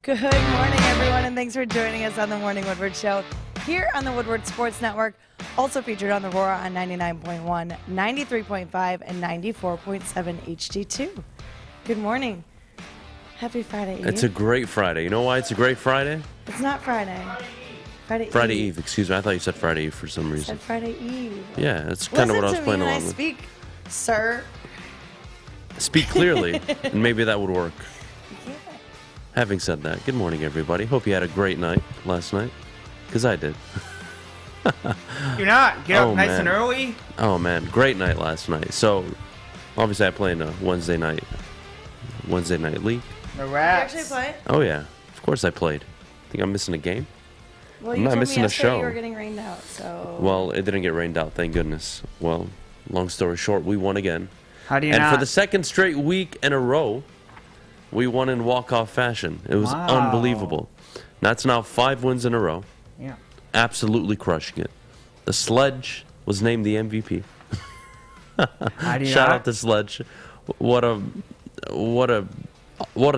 Good morning, everyone, and thanks for joining us on the Morning Woodward Show here on the Woodward Sports Network, also featured on the Roar on 99.1, 93.5, and 94.7 HD2. Good morning. Happy Friday Eve. It's a great Friday. You know why it's a great Friday? It's not Friday. Friday Eve. Excuse me. I thought you said Friday Eve for some reason. I said Friday Eve. Yeah, that's kind of what I was playing along with. Speak, sir. Speak clearly, and maybe that would work. Having said that, good morning, everybody. Hope you had a great night last night, because I did. You're not. Get up nice and early. Oh, man. Great night last night. So, obviously, I play in a Wednesday night league. The Ratz. You actually play? Oh, yeah. Of course I played. Think I'm missing a game? Well, I'm you not told missing me a show. You were getting rained out, so... Well, it didn't get rained out, thank goodness. Well, long story short, we won again. How do you and not? For the second straight week in a row, we won in walk-off fashion. It was unbelievable. That's now 5 wins in a row. Yeah. Absolutely crushing it. The Sledge was named the MVP. Shout out to Sledge. What a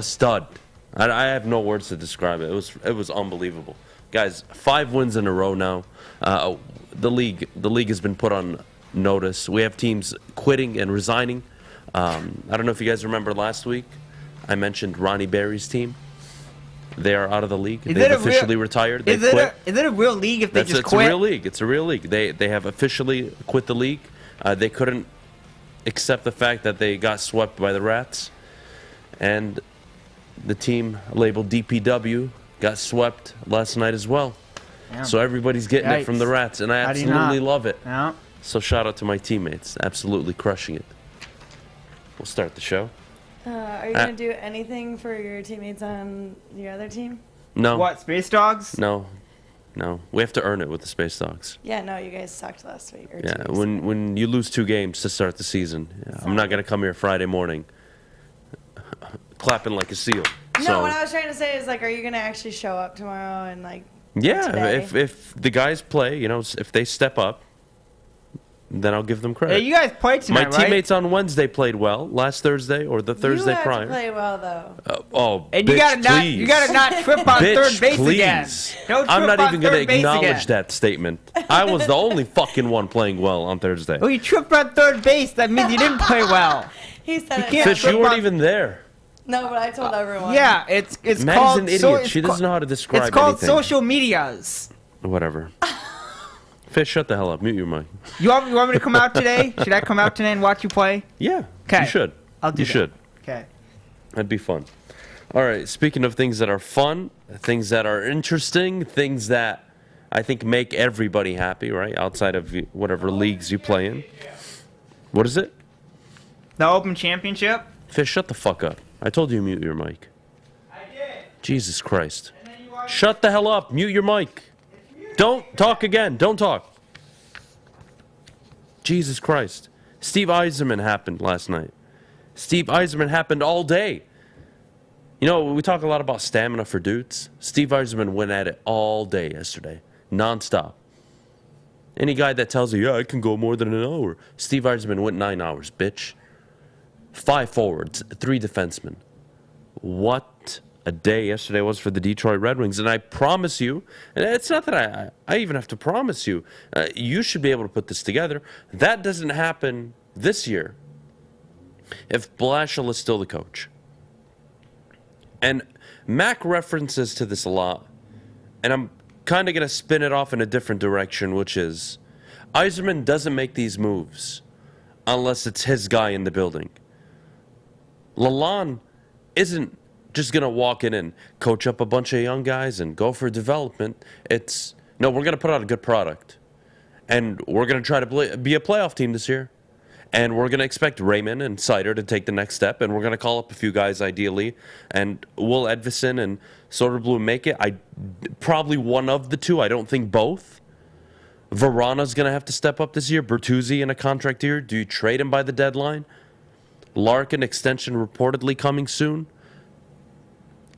stud. I have no words to describe it. It was unbelievable. Guys, 5 wins in a row now. The league has been put on notice. We have teams quitting and resigning. I don't know if you guys remember last week. I mentioned Ronnie Berry's team. They are out of the league. They've officially retired. They quit. Is it a real league if they just quit? It's a real league. It's a real league. They have officially quit the league. They couldn't accept the fact that they got swept by the Ratz. And the team labeled DPW got swept last night as well. Yeah. So everybody's getting it from the Ratz, and I absolutely love it. Yeah. So shout out to my teammates. Absolutely crushing it. We'll start the show. Are you going to do anything for your teammates on your other team? No. What, Space Dogs? No. We have to earn it with the Space Dogs. Yeah, no, you guys sucked last week. Or yeah, when you lose 2 games to start the season, I'm not going to come here Friday morning clapping like a seal. No, what I was trying to say is, like, are you going to actually show up tomorrow and, like, yeah, if the guys play, if they step up, then I'll give them credit. Hey, you guys played tonight, My teammates on Wednesday played well. Last Thursday or the Thursday prior. You have to play well, though. And bitch, you gotta not trip on third base again. I'm not even going to acknowledge that statement. I was the only fucking one playing well on Thursday. Well, you tripped on third base. That means you didn't play well. He said Fish, you weren't even there. No, but I told everyone. Yeah, it's Maddie's called... an idiot. She doesn't know how to describe anything. It's called social medias. Whatever. Fish, shut the hell up. Mute your mic. You want me to come out today? Should I come out today and watch you play? Yeah. Okay. You should. I'll do that. You should. Okay. That'd be fun. All right. Speaking of things that are fun, things that are interesting, things that I think make everybody happy, right? Outside of whatever leagues you play in. What is it? The Open Championship? Fish, shut the fuck up. I told you to mute your mic. I did. Jesus Christ. Shut the hell up. Mute your mic. Don't talk again. Don't talk. Jesus Christ. Steve Yzerman happened last night. Steve Yzerman happened all day. We talk a lot about stamina for dudes. Steve Yzerman went at it all day yesterday. Nonstop. Any guy that tells you, yeah, I can go more than an hour. Steve Yzerman went 9 hours, bitch. 5 forwards, 3 defensemen. What a day yesterday was for the Detroit Red Wings. And I promise you, and it's not that I even have to promise you, you should be able to put this together. That doesn't happen this year if Blashill is still the coach. And Mac references to this a lot, and I'm kind of going to spin it off in a different direction, which is Yzerman doesn't make these moves unless it's his guy in the building. Lalonde isn't just going to walk in and coach up a bunch of young guys and go for development. No, we're going to put out a good product. And we're going to try to be a playoff team this year. And we're going to expect Raymond and Sider to take the next step. And we're going to call up a few guys ideally. And Will Edvison and Soderblom make it. Probably one of the two. I don't think both. Verana's going to have to step up this year. Bertuzzi in a contract year. Do you trade him by the deadline? Larkin extension reportedly coming soon.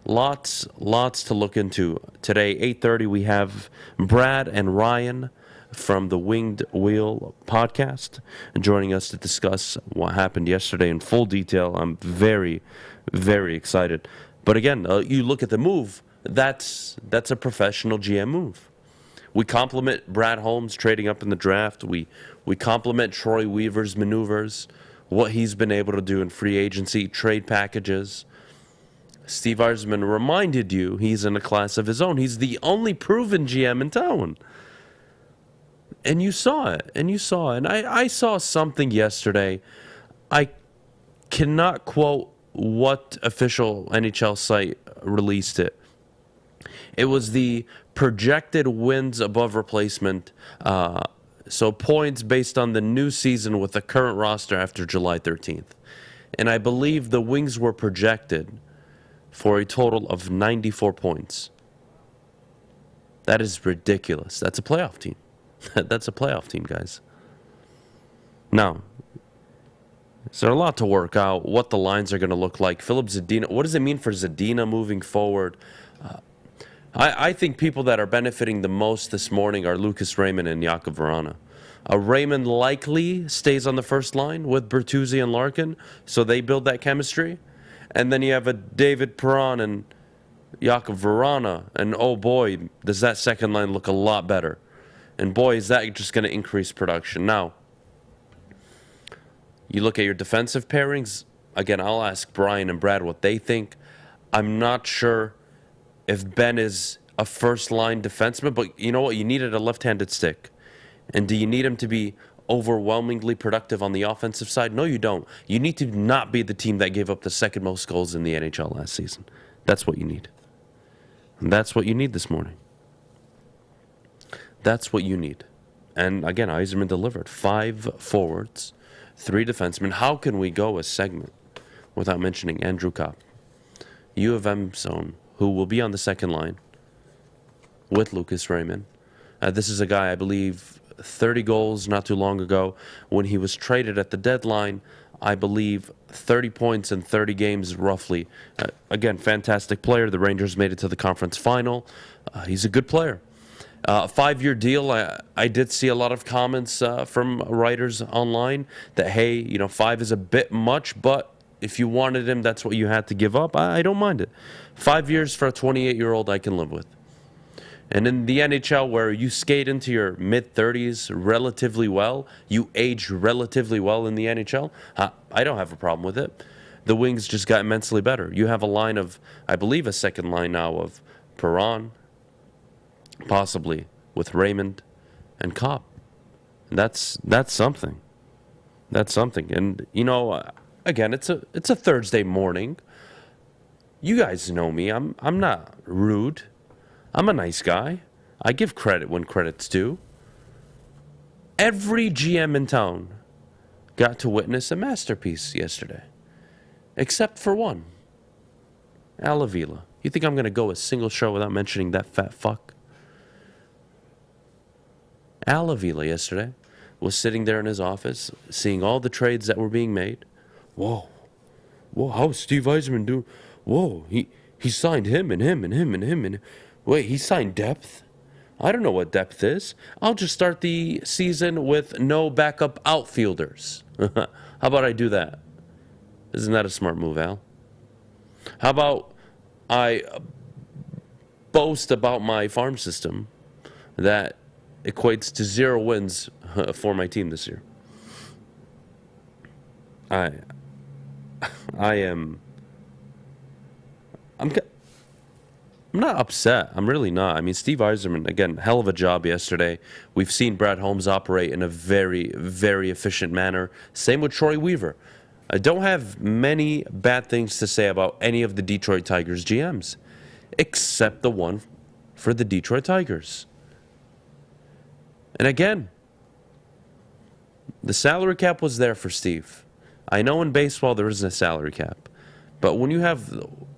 Lots to look into. Today, 8:30, we have Brad and Ryan from the Winged Wheel podcast joining us to discuss what happened yesterday in full detail. I'm very, very excited. But again, you look at the move, that's a professional GM move. We compliment Brad Holmes trading up in the draft. We compliment Troy Weaver's maneuvers, what he's been able to do in free agency, trade packages. Steve Yzerman reminded you he's in a class of his own. He's the only proven GM in town. And you saw it. And I saw something yesterday. I cannot quote what official NHL site released it. It was the projected wins above replacement. So points based on the new season with the current roster after July 13th. And I believe the Wings were projected for a total of 94 points. That is ridiculous. That's a playoff team. That's a playoff team, guys. Now, is there a lot to work out? What the lines are going to look like? Philip Zadina, what does it mean for Zadina moving forward? I think people that are benefiting the most this morning are Lucas Raymond and Jakub Vrana. Raymond likely stays on the first line with Bertuzzi and Larkin, so they build that chemistry. And then you have a David Perron and Jakub Vrana, and oh boy, does that second line look a lot better. And boy, is that just going to increase production. Now, you look at your defensive pairings. Again, I'll ask Brian and Brad what they think. I'm not sure if Ben is a first-line defenseman, but you know what? You needed a left-handed stick. And do you need him to be overwhelmingly productive on the offensive side? No, you don't. You need to not be the team that gave up the second most goals in the NHL last season. That's what you need. And that's what you need this morning. That's what you need. And again, Yzerman delivered. 5 forwards, 3 defensemen. How can we go a segment without mentioning Andrew Kopp, U of M zone, who will be on the second line with Lucas Raymond? This is a guy, I believe, 30 goals not too long ago. When he was traded at the deadline, I believe 30 points in 30 games roughly. Again, fantastic player. The Rangers made it to the conference final. He's a good player. 5-year deal. I did see a lot of comments from writers online that, hey, 5 is a bit much, but if you wanted him, that's what you had to give up. I don't mind it. 5 years for a 28-year-old I can live with. And in the NHL, where you skate into your mid-30s relatively well, you age relatively well in the NHL, I don't have a problem with it. The Wings just got immensely better. You have a line of, I believe, a second line now of Perron, possibly with Raymond and Kopp. That's something. That's something. And again, it's a Thursday morning. You guys know me. I'm not rude. I'm a nice guy. I give credit when credit's due. Every GM in town got to witness a masterpiece yesterday, except for one, Al Avila. You think I'm going to go a single show without mentioning that fat fuck? Al Avila yesterday was sitting there in his office, seeing all the trades that were being made. Whoa, how's Steve Yzerman doing? Whoa, he signed him and him and him and him and wait, he signed depth? I don't know what depth is. I'll just start the season with no backup outfielders. How about I do that? Isn't that a smart move, Al? How about I boast about my farm system that equates to 0 wins for my team this year? I'm not upset. I'm really not. I mean, Steve Yzerman, again, hell of a job yesterday. We've seen Brad Holmes operate in a very, very efficient manner. Same with Troy Weaver. I don't have many bad things to say about any of the Detroit Tigers GMs, except the one for the Detroit Tigers. And again, the salary cap was there for Steve. I know in baseball there isn't a salary cap. But when you have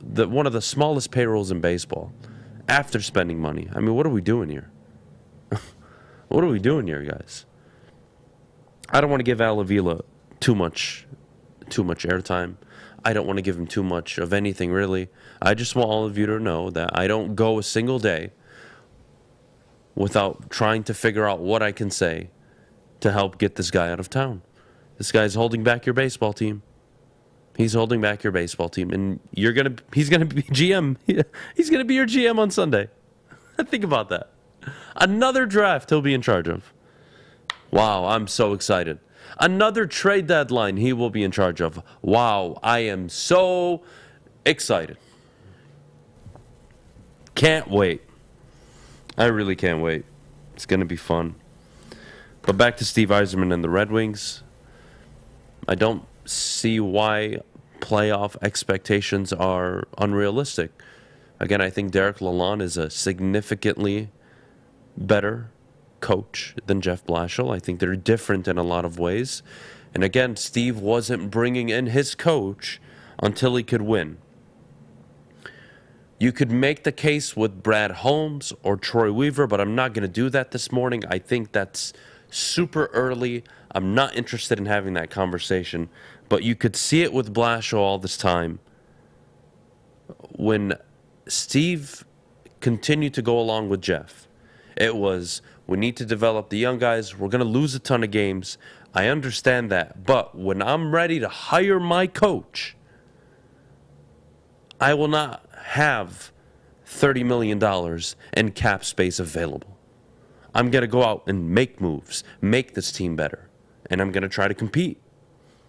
one of the smallest payrolls in baseball, after spending money, I mean, what are we doing here? What are we doing here, guys? I don't want to give Al Avila too much airtime. I don't want to give him too much of anything, really. I just want all of you to know that I don't go a single day without trying to figure out what I can say to help get this guy out of town. This guy's holding back your baseball team. He's holding back your baseball team, and he's gonna be GM. He's gonna be your GM on Sunday. Think about that. Another draft he'll be in charge of. Wow, I'm so excited. Another trade deadline he will be in charge of. Wow, I am so excited. Can't wait. I really can't wait. It's gonna be fun. But back to Steve Yzerman and the Red Wings. I don't see why playoff expectations are unrealistic. Again, I think Derek Lalonde is a significantly better coach than Jeff Blashill. I think they're different in a lot of ways. And again, Steve wasn't bringing in his coach until he could win. You could make the case with Brad Holmes or Troy Weaver, but I'm not going to do that this morning. I think that's super early. I'm not interested in having that conversation. But you could see it with Blashill all this time. When Steve continued to go along with Jeff, it was, we need to develop the young guys. We're going to lose a ton of games. I understand that. But when I'm ready to hire my coach, I will not have $30 million in cap space available. I'm going to go out and make moves, make this team better, and I'm going to try to compete.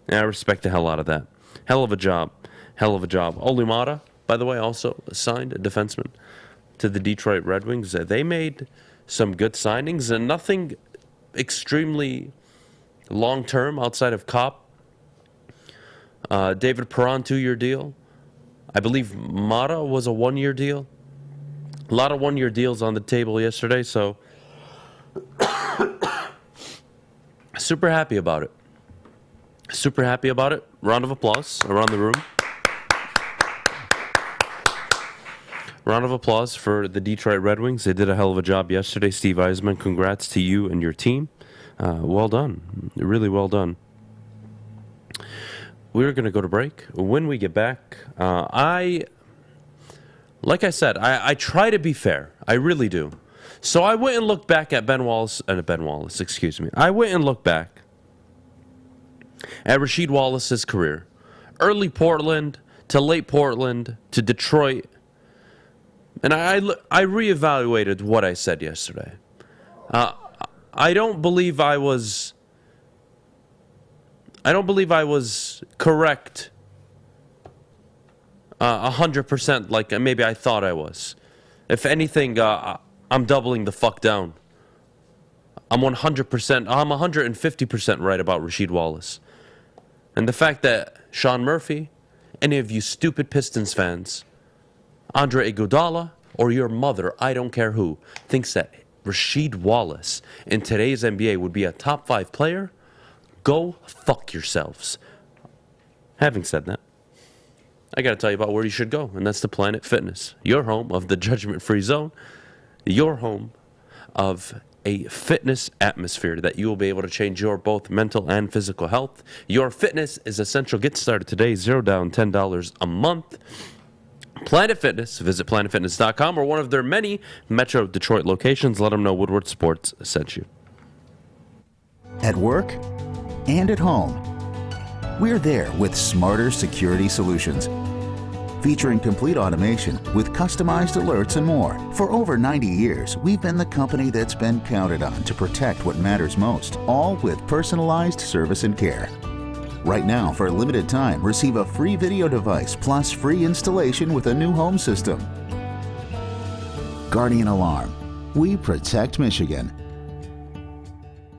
And I respect the hell out of that. Hell of a job. Hell of a job. Olimata, by the way, also signed a defenseman to the Detroit Red Wings. They made some good signings and nothing extremely long-term outside of Kopp. David Perron, 2-year deal. I believe Mata was a 1-year deal. A lot of 1-year deals on the table yesterday, so super happy about it. Super happy about it. Round of applause around the room. Round of applause for the Detroit Red Wings. They did a hell of a job yesterday. Steve Yzerman, congrats to you and your team. Well done. Really well done. We're going to go to break. When we get back, like I said, I try to be fair. I really do. So I went and looked back at Ben Wallace, excuse me. I went and looked back at Rasheed Wallace's career. Early Portland to late Portland to Detroit. And I reevaluated what I said yesterday. I don't believe I was correct 100% like maybe I thought I was. If anything, I'm doubling the fuck down. I'm 150% right about Rasheed Wallace. And the fact that Sean Murphy, any of you stupid Pistons fans, Andre Iguodala, or your mother, I don't care who, thinks that Rasheed Wallace in today's NBA would be a top 5 player, go fuck yourselves. Having said that, I got to tell you about where you should go, and that's the Planet Fitness, your home of the judgment-free zone, your home of a fitness atmosphere that you will be able to change your both mental and physical health. Your fitness is essential. Get started today. $0 down, $10 a month. Planet Fitness. Visit planetfitness.com or one of their many Metro Detroit locations. Let them know Woodward Sports sent you. At work and at home, we're there with smarter security solutions. Featuring complete automation with customized alerts and more. For over 90 years, we've been the company that's been counted on to protect what matters most, all with personalized service and care. Right now, for a limited time, receive a free video device plus free installation with a new home system. Guardian Alarm. We protect Michigan.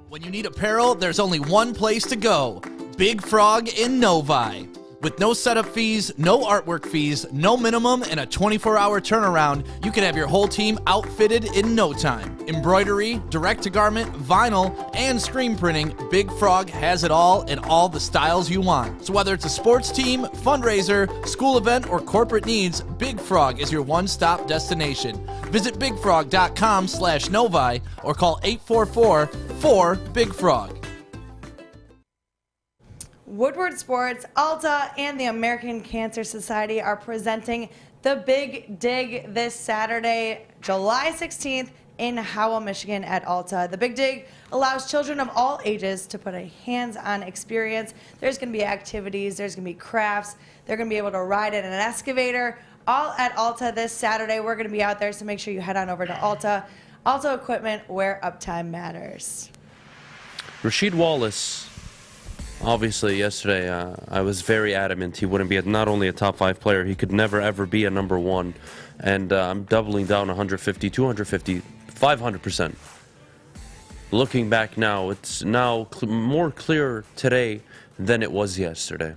When you need apparel, there's only one place to go. Big Frog in Novi. With no setup fees, no artwork fees, no minimum, and a 24-hour turnaround, you can have your whole team outfitted in no time. Embroidery, direct-to-garment, vinyl, and screen printing, Big Frog has it all in all the styles you want. So whether it's a sports team, fundraiser, school event, or corporate needs, Big Frog is your one-stop destination. Visit bigfrog.com/Novi or call 844-4-BIG-FROG. Woodward Sports, Alta, and the American Cancer Society are presenting the Big Dig this Saturday, July 16th, in Howell, Michigan at Alta. The Big Dig allows children of all ages to put a hands-on experience. There's going to be activities, there's going to be crafts, they're going to be able to ride in an excavator, all at Alta this Saturday. We're going to be out there, so make sure you head on over to Alta. Alta Equipment, where uptime matters. Rasheed Wallace, obviously yesterday, I was very adamant he wouldn't be not only a top 5 player, he could never ever be a number 1. And I'm doubling down 150, 250, 500%. Looking back now, it's now more clear today than it was yesterday.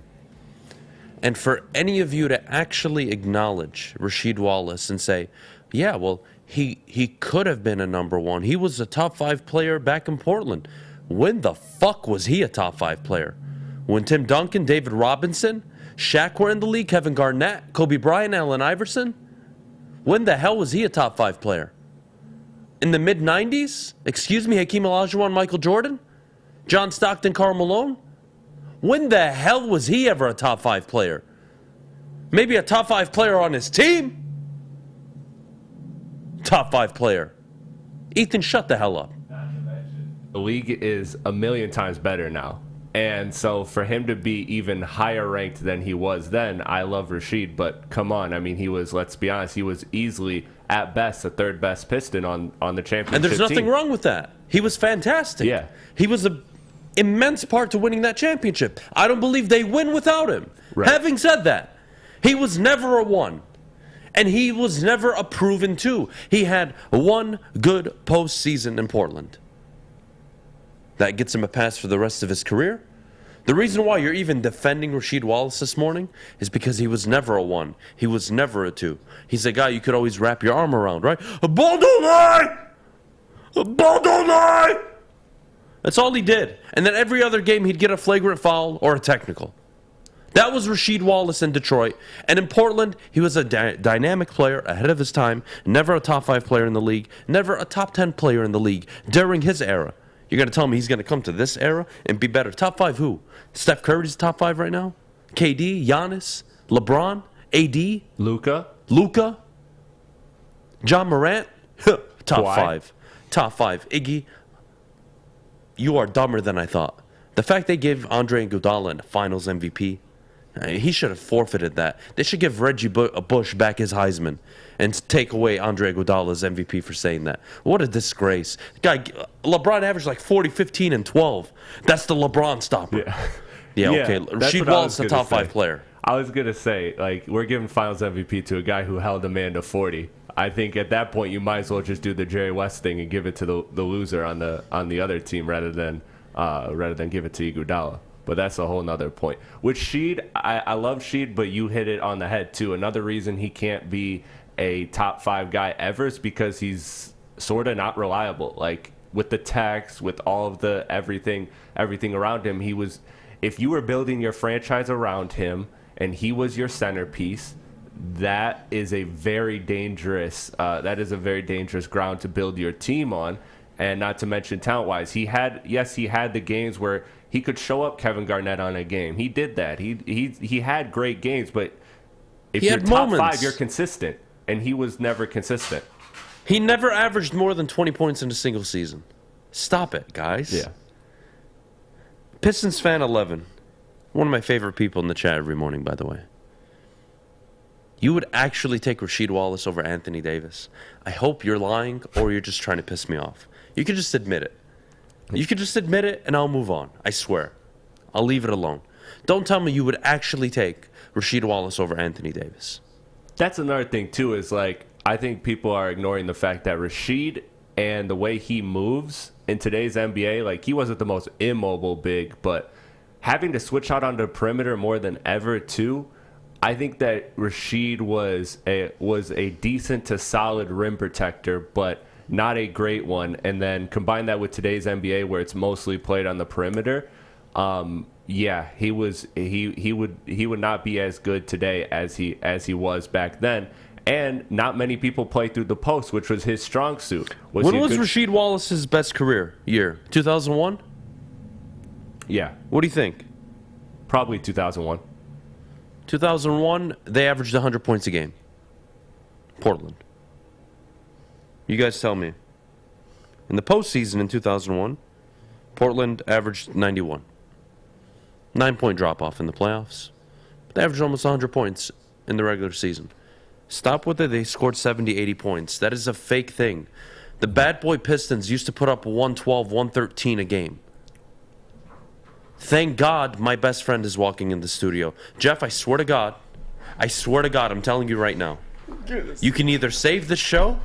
And for any of you to actually acknowledge Rasheed Wallace and say, yeah, well, he could have been a number 1. He was a top 5 player back in Portland. When the fuck was he a top 5 player? When Tim Duncan, David Robinson, Shaq were in the league, Kevin Garnett, Kobe Bryant, Allen Iverson? When the hell was he a top 5 player? In the mid-90s? Excuse me, Hakeem Olajuwon, Michael Jordan? John Stockton, Karl Malone? When the hell was he ever a top 5 player? Maybe a top 5 player on his team? Top 5 player. Ethan, shut the hell up. The league is a million times better now. And so for him to be even higher ranked than he was then, I love Rasheed, but come on. I mean, he was, let's be honest, he was easily, at best, the 3rd best Piston on the championship And there's nothing team. wrong with that. He was fantastic. Yeah. He was an immense part to winning that championship. I don't believe they win without him. Right. Having said that, he was never a 1. And he was never a proven 2. He had one good postseason in Portland. That gets him a pass for the rest of his career. The reason why you're even defending Rasheed Wallace this morning is because he was never a 1. He was never a 2. He's a guy you could always wrap your arm around, right? A ball don't lie! A ball don't lie! That's all he did. And then every other game he'd get a flagrant foul or a technical. That was Rasheed Wallace in Detroit. And in Portland, he was a dynamic player ahead of his time. Never a top 5 player in the league. Never a top 10 player in the league during his era. You're going to tell me he's going to come to this era and be better? Top 5 who? Steph Curry's top 5 right now? KD, Giannis, LeBron, AD, Luka, John Morant? Top 5. Top 5. Iggy, you are dumber than I thought. The fact they gave Andre Iguodala a Finals MVP, he should have forfeited that. They should give Reggie Bush back his Heisman and take away Andre Iguodala's MVP for saying that. What a disgrace. LeBron averaged like 40, 15, and 12. That's the LeBron stopper. Yeah, okay. Rasheed Wallace is a top 5 player. I was going to say, like, we're giving Finals MVP to a guy who held a man to 40. I think at that point you might as well just do the Jerry West thing and give it to the loser on the other team rather than give it to Iguodala. But that's a whole nother point. With Sheed, I love Sheed, but you hit it on the head too. Another reason he can't be a top 5 guy ever is because he's sort of not reliable. Like with the text, with all of the everything around him, he was. If you were building your franchise around him and he was your centerpiece, that is a very dangerous ground to build your team on. And not to mention talent-wise, he had the games where he could show up Kevin Garnett on a game. He did that. He had great games, but if you're top 5, you're consistent, and he was never consistent. He never averaged more than 20 points in a single season. Stop it, guys. Yeah. Pistons fan 11, one of my favorite people in the chat every morning, by the way. You would actually take Rasheed Wallace over Anthony Davis. I hope you're lying or you're just trying to piss me off. You could just admit it. You could just admit it and I'll move on. I swear. I'll leave it alone. Don't tell me you would actually take Rasheed Wallace over Anthony Davis. That's another thing, too, is like I think people are ignoring the fact that Rasheed and the way he moves in today's NBA, like he wasn't the most immobile big, but having to switch out on the perimeter more than ever, too, I think that Rasheed was a decent to solid rim protector, but not a great one. And then combine that with today's NBA, where it's mostly played on the perimeter. He would not be as good today as he was back then. And not many people play through the post, which was his strong suit. When was Rasheed Wallace's best career year? 2001? Yeah. What do you think? Probably 2001. 2001, they averaged 100 points a game. Portland. You guys tell me. In the postseason in 2001, Portland averaged 91. 9-point drop-off in the playoffs. They averaged almost 100 points in the regular season. Stop with it. They scored 70, 80 points. That is a fake thing. The bad boy Pistons used to put up 112, 113 a game. Thank God my best friend is walking in the studio. Jeff, I swear to God, I'm telling you right now. You can either save this show,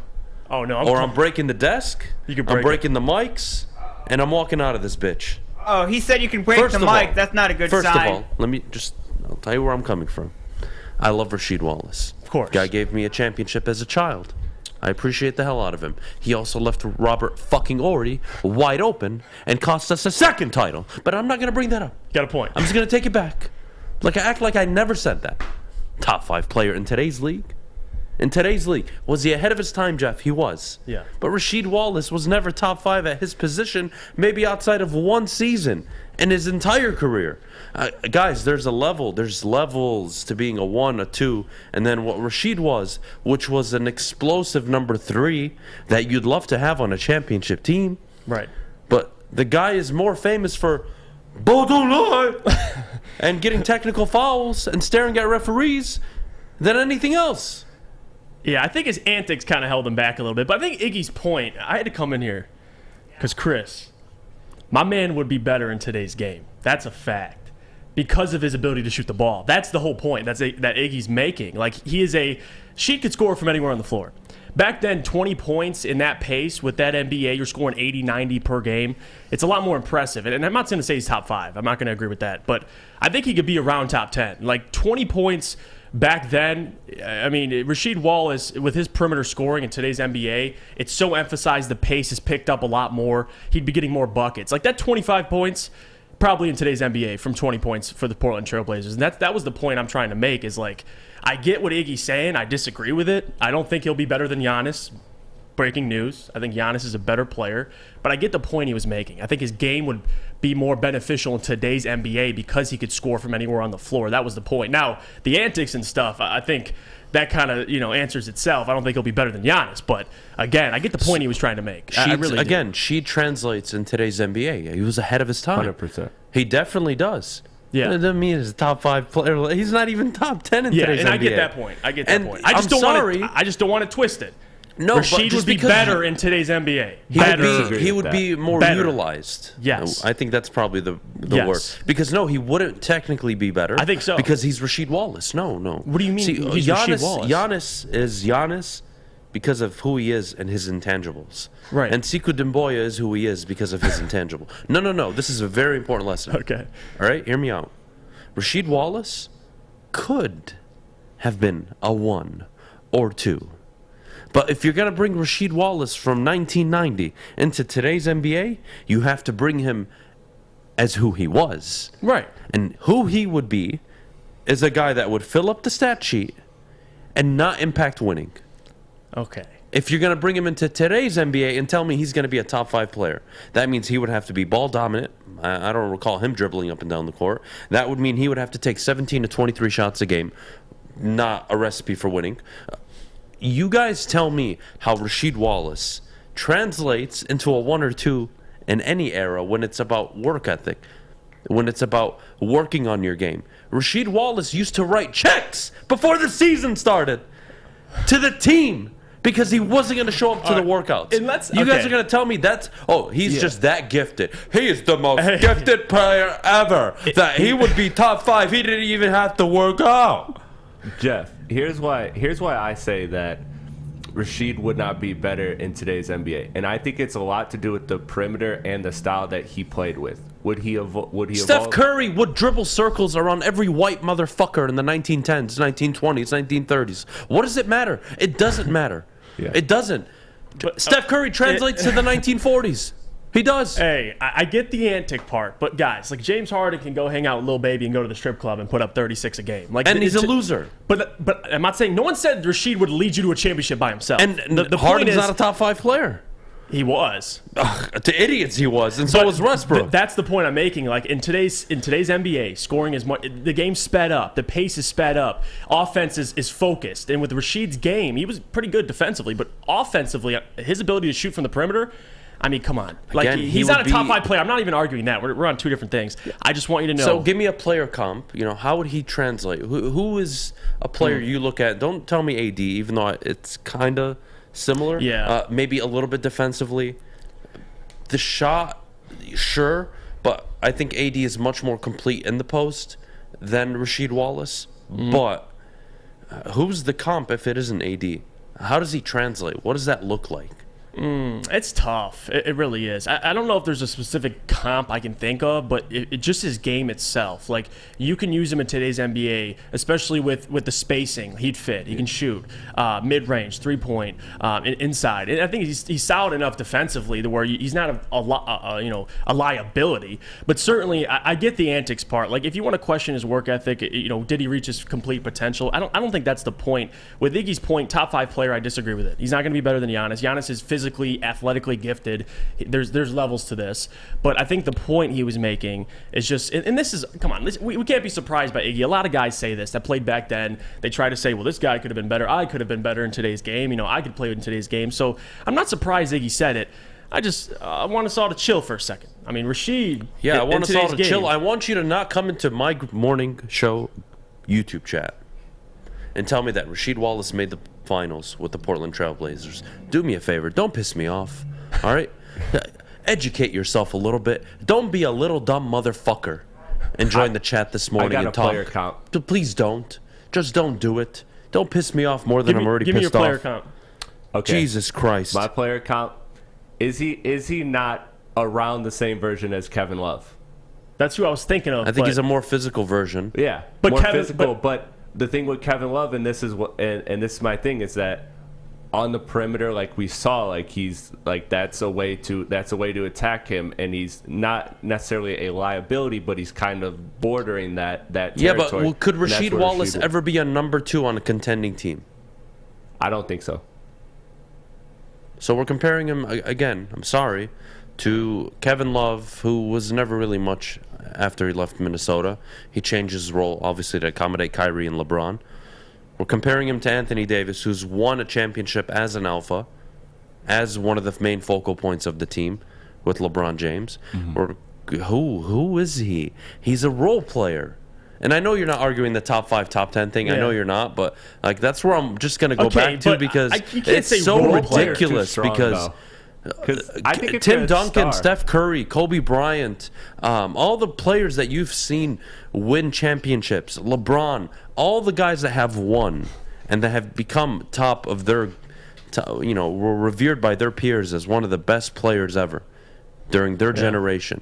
I'm breaking the desk, I'm breaking the mics, and I'm walking out of this bitch. Oh, he said you can break the mic. That's not a good sign. First of all, I'll tell you where I'm coming from. I love Rasheed Wallace. Of course. Guy gave me a championship as a child. I appreciate the hell out of him. He also left Robert fucking Ory wide open and cost us a second title. But I'm not going to bring that up. Got a point. I'm just going to take it back. I act like I never said that. Top 5 player in today's league. Was he ahead of his time, Jeff? He was. Yeah. But Rasheed Wallace was never top 5 at his position, maybe outside of one season in his entire career. Guys, there's levels to being a 1, a 2, and then what Rasheed was, which was an explosive number 3 that you'd love to have on a championship team. Right. But the guy is more famous for Beydoun and getting technical fouls and staring at referees than anything else. Yeah, I think his antics kind of held him back a little bit. But I think Iggy's point, I had to come in here because Chris, my man would be better in today's game. That's a fact. Because of his ability to shoot the ball. That's the whole point that Iggy's making. Sheed could score from anywhere on the floor. Back then, 20 points in that pace with that NBA, you're scoring 80, 90 per game. It's a lot more impressive. And I'm not going to say he's top 5. I'm not going to agree with that. But I think he could be around top 10. 20 points back then, I mean, Rasheed Wallace, with his perimeter scoring in today's NBA, it's so emphasized the pace has picked up a lot more. He'd be getting more buckets. That 25 points, probably in today's NBA from 20 points for the Portland Trailblazers. And that was the point I'm trying to make is I get what Iggy's saying. I disagree with it. I don't think he'll be better than Giannis. Breaking news. I think Giannis is a better player. But I get the point he was making. I think his game would be more beneficial in today's NBA because he could score from anywhere on the floor. That was the point. Now, the antics and stuff, I think that kind of answers itself. I don't think he'll be better than Giannis. But, again, I get the point he was trying to make. I really do. Again, she translates in today's NBA. He was ahead of his time. 100%. He definitely does. Yeah. That doesn't mean he's a top 5 player. He's not even top 10 in today's NBA. I get that point. I just don't want to twist it. No, Rasheed would be better in today's NBA. He would be more utilized. Yes. I think that's probably the word. Because, no, he wouldn't technically be better. I think so. Because he's Rasheed Wallace. No. What do you mean he's Rasheed Wallace? Giannis is Giannis because of who he is and his intangibles. Right. And Sekou Doumbouya is who he is because of his intangible. No. This is a very important lesson. Okay. All right? Hear me out. Rasheed Wallace could have been a 1 or 2. But if you're going to bring Rasheed Wallace from 1990 into today's NBA, you have to bring him as who he was. Right. And who he would be is a guy that would fill up the stat sheet and not impact winning. Okay. If you're going to bring him into today's NBA and tell me he's going to be a top 5 player, that means he would have to be ball dominant. I don't recall him dribbling up and down the court. That would mean he would have to take 17 to 23 shots a game. Not a recipe for winning. You guys tell me how Rasheed Wallace translates into a 1 or 2 in any era when it's about work ethic, when it's about working on your game. Rasheed Wallace used to write checks before the season started to the team because he wasn't going to show up to the workouts. You guys are going to tell me he's just that gifted. He is the most gifted player ever. That he would be top 5. He didn't even have to work out. Jeff, here's why I say that Rasheed would not be better in today's NBA, and I think it's a lot to do with the perimeter and the style that he played with. Would he Steph Curry would dribble circles around every white motherfucker in the 1910s, 1920s, 1930s. What does it matter? It doesn't matter. Yeah. It doesn't. But, Steph Curry translates to the 1940s. He does. Hey, I get the antic part, but guys, James Harden can go hang out with Lil Baby and go to the strip club and put up 36 a game. And he's a loser. But I'm not saying, no one said Rasheed would lead you to a championship by himself. And the Harden's not a top 5 player. He was. To idiots he was, and so was Westbrook. That's the point I'm making. In today's NBA, scoring is more, the game's sped up, the pace is sped up, offense is focused. And with Rasheed's game, he was pretty good defensively, but offensively, his ability to shoot from the perimeter, I mean, come on. Like, Again, he's not a top 5 player. I'm not even arguing that. We're on two different things. I just want you to know. So give me a player comp. How would he translate? Who is a player you look at? Don't tell me AD, even though it's kind of similar. Yeah. Maybe a little bit defensively. The shot, sure, but I think AD is much more complete in the post than Rasheed Wallace. But who's the comp if it isn't AD? How does he translate? What does that look like? It's tough. It really is. I don't know if there's a specific comp I can think of, but it just his game itself. Like, you can use him in today's NBA, especially with the spacing. He'd fit. He can shoot mid-range, 3-point, inside. And I think he's solid enough defensively to where he's not a liability. But certainly, I get the antics part. Like, if you want to question his work ethic, did he reach his complete potential? I don't think that's the point. With Iggy's point, top 5 player, I disagree with it. He's not going to be better than Giannis. Giannis is physically, athletically gifted. There's levels to this, but I think the point he was making is just, and this is, come on, we can't be surprised by Iggy. A lot of guys say this that played back then. They try to say, well, this guy could have been better. I could have been better in today's game. I could play in today's game. So I'm not surprised Iggy said it. I want us all to chill for a second. I mean, Rasheed. Yeah, I want us all to chill. I want you to not come into my morning show YouTube chat and tell me that Rasheed Wallace made the finals with the Portland Trail Blazers. Do me a favor. Don't piss me off. All right? Educate yourself a little bit. Don't be a little dumb motherfucker and join the chat this morning and talk. Player count. Please don't. Just don't do it. Don't piss me off more than I'm already pissed off. Give me your player count. Okay. Jesus Christ. My player count, is he not around the same version as Kevin Love? That's who I was thinking of. I think he's a more physical version. Yeah, but more Kevin, physical, but the thing with Kevin Love, and this is what, and this is my thing, is that on the perimeter, like we saw, like he's like that's a way to attack him, and he's not necessarily a liability, but he's kind of bordering that territory. Yeah, but could Rasheed Wallace ever be a number 2 on a contending team? I don't think so. So we're comparing him again. I'm sorry, to Kevin Love, who was never really much after he left Minnesota. He changed his role, obviously, to accommodate Kyrie and LeBron. We're comparing him to Anthony Davis, who's won a championship as an alpha, as one of the main focal points of the team with LeBron James. Who is he? He's a role player. And I know you're not arguing the top 5, top 10 thing. Yeah. I know you're not, but like that's where I'm just going to go back to because it's so ridiculous because I think Tim Duncan, Steph Curry, Kobe Bryant, all the players that you've seen win championships, LeBron, all the guys that have won and that have become top of their, were revered by their peers as one of the best players ever during their generation.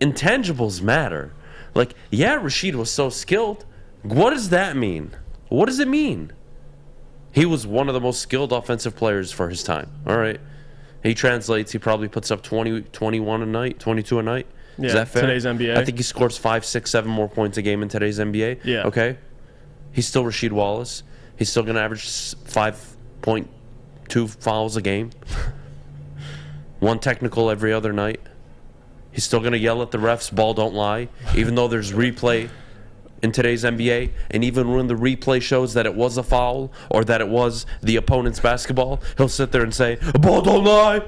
Intangibles matter. Like, Rasheed was so skilled. What does that mean? What does it mean? He was one of the most skilled offensive players for his time. All right. He translates. He probably puts up 20, 21 a night, 22 a night. Yeah, is that fair? Today's NBA. I think he scores 5, 6, 7 more points a game in today's NBA. Yeah. Okay. He's still Rasheed Wallace. He's still going to average 5.2 fouls a game. 1 technical every other night. He's still going to yell at the refs, ball don't lie, even though there's replay in today's NBA. And even when the replay shows that it was a foul or that it was the opponent's basketball, he'll sit there and say, ball don't lie.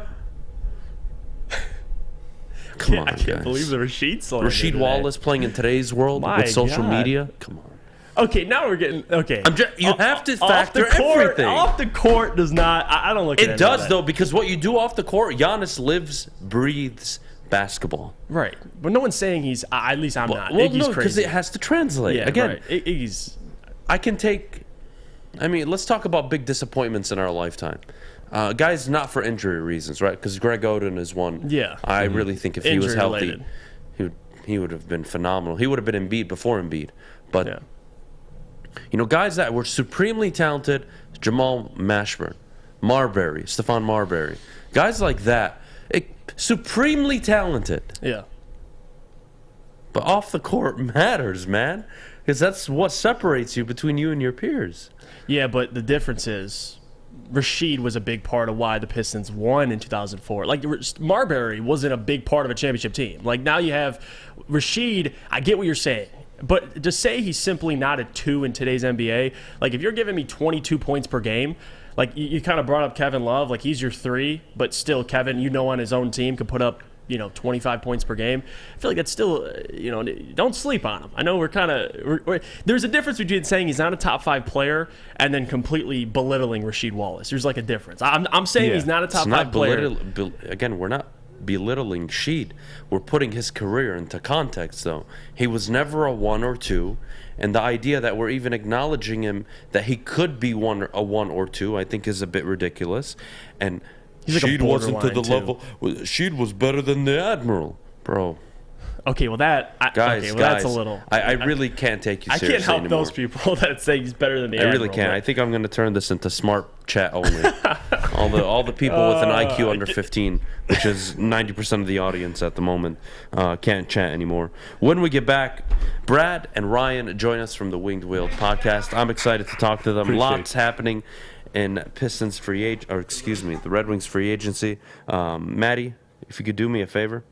Come on, I can't believe the Rasheed Wallace playing in today's world with social media. Come on. Okay, now we're getting you have to factor everything. Off the court does not. I don't look at it. It does though, because what you do off the court, Giannis lives, breathes basketball. Right, but no one's saying he's. At least I'm not. Well, Iggy's no, because it has to translate. Yeah, again, right. Iggy's. I can take. I mean, let's talk about big disappointments in our lifetime. Guys, not for injury reasons, right? Because Greg Oden is one. Yeah. I really think if he was healthy, he would have been phenomenal. He would have been Embiid before Embiid. But, guys that were supremely talented, Jamal Mashburn, Stephon Marbury, guys like that, supremely talented. Yeah. But off the court matters, man. Because that's what separates you between you and your peers. Yeah, but the difference is Rasheed was a big part of why the Pistons won in 2004. Like, Marbury wasn't a big part of a championship team. Like, now you have Rasheed. I get what you're saying. But to say he's simply not a 2 in today's NBA, like, if you're giving me 22 points per game, Like you kind of brought up Kevin Love, like he's your 3, but still Kevin, on his own team could put up 25 points per game. I feel like that's still, don't sleep on him. I know there's a difference between saying he's not a top 5 player and then completely belittling Rasheed Wallace. There's like a difference. I'm saying he's not a top 5 player. Again, we're not belittling Sheed. We're putting his career into context, though. He was never a 1 or 2. And the idea that we're even acknowledging him that he could be a 1 or 2, I think is a bit ridiculous. And Sheed wasn't to the level. Sheed was better than the Admiral, bro. Okay, well guys, that's a little. I really can't take you seriously I can't help anymore. Those people that say he's better than the Admiral. I really can't. I think I'm going to turn this into smart chat only. all the people with an IQ under 15, which is 90% of the audience at the moment, can't chat anymore. When we get back, Brad and Ryan join us from the Winged Wheel podcast. I'm excited to talk to them. Lots happening in Pistons the Red Wings free agency. Maddy, if you could do me a favor,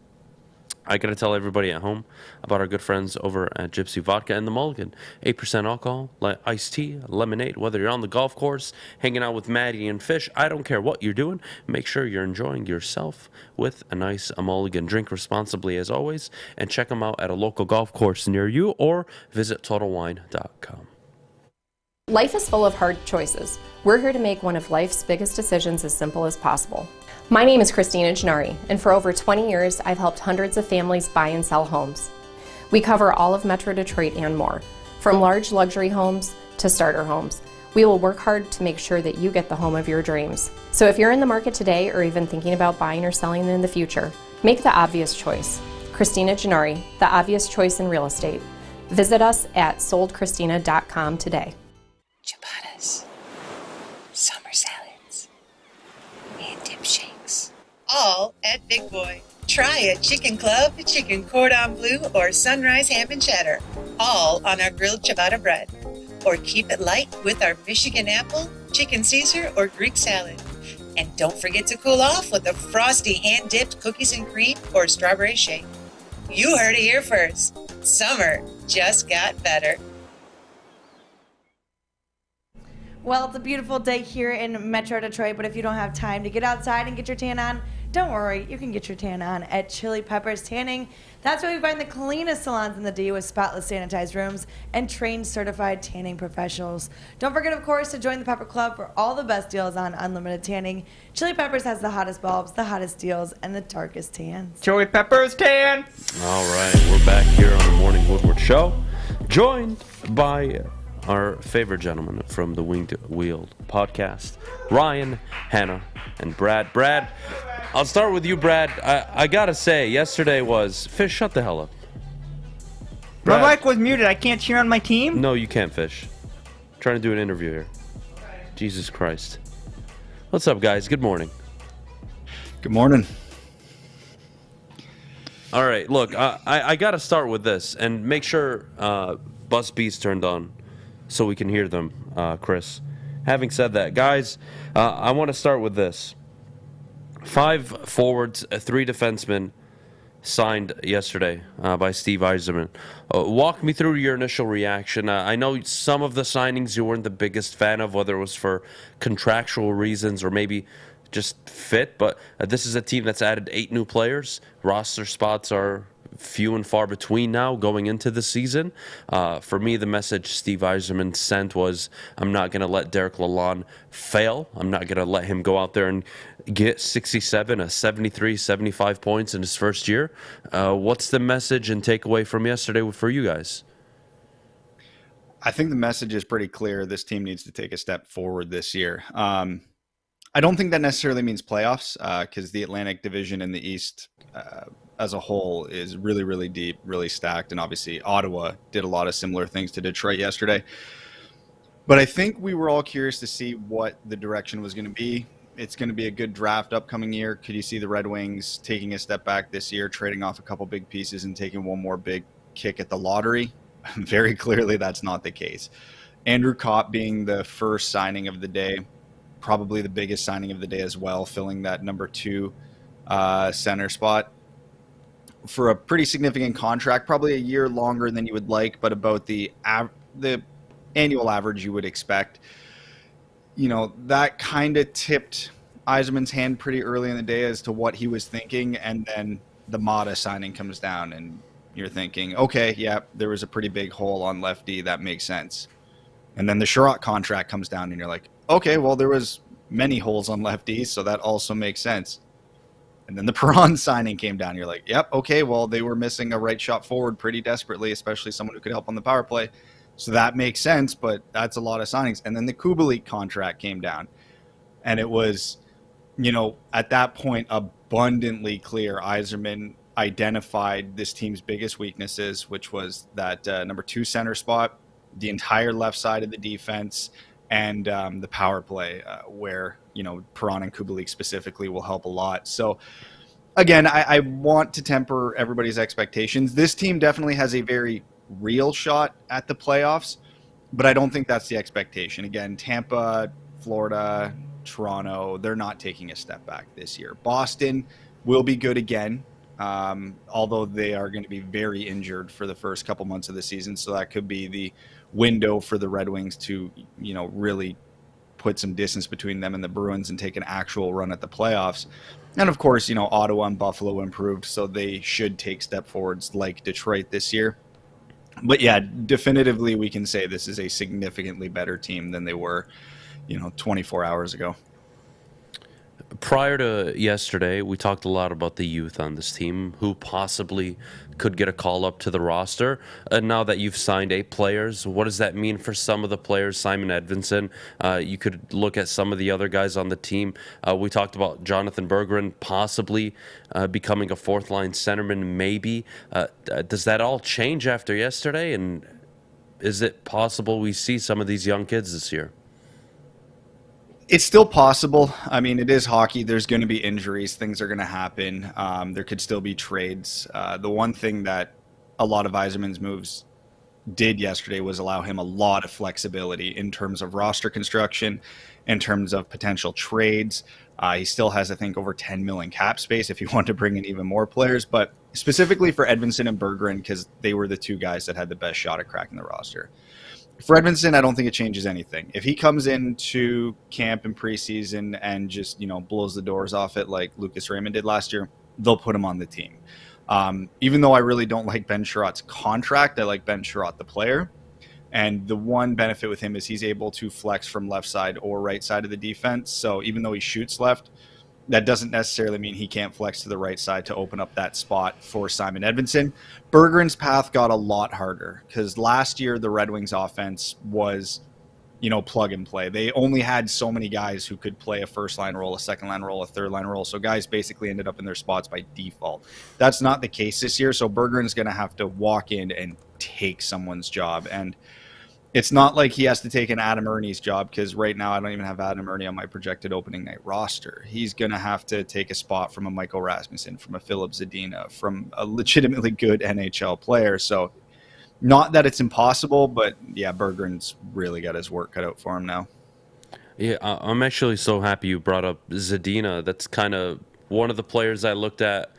I got to tell everybody at home about our good friends over at Gypsy Vodka and the Mulligan. 8% alcohol, iced tea, lemonade. Whether you're on the golf course, hanging out with Maddy and Fish, I don't care what you're doing. Make sure you're enjoying yourself with a nice Mulligan. Drink responsibly as always, and check them out at a local golf course near you or visit TotalWine.com. Life is full of hard choices. We're here to make one of life's biggest decisions as simple as possible. My name is Christina Gennari, and for over 20 years, I've helped hundreds of families buy and sell homes. We cover all of Metro Detroit and more, from large luxury homes to starter homes. We will work hard to make sure that you get the home of your dreams. So if you're in the market today or even thinking about buying or selling in the future, make the obvious choice. Christina Gennari, the obvious choice in real estate. Visit us at soldchristina.com today. Ciabattas, summer salads, and dip shakes. All at Big Boy. Try a chicken club, chicken cordon bleu, or sunrise ham and cheddar. All on our grilled ciabatta bread. Or keep it light with our Michigan apple, chicken Caesar, or Greek salad. And don't forget to cool off with a frosty hand-dipped cookies and cream or strawberry shake. You heard it here first. Summer just got better. Well, it's a beautiful day here in Metro Detroit, but if you don't have time to get outside and get your tan on, don't worry, you can get your tan on at Chili Peppers Tanning. That's where we find the cleanest salons in the D with spotless sanitized rooms and trained certified tanning professionals. Don't forget, of course, to join the Pepper Club for all the best deals on unlimited tanning. Chili Peppers has the hottest bulbs, the hottest deals, and the darkest tans. Chili Peppers tan. All right, we're back here on the Morning Woodward Show, joined by our favorite gentleman from the Winged Wheel podcast, Ryan, Hannah, and Brad. Brad, I'll start with you, Brad. I gotta say, yesterday was... Fish, shut the hell up. Brad. My mic was muted. I can't cheer on my team? No, you can't, Fish. I'm trying to do an interview here. Jesus Christ. What's up, guys? Good morning. Good morning. All right, look, I gotta start with this, and make sure Bus B's turned on so we can hear them, Chris. Having said that, guys, I want to start with this. 5 forwards, 3 defensemen signed yesterday by Steve Yzerman. Walk me through your initial reaction. I know some of the signings you weren't the biggest fan of, whether it was for contractual reasons or maybe just fit, but this is a team that's added 8 new players. Roster spots are few and far between now going into the season. For me, the message Steve Yzerman sent was, I'm not going to let Derek Lalonde fail. I'm not going to let him go out there and get 67, 73, 75 points in his first year. What's the message and takeaway from yesterday for you guys? I think the message is pretty clear. This team needs to take a step forward this year. I don't think that necessarily means playoffs, because the Atlantic Division in the East as a whole is really, really deep, really stacked. And obviously Ottawa did a lot of similar things to Detroit yesterday. But I think we were all curious to see what the direction was going to be. It's going to be a good draft upcoming year. Could you see the Red Wings taking a step back this year, trading off a couple big pieces and taking one more big kick at the lottery? Very clearly that's not the case. Andrew Kopp being the first signing of the day, probably the biggest signing of the day as well, filling that number 2 center spot for a pretty significant contract, probably a year longer than you would like, but about the annual average you would expect. that kind of tipped Yzerman's hand pretty early in the day as to what he was thinking. And then the Mata signing comes down and you're thinking, okay, yeah, there was a pretty big hole on lefty. That makes sense. And then the Sherratt contract comes down and you're like, okay, well, there was many holes on lefty, so that also makes sense. And then the Perron signing came down. You're like, yep, okay, well, they were missing a right shot forward pretty desperately, especially someone who could help on the power play. So that makes sense, but that's a lot of signings. And then the Kubalik contract came down. And it was, at that point, abundantly clear Yzerman identified this team's biggest weaknesses, which was that number 2 center spot, the entire left side of the defense, and the power play, where Perron and Kubalik specifically will help a lot. So again, I want to temper everybody's expectations. This team definitely has a very real shot at the playoffs, but I don't think that's the expectation. Again, Tampa, Florida, Toronto, they're not taking a step back this year. Boston will be good again, although they are going to be very injured for the first couple months of the season. So that could be the window for the Red Wings to, really put some distance between them and the Bruins and take an actual run at the playoffs. And of course, Ottawa and Buffalo improved, so they should take step forwards like Detroit this year. But yeah, definitively we can say this is a significantly better team than they were, 24 hours ago. Prior to yesterday, we talked a lot about the youth on this team, who possibly could get a call up to the roster. And now that you've signed 8 players, what does that mean for some of the players? Simon Edvinsson, you could look at some of the other guys on the team. We talked about Jonathan Berggren possibly becoming a 4th-line centerman, maybe. Does that all change after yesterday? And is it possible we see some of these young kids this year? It's still possible. I mean, it is hockey. There's going to be injuries. Things are going to happen. There could still be trades. The one thing that a lot of Yzerman's moves did yesterday was allow him a lot of flexibility in terms of roster construction, in terms of potential trades. He still has, I think, over 10 million cap space if you want to bring in even more players. But specifically for Edvinsson and Berggren, because they were the 2 guys that had the best shot at cracking the roster. For Edvinsson, I don't think it changes anything. If he comes into camp in preseason and just, blows the doors off it like Lucas Raymond did last year, they'll put him on the team. Even though I really don't like Ben Sherratt's contract, I like Ben Sherratt, the player. And the one benefit with him is he's able to flex from left side or right side of the defense. So even though he shoots left, that doesn't necessarily mean he can't flex to the right side to open up that spot for Simon Edvinsson. Berggren's path got a lot harder because last year the Red Wings offense was, plug and play. They only had so many guys who could play a 1st-line role, a 2nd-line role, a 3rd-line role. So guys basically ended up in their spots by default. That's not the case this year. So Berggren's going to have to walk in and take someone's job. And it's not like he has to take an Adam Ernie's job, because right now I don't even have Adam Ernie on my projected opening night roster. He's going to have to take a spot from a Michael Rasmussen, from a Philip Zadina, from a legitimately good NHL player. So not that it's impossible, but yeah, Berggren's really got his work cut out for him now. Yeah, I'm actually so happy you brought up Zadina. That's kind of one of the players I looked at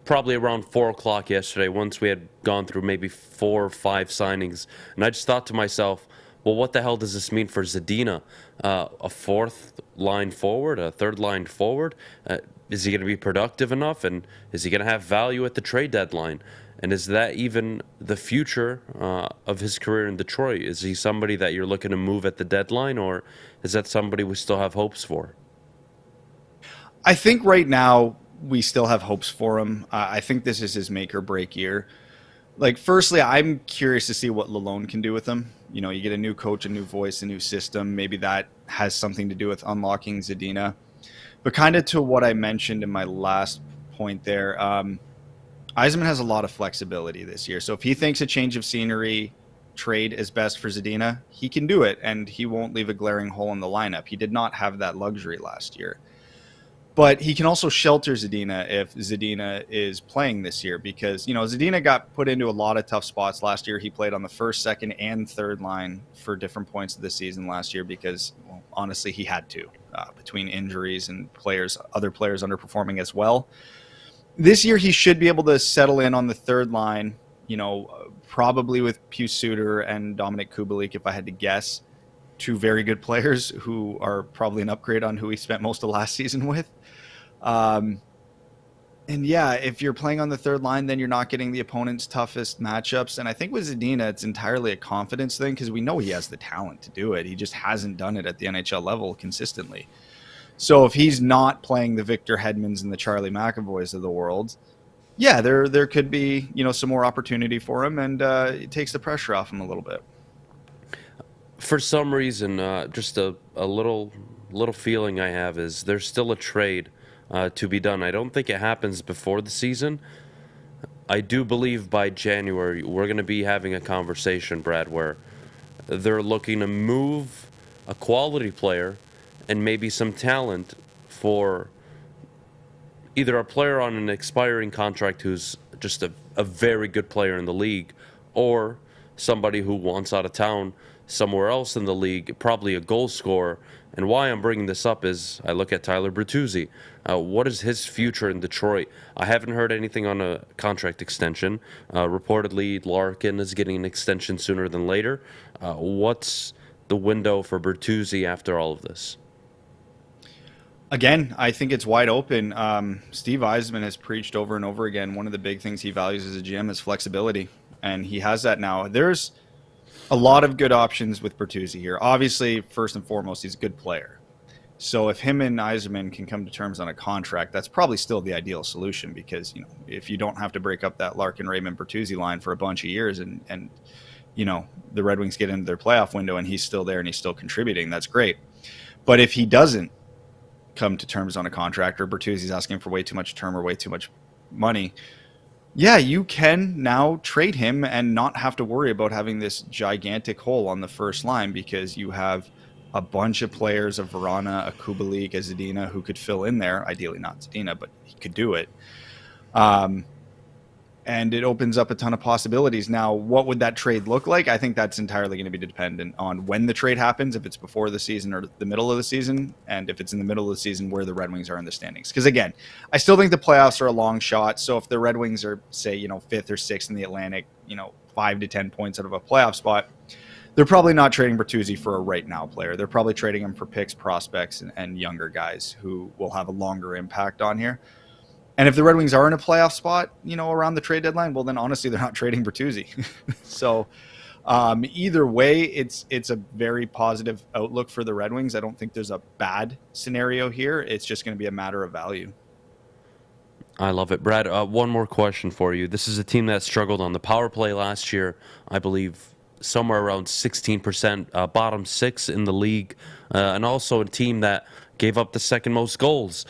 probably around 4 o'clock yesterday, once we had gone through maybe 4 or 5 signings. And I just thought to myself, well, what the hell does this mean for Zadina? A 4th-line forward, a 3rd-line forward? Is he going to be productive enough? And is he going to have value at the trade deadline? And is that even the future of his career in Detroit? Is he somebody that you're looking to move at the deadline, or is that somebody we still have hopes for? I think right now we still have hopes for him. I think this is his make or break year. Like, firstly, I'm curious to see what Lalonde can do with him. You get a new coach, a new voice, a new system. Maybe that has something to do with unlocking Zadina. But kind of to what I mentioned in my last point there, Yzerman has a lot of flexibility this year. So if he thinks a change of scenery trade is best for Zadina, he can do it, and he won't leave a glaring hole in the lineup. He did not have that luxury last year. But he can also shelter Zadina if Zadina is playing this year, because, Zadina got put into a lot of tough spots last year. He played on the 1st, 2nd, and 3rd line for different points of the season last year because, well, honestly, he had to, between injuries and other players underperforming as well. This year, he should be able to settle in on the 3rd line, probably with Pius Suter and Dominic Kubalik, if I had to guess, two very good players who are probably an upgrade on who he spent most of last season with. And yeah, if you're playing on the third line, then you're not getting the opponent's toughest matchups. And I think with Zadina, it's entirely a confidence thing because we know he has the talent to do it. He just hasn't done it at the NHL level consistently. So if he's not playing the Victor Hedmans and the Charlie McAvoys of the world, yeah, there could be, you know, some more opportunity for him, and it takes the pressure off him a little bit. For some reason, just a little feeling I have is there's still a trade to be done. I don't think it happens before the season. I do believe by January we're going to be having a conversation, Brad, where they're looking to move a quality player and maybe some talent for either a player on an expiring contract who's just a very good player in the league, or somebody who wants out of town somewhere else in the league, probably a goal scorer. And why I'm bringing this up is I look at Tyler Bertuzzi. What is his future in Detroit? I haven't heard anything on a contract extension. Reportedly, Larkin is getting an extension sooner than later. What's the window for Bertuzzi after all of this? Again, I think it's wide open. Steve Yzerman has preached over and over again, one of the big things he values as a GM is flexibility, and he has that now. There's a lot of good options with Bertuzzi here. Obviously, first and foremost, he's a good player. So if him and Yzerman can come to terms on a contract, that's probably still the ideal solution because, you know, if you don't have to break up that Larkin, Raymond, Bertuzzi line for a bunch of years and you know, the Red Wings get into their playoff window and he's still there and he's still contributing, that's great. But if he doesn't come to terms on a contract or Bertuzzi's asking for way too much term or way too much money, yeah, you can now trade him and not have to worry about having this gigantic hole on the first line because you have a bunch of players, a Vrana, a Kubalik, a Zadina, who could fill in there. Ideally not Zadina, but he could do it. And it opens up a ton of possibilities. Now, what would that trade look like? I think that's entirely going to be dependent on when the trade happens, if it's before the season or the middle of the season, and if it's in the middle of the season, where the Red Wings are in the standings. Because again, I still think the playoffs are a long shot. So if the Red Wings are, say, you know, 5th or 6th in the Atlantic, you know, 5 to 10 points out of a playoff spot, they're probably not trading Bertuzzi for a right now player. They're probably trading him for picks, prospects, and younger guys who will have a longer impact on here. And if the Red Wings are in a playoff spot, you know, around the trade deadline, well, then honestly, they're not trading Bertuzzi. So either way, it's a very positive outlook for the Red Wings. I don't think there's a bad scenario here. It's just going to be a matter of value. I love it. Brad, one more question for you. This is a team that struggled on the power play last year, I believe somewhere around 16%, bottom 6 in the league, and also a team that gave up the second most goals.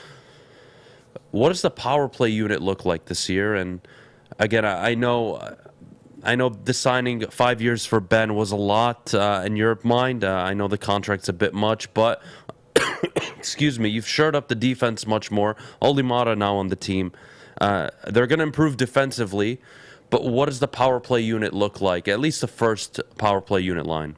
What does the power play unit look like this year? And again, I know the signing 5 years for Ben was a lot in your mind. I know the contract's a bit much, but excuse me, you've shored up the defense much more. Olimata now on the team. They're going to improve defensively, but what does the power play unit look like? At least the first power play unit line.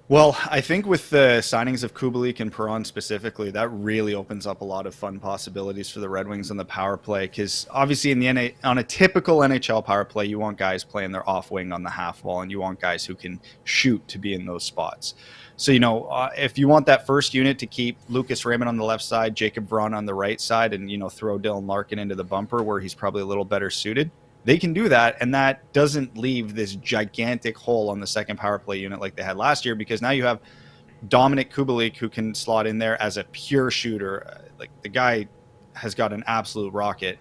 Well, I think with the signings of Kubalik and Perron specifically, that really opens up a lot of fun possibilities for the Red Wings on the power play. Because obviously, on a typical NHL power play, you want guys playing their off wing on the half wall, and you want guys who can shoot to be in those spots. So, you know, if you want that first unit to keep Lucas Raymond on the left side, Jacob Vrana on the right side, and, you know, throw Dylan Larkin into the bumper where he's probably a little better suited, they can do that, and that doesn't leave this gigantic hole on the second power play unit like they had last year, because now you have Dominic Kubalik who can slot in there as a pure shooter. Like, the guy has got an absolute rocket.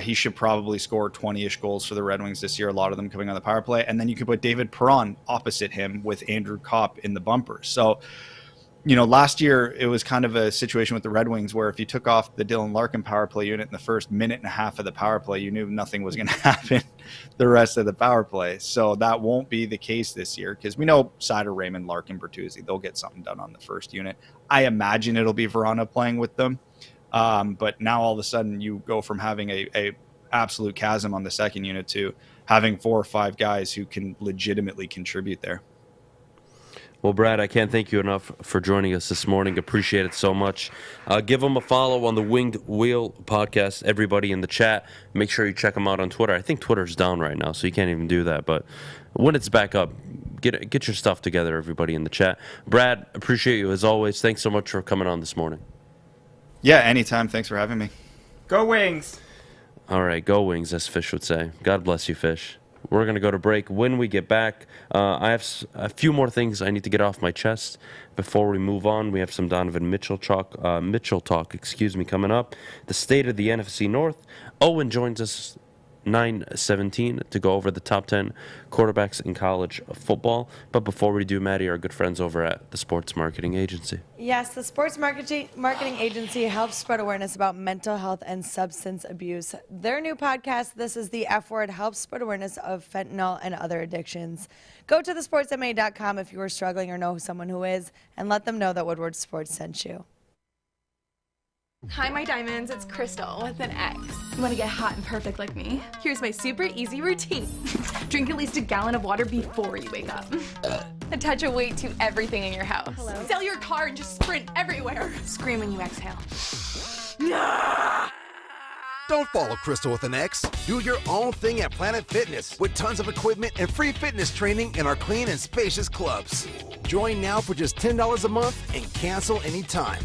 He should probably score 20-ish goals for the Red Wings this year, a lot of them coming on the power play. And then you could put David Perron opposite him with Andrew Kopp in the bumper. So, you know, last year it was kind of a situation with the Red Wings where if you took off the Dylan Larkin power play unit in the first minute and a half of the power play, you knew nothing was going to happen the rest of the power play. So that won't be the case this year, because we know Sider, Raymond, Larkin, Bertuzzi, they'll get something done on the first unit. I imagine it'll be Vrana playing with them. But now all of a sudden you go from having a absolute chasm on the second unit to having 4 or 5 guys who can legitimately contribute there. Well, Brad, I can't thank you enough for joining us this morning. Appreciate it so much. Give them a follow on the Winged Wheel podcast. Everybody in the chat, make sure you check them out on Twitter. I think Twitter's down right now, so you can't even do that. But when it's back up, get your stuff together, everybody in the chat. Brad, appreciate you as always. Thanks so much for coming on this morning. Yeah, anytime. Thanks for having me. Go Wings. All right, go Wings, as Fish would say. God bless you, Fish. We're going to go to break. When we get back, I have a few more things I need to get off my chest before we move on. We have some Donovan Mitchell talk, coming up. The state of the NFC North. Owen joins us 9:17 to go over the top 10 quarterbacks in college football. But before we do, Maddy, our good friends over at the Sports Marketing Agency. Yes, the Sports Marketing Agency helps spread awareness about mental health and substance abuse. Their new podcast, This is the F Word, helps spread awareness of fentanyl and other addictions. Go to thesportsma.com if you are struggling or know someone who is, and let them know that Woodward Sports sent you. Hi, my diamonds. It's Crystal with an X. You want to get hot and perfect like me? Here's my super easy routine. Drink at least a gallon of water before you wake up. Attach a weight to everything in your house. Hello? Sell your car and just sprint everywhere. Scream when you exhale. Don't follow Crystal with an X. Do your own thing at Planet Fitness with tons of equipment and free fitness training in our clean and spacious clubs. Join now for just $10 a month and cancel anytime.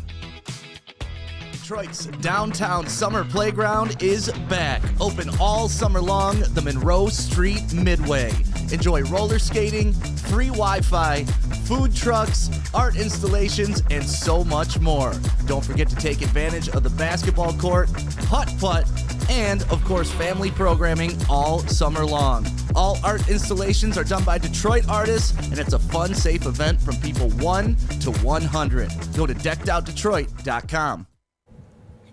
Detroit's downtown summer playground is back. Open all summer long, the Monroe Street Midway. Enjoy roller skating, free Wi-Fi, food trucks, art installations, and so much more. Don't forget to take advantage of the basketball court, putt-putt, and, of course, family programming all summer long. All art installations are done by Detroit artists, and it's a fun, safe event from people 1 to 100. Go to deckedoutdetroit.com.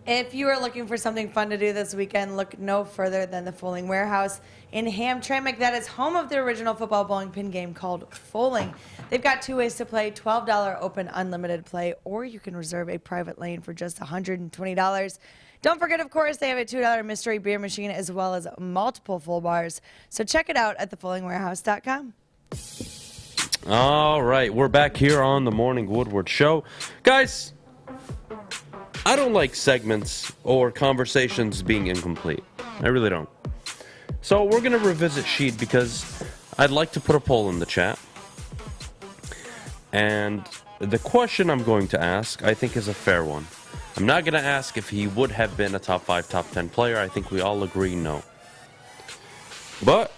If you are looking for something fun to do this weekend, look no further than the Foaling Warehouse in Hamtramck. That is home of the original football bowling pin game called Foaling. They've got two ways to play, $12 open unlimited play, or you can reserve a private lane for just $120. Don't forget, of course, they have a $2 mystery beer machine as well as multiple full bars. So check it out at thefoalingwarehouse.com. All right, we're back here on the Morning Woodward Show. Guys, I don't like segments or conversations being incomplete. I really don't. So we're going to revisit Sheed because I'd like to put a poll in the chat. And the question I'm going to ask, I think, is a fair one. I'm not going to ask if he would have been a top 5, top 10 player. I think we all agree no. But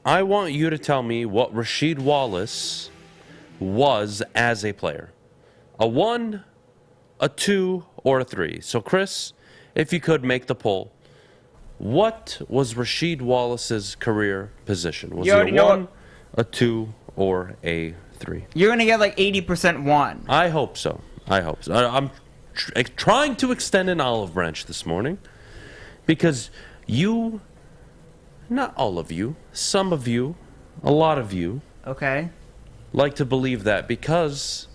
I want you to tell me what Rasheed Wallace was as a player. A 1, a 2, or a 3. So, Chris, if you could make the poll, what was Rasheed Wallace's career position? Was he a 1, a 2, or a 3? You're going to get like 80% 1. I hope so. I'm trying to extend an olive branch this morning because you, not all of you, some of you, a lot of you, okay, like to believe that because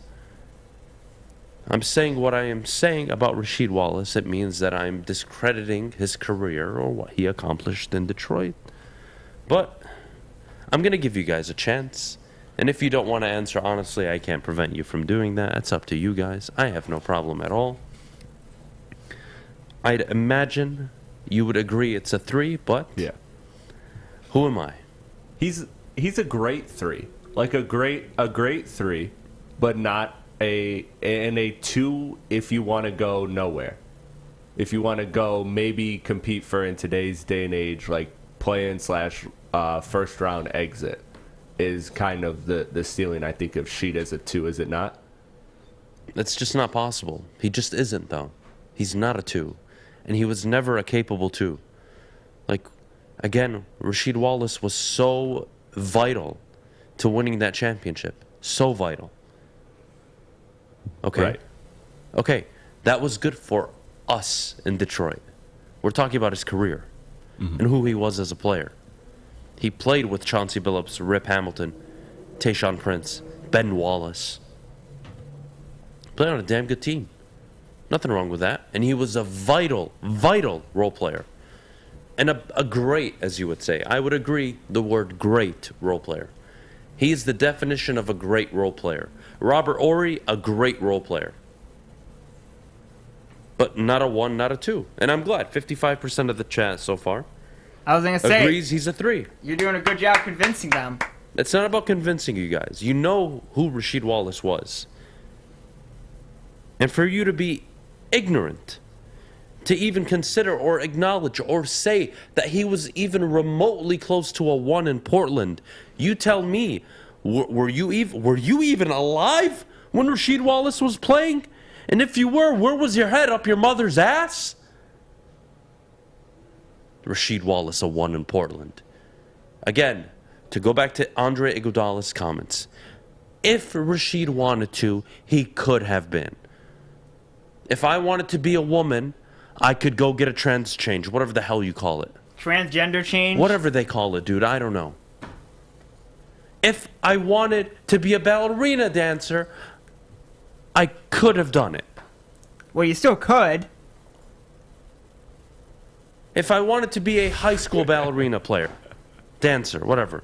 I'm saying what I am saying about Rasheed Wallace, it means that I'm discrediting his career or what he accomplished in Detroit. But I'm going to give you guys a chance. And if you don't want to answer honestly, I can't prevent you from doing that. It's up to you guys. I have no problem at all. I'd imagine you would agree it's a 3, but yeah, who am I? He's a great 3, like a great 3, but not a 2 if you want to go nowhere. If you want to go maybe compete for, in today's day and age, like play-in / first round exit is kind of the ceiling, I think, of Sheed as a 2, is it not? It's just not possible. He just isn't, though. He's not a 2. And he was never a capable 2. Like, again, Rasheed Wallace was so vital to winning that championship. So vital. Okay? Right. Okay, that was good for us in Detroit. We're talking about his career and who he was as a player. He played with Chauncey Billups, Rip Hamilton, Tayshaun Prince, Ben Wallace. Played on a damn good team. Nothing wrong with that. And he was a vital role player. And a great, as you would say, I would agree, the word great role player. He is the definition of a great role player. Robert Horry, a great role player. But not a 1, not a 2. And I'm glad. 55% of the chat so far I was going to say. agrees he's a 3. You're doing a good job convincing them. It's not about convincing you guys. You know who Rasheed Wallace was. And for you to be ignorant, to even consider or acknowledge or say that he was even remotely close to a 1 in Portland, you tell me, were you even alive when Rasheed Wallace was playing? And if you were, where was your head? Up your mother's ass? Rasheed Wallace, a 1 in Portland. Again, to go back to Andre Iguodala's comments, if Rasheed wanted to, he could have been. If I wanted to be a woman, I could go get a trans change, whatever the hell you call it. Transgender change? Whatever they call it, dude, I don't know. If I wanted to be a ballerina dancer, I could have done it. Well, you still could. If I wanted to be a high school ballerina player, dancer, whatever,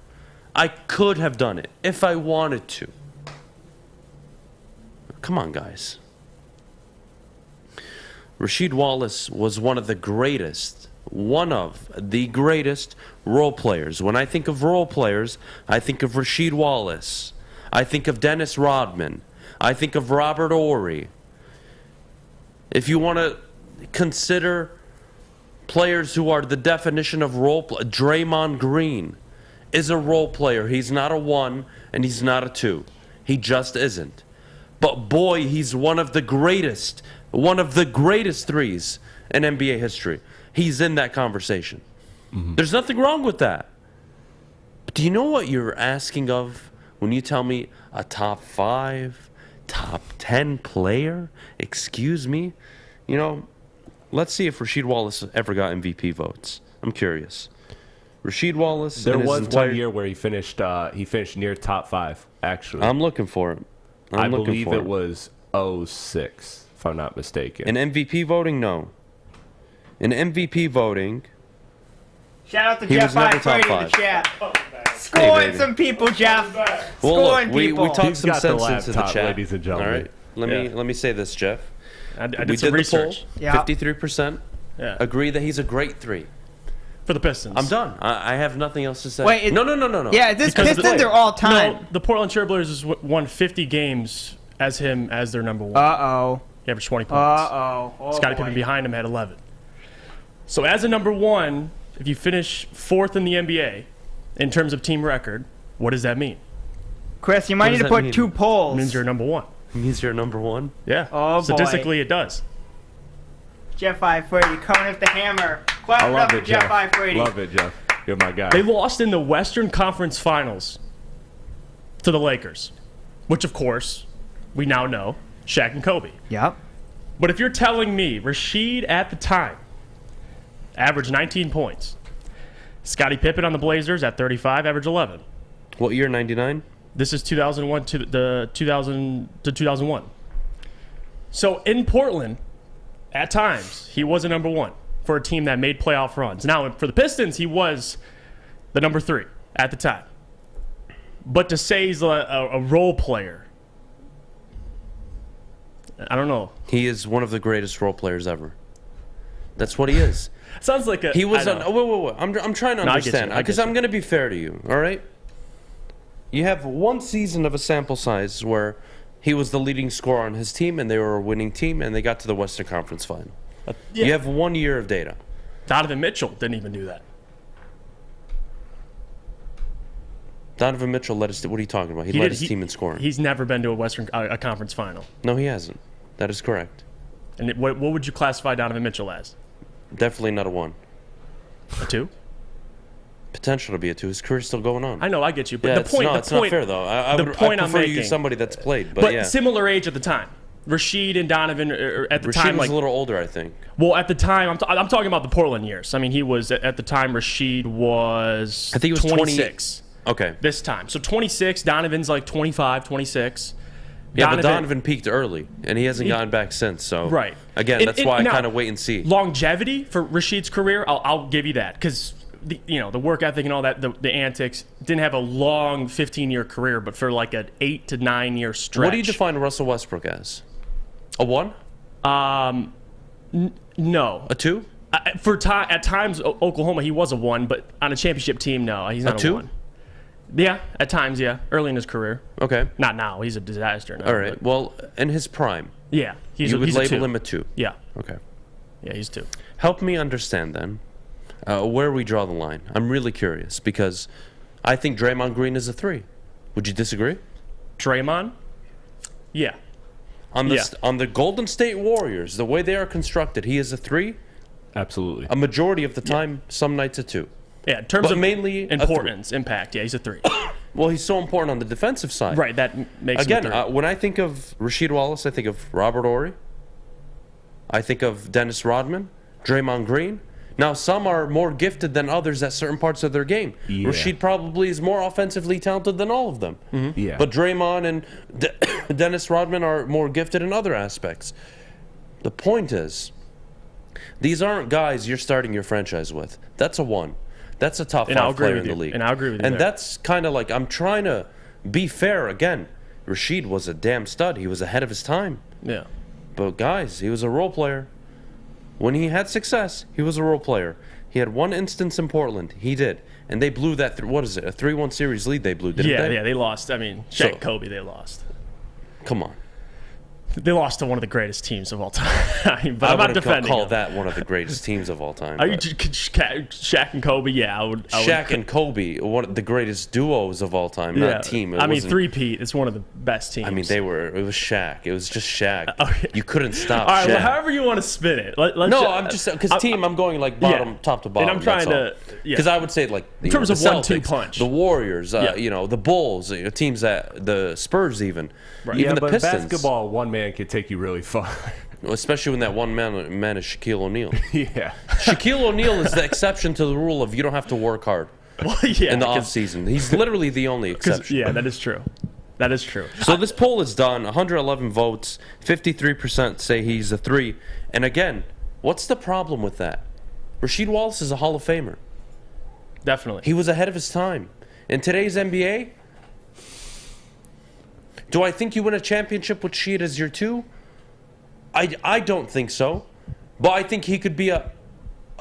I could have done it if I wanted to. Come on, guys. Rasheed Wallace was one of the greatest role players. When I think of role players, I think of Rasheed Wallace. I think of Dennis Rodman. I think of Robert Horry. If you want to consider players who are the definition of role play, Draymond Green is a role player. He's not a 1 and he's not a 2. He just isn't. But boy, he's one of the greatest threes in NBA history. He's in that conversation. Mm-hmm. There's nothing wrong with that. But do you know what you're asking of when you tell me a top 5, top 10 player? Excuse me? You know, let's see if Rasheed Wallace ever got MVP votes. I'm curious. Rasheed Wallace. There was one year where he finished near top 5, actually. I'm looking for it. I believe it was 06, if I'm not mistaken. In MVP voting, no. In MVP voting, shout out to he Jeff was never top 5 in the 5. chat. Scoring some people, Jeff. Well, Scoring look, people. we talked He's some got the sense into the laptop, chat. ladies and gentlemen. All right, let me say this, Jeff. I did we some did research. The poll. 53% Yeah. agree that he's a great 3. For the Pistons. I'm done. I have nothing else to say. Wait, no. Yeah, this Pistons are all time. No, the Portland Trailblazers has won 50 games as him as their number 1. Uh-oh. He averaged 20 points. Uh-oh. Oh, Scottie Pippen behind him had 11. So as a number 1, if you finish 4th in the NBA in terms of team record, what does that mean? Chris, you might need to put 2 polls. It means you're number 1. It means you're number 1? Yeah. Oh, statistically, it does. Jeff 530 coming with the hammer. Clap it up for Jeff 530. Love it, Jeff. You're my guy. They lost in the Western Conference Finals to the Lakers, which, of course, we now know, Shaq and Kobe. Yep. But if you're telling me Rasheed at the time averaged 19 points, Scottie Pippen on the Blazers at 35 averaged 11. What year, 99? This is 2001 to the 2000 to 2001. So in Portland, at times, he was a number 1 for a team that made playoff runs. Now, for the Pistons, he was the number 3 at the time. But to say he's a role player, I don't know. He is one of the greatest role players ever. That's what he is. Sounds like a... He was wait. I'm trying to understand. Because I'm going to be fair to you, all right? You have one season of a sample size where he was the leading scorer on his team and they were a winning team and they got to the Western Conference Final. Yeah. You have 1 year of data. Donovan Mitchell didn't even do that. Donovan Mitchell led his... What are you talking about? He led his team in scoring. He's never been to a Western Conference Final. No, he hasn't. That is correct. And what would you classify Donovan Mitchell as? Definitely not a 1. A 2? Potential to be a 2. His career's still going on. I know, I get you. But yeah, the point... it's not fair, though. I prefer you somebody that's played. But yeah. Similar age at the time. Rasheed and Donovan at the time... Rasheed was a little older, I think. Well, at the time... I'm talking about the Portland years. I mean, he was... At the time, Rasheed was... I think he was 26. Okay. This time. So 26. Donovan's like 25, 26. Yeah, but Donovan peaked early, and he hasn't gotten back since. So right. Again, that's why I kind of wait and see. Longevity for Rasheed's career, I'll give you that. Because the work ethic and all that, the antics. Didn't have a long 15-year career, but for like an 8 to 9 year stretch. What do you define Russell Westbrook as? A 1? No. A 2? At times, Oklahoma, he was a 1, but on a championship team, no, he's not a 2? 1. Yeah, at times, yeah. Early in his career. Okay. Not now. He's a disaster now. All right. Well, in his prime. Yeah. You would he's label a 2. him a 2. Yeah. Okay. Yeah, he's 2. Help me understand then where we draw the line. I'm really curious because I think Draymond Green is a 3. Would you disagree? Draymond? Yeah. On the Golden State Warriors, the way they are constructed, he is a 3? Absolutely. A majority of the time, some nights a 2. Yeah, in terms but of mainly importance, impact, yeah, he's a 3. Well, he's so important on the defensive side. Right, that makes him a 3. When I think of Rasheed Wallace, I think of Robert Horry. I think of Dennis Rodman, Draymond Green. Now, some are more gifted than others at certain parts of their game. Yeah. Rasheed probably is more offensively talented than all of them. Mm-hmm. Yeah. But Draymond and Dennis Rodman are more gifted in other aspects. The point is, these aren't guys you're starting your franchise with. That's a 1. That's a top 5 player in the league. And I'll agree with you And there. that's kind of like, I'm trying to be fair. Again, Rasheed was a damn stud. He was ahead of his time. Yeah. But guys, he was a role player. When he had success, he was a role player. He had one instance in Portland. He did. And they blew that, what is it, a 3-1 series lead they blew, didn't they? Yeah, they lost. I mean, Shaq and Kobe, they lost. Come on. They lost to one of the greatest teams of all time. But I I'm not wouldn't defending call them. that one of the greatest teams of all time. Are you Shaq and Kobe? Yeah, I would. Shaq and Kobe, one of the greatest duos of all time, not team. I mean, three-peat. It's one of the best teams. I mean, it was Shaq. It was just Shaq. You couldn't stop all right, Shaq. Well, however you want to spin it. I'm just, because team, I'm going like bottom, top to bottom. And I'm trying to, because I would say like, in terms of the 1-2 Celtics, punch. the Warriors, the Bulls, teams that, the Spurs even. Right. Even the but Pistons. basketball, one man can take you really far. Especially when that one man is Shaquille O'Neal. Yeah. Shaquille O'Neal is the exception to the rule of you don't have to work hard in the offseason. He's literally the only exception. Yeah, that is true. That is true. So this poll is done. 111 votes. 53% say he's a 3. And again, what's the problem with that? Rasheed Wallace is a Hall of Famer. Definitely. He was ahead of his time. In today's NBA, do I think you win a championship with Sheed as your 2? I don't think so. But I think he could be a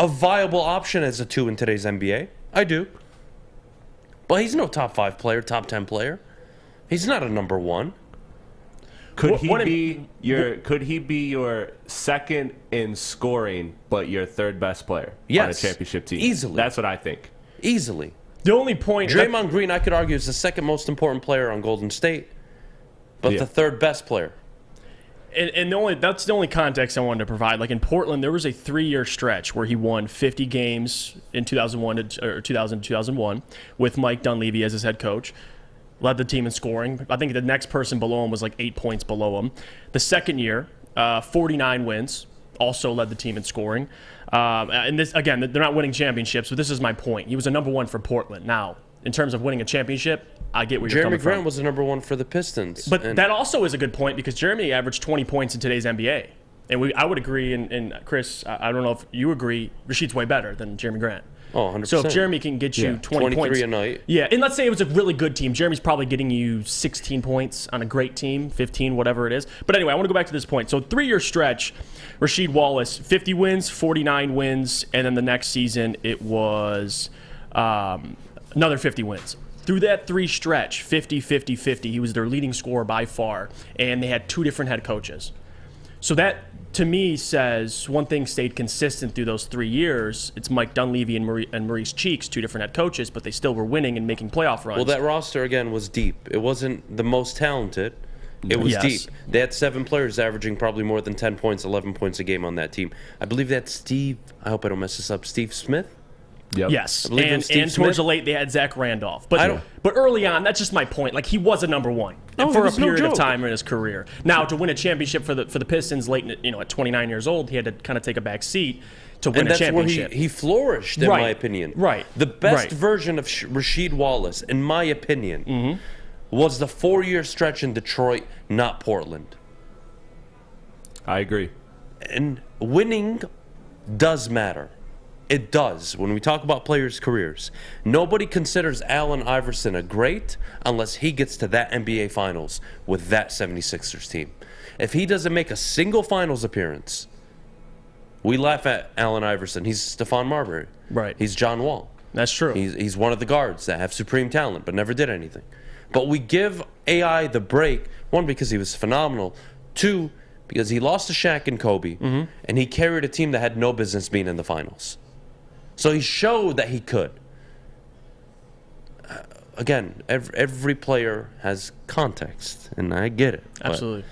viable option as a 2 in today's NBA. I do. But he's no top 5 player, top 10 player. He's not a number 1. Could he be your second in scoring, but your third best player on a championship team? Easily. That's what I think. Easily. The only point... Draymond Green, I could argue, is the second most important player on Golden State, but the third best player. And that's the only context I wanted to provide. Like in Portland, there was a 3-year stretch where he won 50 games in 2000 to 2001 with Mike Dunleavy as his head coach. Led the team in scoring. I think the next person below him was like 8 points below him. The second year, 49 wins. Also led the team in scoring. And this, again, they're not winning championships, but this is my point. He was a number 1 for Portland. Now, in terms of winning a championship, I get where you're coming from. Jeremy Grant was the number 1 for the Pistons. But that also is a good point because Jeremy averaged 20 points in today's NBA. And I would agree, and Chris, I don't know if you agree, Rasheed's way better than Jeremy Grant. Oh, 100%. So if Jeremy can get you 20 points. 23 a night. Yeah, and let's say it was a really good team. Jeremy's probably getting you 16 points on a great team, 15, whatever it is. But anyway, I want to go back to this point. So 3-year stretch, Rasheed Wallace, 50 wins, 49 wins, and then the next season it was another 50 wins. Through that 3 stretch, 50, 50, 50, he was their leading scorer by far, and they had 2 different head coaches. So that, to me, says one thing stayed consistent through those 3 years. It's Mike Dunleavy and Maurice Cheeks, 2 different head coaches, but they still were winning and making playoff runs. Well, that roster, again, was deep. It wasn't the most talented. It was deep. They had 7 players averaging probably more than 10 points, 11 points a game on that team. I believe that's Steve, I hope I don't mess this up, Steve Smith? Yep. Yes, and towards the late they had Zach Randolph. But early on, that's just my point. Like, he was a number 1 for a period of time in his career. Now, to win a championship for the Pistons late, at 29 years old, he had to kind of take a back seat to win a championship. Where he flourished, in my opinion. Right. The best version of Rasheed Wallace, in my opinion, was the 4-year stretch in Detroit, not Portland. I agree. And winning does matter. it does. When we talk about players' careers, nobody considers Allen Iverson a great unless he gets to that NBA Finals with that 76ers team. If he doesn't make a single Finals appearance, we laugh at Allen Iverson. He's Stephon Marbury. Right. He's John Wall. That's true. He's one of the guards that have supreme talent but never did anything. But we give AI the break, one, because he was phenomenal, two, because he lost to Shaq and Kobe, and he carried a team that had no business being in the Finals. So he showed that he could. Again, every player has context, and I get it. Absolutely.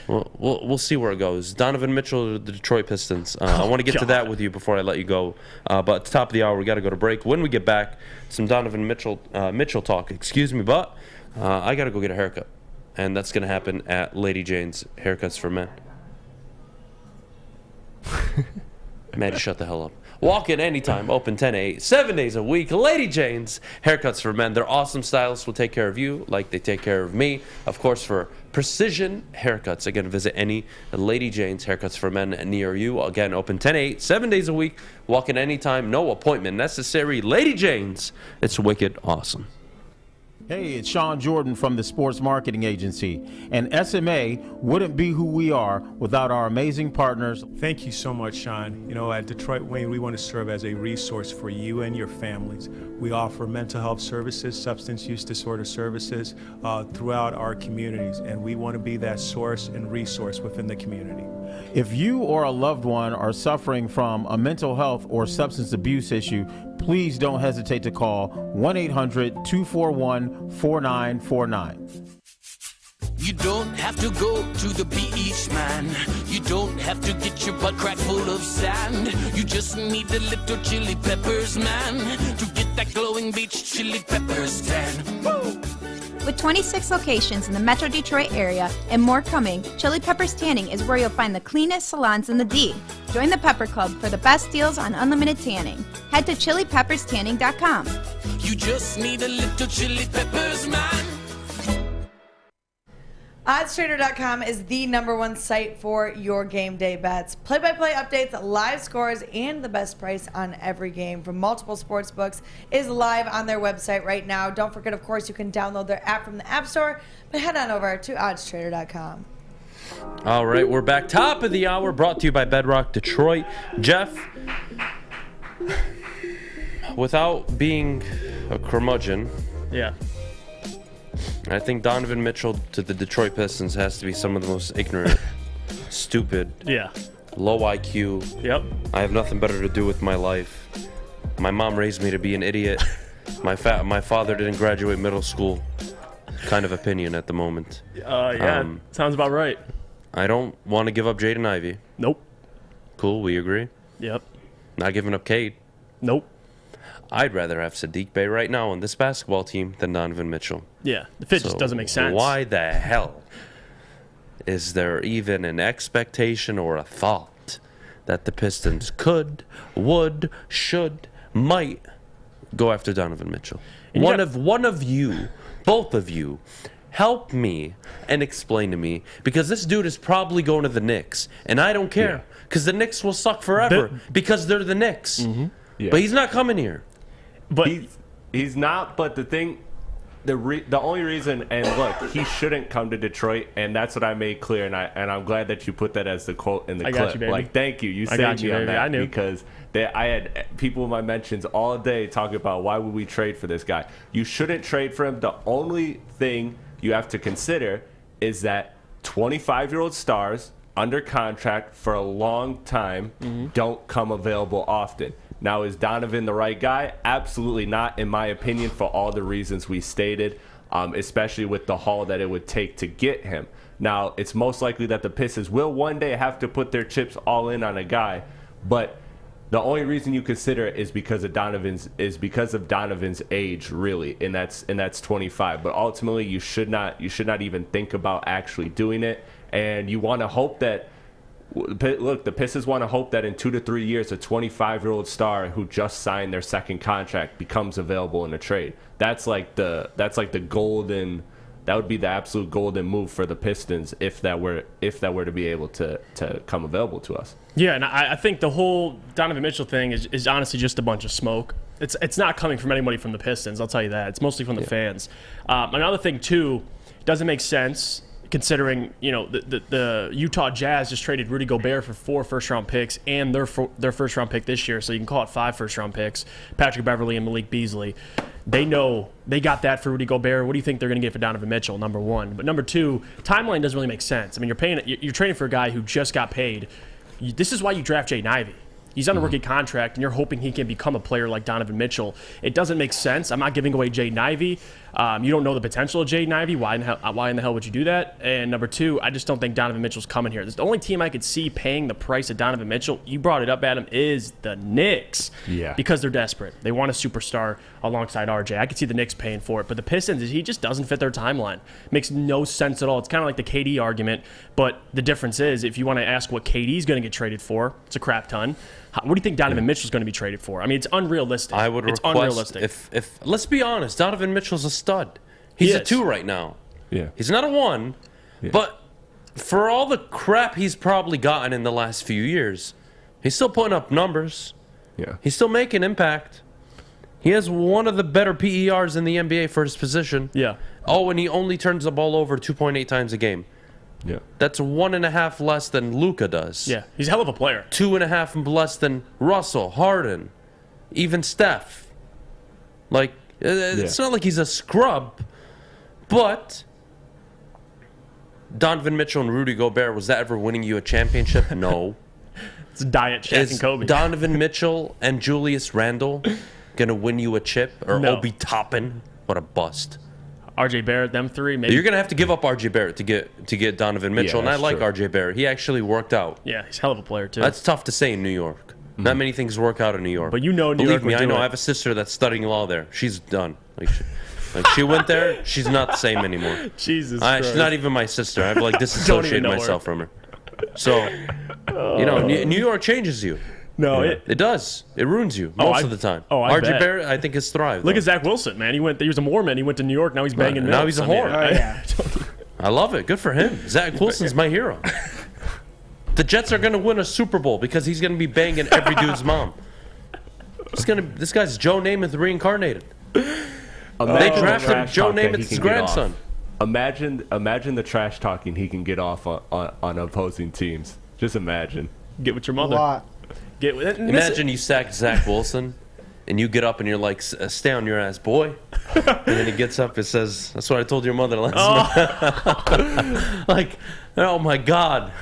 We'll see where it goes. Donovan Mitchell, the Detroit Pistons. I want to get to that with you before I let you go. But at the top of the hour, we got to go to break. When we get back, some Donovan Mitchell talk. Excuse me, but I got to go get a haircut. And that's going to happen at Lady Jane's Haircuts for Men. Maddy, shut the hell up. Walk in anytime, open 10 to 8, 7 days a week. Lady Jane's Haircuts for Men. They're awesome stylists, will take care of you like they take care of me. Of course, for precision haircuts. Again, visit any Lady Jane's Haircuts for Men near you. Again, open 10 to 8, 7 days a week. Walk in anytime, no appointment necessary. Lady Jane's. It's wicked awesome. Hey, it's Sean Jordan from the Sports Marketing Agency, and SMA wouldn't be who we are without our amazing partners. Thank you so much, Sean. You know, at Detroit Wayne, we want to serve as a resource for you and your families. We offer mental health services, substance use disorder services throughout our communities, and we want to be that source and resource within the community. If you or a loved one are suffering from a mental health or substance abuse issue, please don't hesitate to call 1-800-241-4949. You don't have to go to the beach, man. You don't have to get your butt crack full of sand. You just need a little chili peppers, man, to get that glowing beach chili peppers tan. Woo! With 26 locations in the Metro Detroit area and more coming, Chili Peppers Tanning is where you'll find the cleanest salons in the D. Join the Pepper Club for the best deals on unlimited tanning. Head to chilipepperstanning.com. You just need a little chili peppers, man. OddsTrader.com is the #1 site for your game day bets. Play-by-play updates, live scores, and the best price on every game from multiple sports books is live on their website right now. Don't forget, of course, you can download their app from the App Store, but head on over to OddsTrader.com. All right, we're back. Top of the hour, brought to you by Bedrock Detroit. Jeff, without being a curmudgeon, yeah, I think Donovan Mitchell to the Detroit Pistons has to be some of the most ignorant, stupid, low IQ. Yep. I have nothing better to do with my life. My mom raised me to be an idiot. My father didn't graduate middle school. Kind of opinion at the moment. Sounds about right. I don't want to give up Jaden Ivey. Nope. Cool, we agree. Yep. Not giving up Cade. Nope. I'd rather have Sadiq Bey right now on this basketball team than Donovan Mitchell. Yeah, the fit just doesn't make sense. Why the hell is there even an expectation or a thought that the Pistons could, would, should, might go after Donovan Mitchell? One of you, both of you, help me and explain to me, because this dude is probably going to the Knicks, and I don't care, because the Knicks will suck forever because they're the Knicks. Mm-hmm. Yeah. But he's not coming here. But he's not. But the thing, the only reason, and look, he shouldn't come to Detroit, and that's what I made clear. And I'm glad that you put that as the quote in the clip. Got you, baby. Like, thank you. You saved me on that. I knew. Because I had people in my mentions all day talking about why would we trade for this guy. You shouldn't trade for him. The only thing you have to consider is that 25-year-old stars under contract for a long time don't come available often. Now, is Donovan the right guy? Absolutely not, in my opinion, for all the reasons we stated, especially with the haul that it would take to get him. Now, it's most likely that the Pistons will one day have to put their chips all in on a guy, but the only reason you consider it is because of Donovan's age, really, and that's 25. But ultimately, you should not even think about actually doing it, and you want to hope that. Look, the Pistons want to hope that in 2 to 3 years, a 25-year-old star who just signed their second contract becomes available in a trade. That's like the golden that would be the absolute golden move for the Pistons if that were to be able to come available to us. Yeah, and I think the whole Donovan Mitchell thing is honestly just a bunch of smoke. It's not coming from anybody from the Pistons, I'll tell you that. It's mostly from the fans. Another thing, too, doesn't make sense considering, the Utah Jazz just traded Rudy Gobert for 4 first-round picks and their first-round pick this year, so you can call it 5 first-round picks, Patrick Beverley and Malik Beasley. They know they got that for Rudy Gobert. What do you think they're going to get for Donovan Mitchell, number one? But number two, timeline doesn't really make sense. I mean, you're trading for a guy who just got paid. This is why you draft Jaden Ivey. He's on a rookie contract, and you're hoping he can become a player like Donovan Mitchell. It doesn't make sense. I'm not giving away Jaden Ivey. You don't know the potential of Jaden Ivey. Why in the hell would you do that? And number two, I just don't think Donovan Mitchell's coming here. The only team I could see paying the price of Donovan Mitchell, you brought it up, Adam, is the Knicks. Yeah. Because they're desperate. They want a superstar alongside RJ. I could see the Knicks paying for it. But the Pistons, he just doesn't fit their timeline. Makes no sense at all. It's kind of like the KD argument. But the difference is, if you want to ask what KD's going to get traded for, it's a crap ton. What do you think Donovan Mitchell's going to be traded for? I mean, it's unrealistic. I would request, unrealistic. If let's be honest, Donovan Mitchell's a stud. He's a 2 right now. Yeah. He's not a 1, but for all the crap he's probably gotten in the last few years, he's still putting up numbers. Yeah. He's still making impact. He has one of the better PERs in the NBA for his position. Yeah. Oh, and he only turns the ball over 2.8 times a game. Yeah. That's 1.5 less than Luka does. Yeah, he's a hell of a player. 2.5 less than Russell, Harden, even Steph. Like, it's not like he's a scrub, but Donovan Mitchell and Rudy Gobert, was that ever winning you a championship? No. It's a diet Shaq and Kobe. Donovan Mitchell and Julius Randle going to win you a chip? Or No. Obi Toppin? What a bust. RJ Barrett, them three, maybe. You're going to have to give up RJ Barrett to get Donovan Mitchell, and I like RJ Barrett. He actually worked out. Yeah, he's a hell of a player, too. That's tough to say in New York. Not many things work out in New York. But you know New Believe York me, would I do know. it. I have a sister that's studying law there. She's done. Like she went there. She's not the same anymore. Jesus She's Christ. not even my sister. I've Don't disassociated even know myself her. from her. So, New York changes you. No, it does. It ruins you Oh, most of the time. I RJ bet. Barrett, I think, has thrived. Look at Zach Wilson, man. He was a Mormon. He went to New York. Now he's banging. Now milfs. he's a I mean, whore. I love it. Good for him. Zach Wilson's my hero. The Jets are going to win a Super Bowl because he's going to be banging every dude's mom. This guy's Joe Namath reincarnated. They drafted Joe Namath's grandson. Imagine the trash talking he can get off on opposing teams. Just imagine. Get with your mother. Lot. Imagine you sack Zach Wilson, and you get up and you're like, "Stay on your ass, boy." And then he gets up and says, "That's what I told your mother last night." Like, oh my God,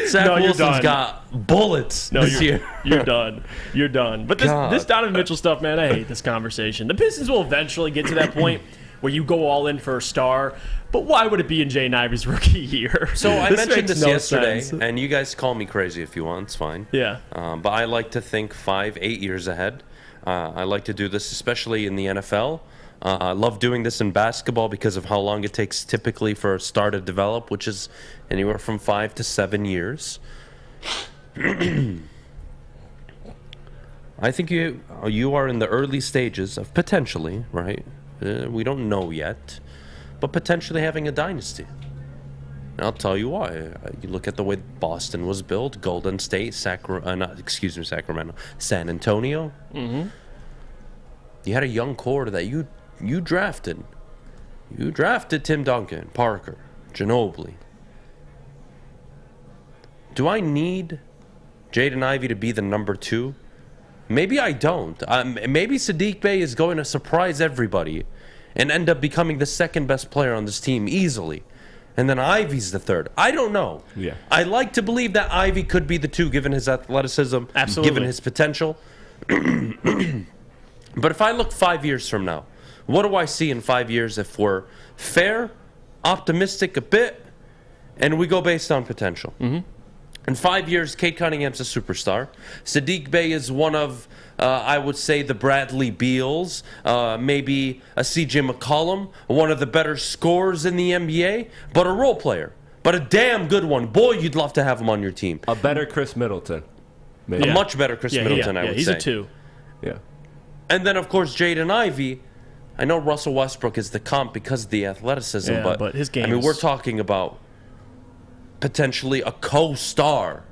Zach Wilson's got bullets this year. You're done. You're done. But this Donovan Mitchell stuff, man, I hate this conversation. The Pistons will eventually get to that point where you go all in for a star. But why would it be in Jaden Ivey's rookie year? So I mentioned this yesterday, sense. and you guys call me crazy if you want. It's fine. Yeah. But I like to think 5-8 years ahead. I like to do this, especially in the NFL. I love doing this in basketball because of how long it takes typically for a star to develop, which is anywhere from 5 to 7 years. I think you are in the early stages of potentially, right? We don't know yet, but potentially having a dynasty. And I'll tell you why. You look at the way Boston was built, Golden State, Sacramento, San Antonio. Mm-hmm. You had a young core that you drafted. You drafted Tim Duncan, Parker, Ginobili. Do I need Jaden Ivey to be the number 2? Maybe I don't. Maybe Saddiq Bey is going to surprise everybody and end up becoming the second best player on this team easily. And then Ivey's the third. I don't know. Yeah. I like to believe that Ivey could be the 2 given his athleticism, given his potential. But if I look 5 years from now, what do I see in 5 years if we're fair, optimistic a bit, and we go based on potential? Mm-hmm. In 5 years, Kate Cunningham's a superstar. Saddiq Bey is one of, I would say, the Bradley Beals, maybe a C.J. McCollum, one of the better scorers in the NBA, but a role player. But a damn good one. Boy, you'd love to have him on your team. A better Chris Middleton. Maybe. A much better Chris Middleton, I would say. He's a 2. Yeah. And then, of course, Jaden Ivey, I know Russell Westbrook is the comp because of the athleticism, Yeah, but his game I mean, is- we're talking about potentially a co-star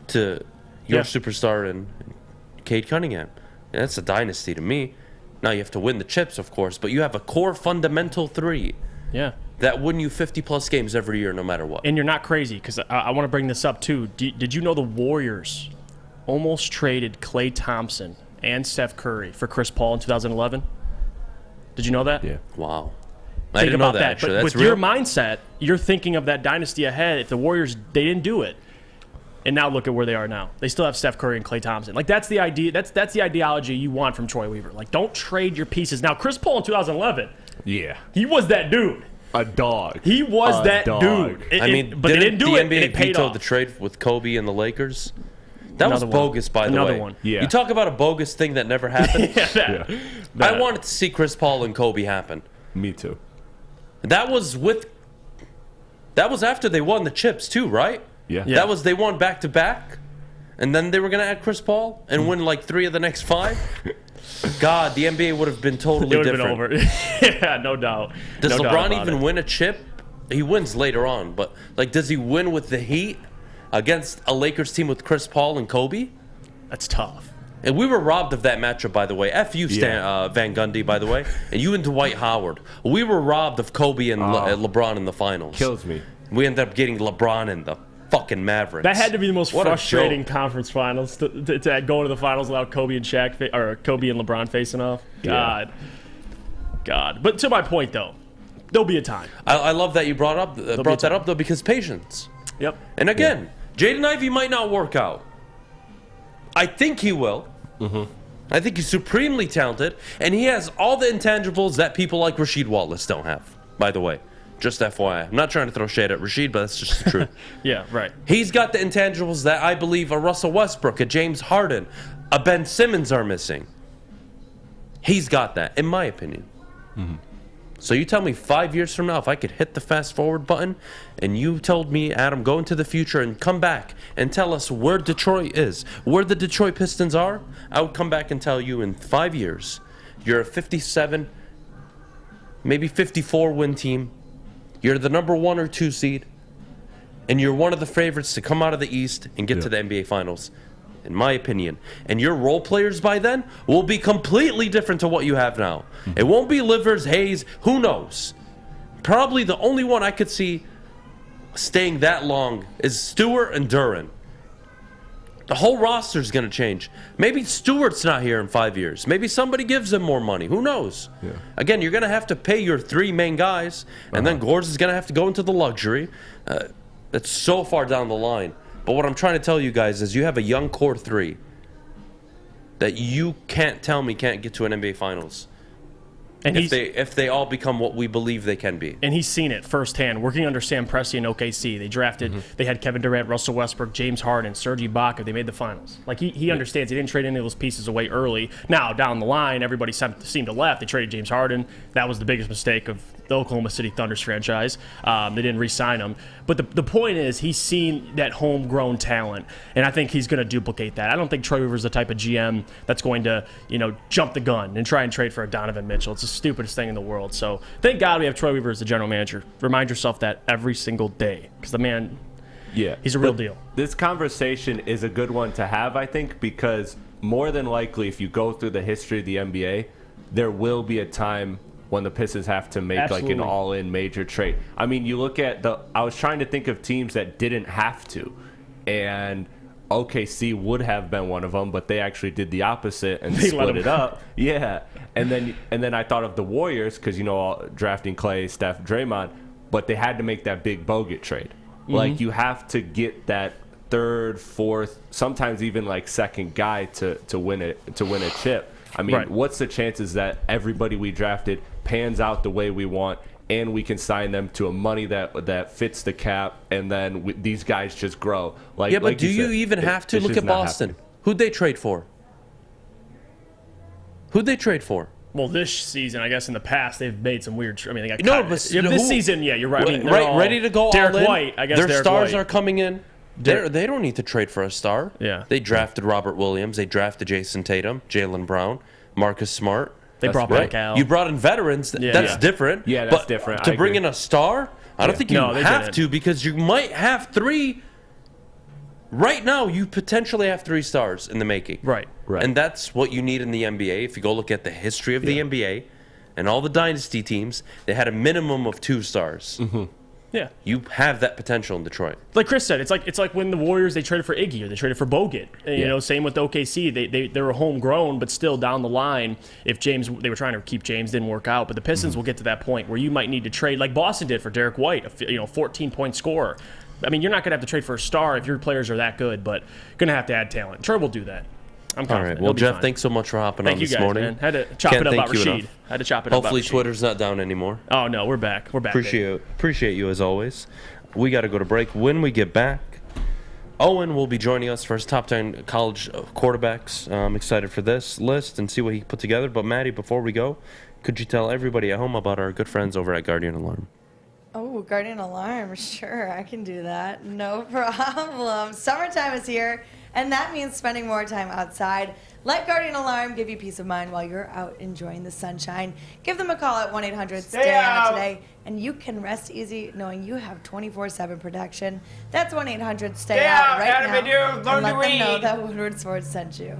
to your superstar and Cade Cunningham. And that's a dynasty to me. Now you have to win the chips, of course, but you have a core fundamental three. Yeah. That win you 50-plus games every year, no matter what. And you're not crazy, because I want to bring this up, too. Did you know the Warriors almost traded Klay Thompson and Steph Curry for Chris Paul in 2011? Did you know that? Yeah. Wow. I Think didn't about know that, actually. But That's with real? your mindset, you're thinking of that dynasty ahead. If the Warriors, they didn't do it. And now look at where they are now. They still have Steph Curry and Klay Thompson. Like, that's the idea. That's the ideology you want from Troy Weaver. Like, don't trade your pieces. Now, Chris Paul in 2011, Yeah. he was that dude. A dog. He was that dude. But they didn't do the it, NBA and it paid veto off. the trade with Kobe and the Lakers? That Another was one. bogus, by the Another way. one. Yeah. You talk about a bogus thing that never happened. I wanted to see Chris Paul and Kobe happen. Me too. That was after they won the chips too, right? Yeah. That was they won back to back, and then they were gonna add Chris Paul and win like 3 of the next 5. God, the NBA would have been totally It would have different. been over. Yeah, no doubt. Does No doubt LeBron about even it. win a chip? He wins later on, but like, does he win with the Heat against a Lakers team with Chris Paul and Kobe? That's tough. And we were robbed of that matchup, by the way. F you, Van Gundy, by the way, and you and Dwight Howard. We were robbed of Kobe and LeBron in the finals. Kills me. We ended up getting LeBron and the fucking Mavericks. That had to be the most What a frustrating joke. conference finals to go to the finals without Kobe and Shaq or Kobe and LeBron facing off. God. But to my point, though, there'll be a time. I love that you brought that up, though, because patience. Yep. And again, Jaden Ivey might not work out. I think he will. Mm-hmm. I think he's supremely talented, and he has all the intangibles that people like Rasheed Wallace don't have, by the way. Just FYI. I'm not trying to throw shade at Rasheed, but that's just the truth. Yeah, right. He's got the intangibles that I believe a Russell Westbrook, a James Harden, a Ben Simmons are missing. He's got that, in my opinion. Mm-hmm. So you tell me 5 years from now, if I could hit the fast forward button, and you told me, Adam, go into the future and come back and tell us where Detroit is, where the Detroit Pistons are, I would come back and tell you in 5 years, you're a 57, maybe 54 win team. You're the number 1 or 2 seed, and you're one of the favorites to come out of the East and get to the NBA Finals, in my opinion. And your role players by then will be completely different to what you have now. It won't be Livers, Hayes, who knows? Probably the only one I could see staying that long is Stewart and Duran. The whole roster's going to change. Maybe Stewart's not here in 5 years. Maybe somebody gives him more money. Who knows? Yeah. Again, you're going to have to pay your 3 main guys, and then Gores is going to have to go into the luxury. That's so far down the line. But what I'm trying to tell you guys is you have a young core 3 that you can't tell me can't get to an NBA Finals. And if they all become what we believe they can be. And he's seen it firsthand, working under Sam Presti in OKC. They drafted, they had Kevin Durant, Russell Westbrook, James Harden, Serge Ibaka. They made the finals. Like, he understands. He didn't trade any of those pieces away early. Now, down the line, everybody seemed to left. They traded James Harden. That was the biggest mistake of the Oklahoma City Thunder's franchise. They didn't re-sign him. But the point is, he's seen that homegrown talent, and I think he's going to duplicate that. I don't think Troy Weaver's the type of GM that's going to, jump the gun and try and trade for a Donovan Mitchell. It's the stupidest thing in the world. So thank God we have Troy Weaver as the general manager. Remind yourself that every single day, because the man, he's a real deal. This conversation is a good one to have, I think, because more than likely, if you go through the history of the NBA, there will be a time when the Pistons have to make like an all-in major trade. I mean, you look at I was trying to think of teams that didn't have to, and OKC would have been one of them, but they actually did the opposite and split it up. Yeah, and then I thought of the Warriors because drafting Clay, Steph, Draymond, but they had to make that big Bogut trade. Like, you have to get that third, fourth, sometimes even like second guy to win a chip. I mean, what's the chances that everybody we drafted pans out the way we want, and we can sign them to a money that fits the cap, and then these guys just grow? Like, yeah, but do you even have to look at Boston? Who'd they trade for? Well, this season, I guess in the past, they've made some weird. I mean, they got but this season, yeah, you're right. I mean, ready to go Derek all in. White, I guess their Derek stars White. are coming in. They don't need to trade for a star. Yeah. They drafted Robert Williams. They drafted Jason Tatum, Jaylen Brown, Marcus Smart. They brought back Al. You brought in veterans. That's different. Yeah, that's but different. To bring in a star, I don't think you have didn't. to, because you might have 3. Right now, you potentially have 3 stars in the making. Right. And that's what you need in the NBA. If you go look at the history of the NBA and all the dynasty teams, they had a minimum of 2 stars. Mm-hmm. Yeah. You have that potential in Detroit. Like Chris said, it's like when the Warriors, they traded for Iggy or they traded for Bogut. And, you know, same with OKC. They were homegrown, but still down the line, if they were trying to keep James, didn't work out. But the Pistons will get to that point where you might need to trade, like Boston did for Derek White, a 14-point scorer. I mean, you're not going to have to trade for a star if your players are that good, but going to have to add talent. Sure, we'll do that. I'm confident. All right. Well, Jeff, thanks so much for hopping on this morning. Man. Had to chop it up about Rasheed. Had to chop it up about Hopefully Rasheed. Twitter's not down anymore. Oh, no, we're back. We're back. Appreciate you as always. We got to go to break. When we get back, Owen will be joining us for his top 10 college quarterbacks. I'm excited for this list and see what he put together. But, Maddie, before we go, could you tell everybody at home about our good friends over at Guardian Alarm? Oh, Guardian Alarm. Sure, I can do that. No problem. Summertime is here, and that means spending more time outside. Let Guardian Alarm give you peace of mind while you're out enjoying the sunshine. Give them a call at 1-800-STAY-OUT today, and you can rest easy knowing you have 24/7 protection. That's 1-800-STAY-OUT right now, and let them know that Woodward Sports sent you.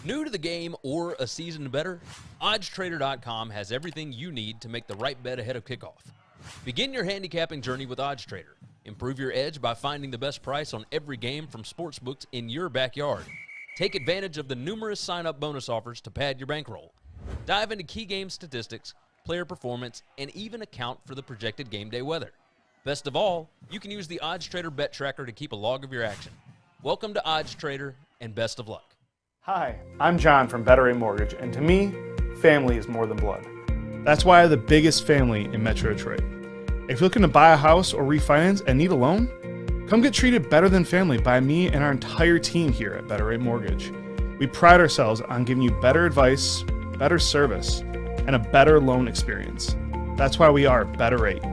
New to the game or a season better? OddsTrader.com has everything you need to make the right bet ahead of kickoff. Begin your handicapping journey with OddsTrader. Improve your edge by finding the best price on every game from sportsbooks in your backyard. Take advantage of the numerous sign-up bonus offers to pad your bankroll. Dive into key game statistics, player performance, and even account for the projected game day weather. Best of all, you can use the OddsTrader bet tracker to keep a log of your action. Welcome to OddsTrader, and best of luck. Hi, I'm John from Better Rate Mortgage, and to me, family is more than blood. That's why I have the biggest family in Metro Detroit. If you're looking to buy a house or refinance and need a loan, come get treated better than family by me and our entire team here at Better Rate Mortgage. We pride ourselves on giving you better advice, better service, and a better loan experience. That's why we are Better Rate.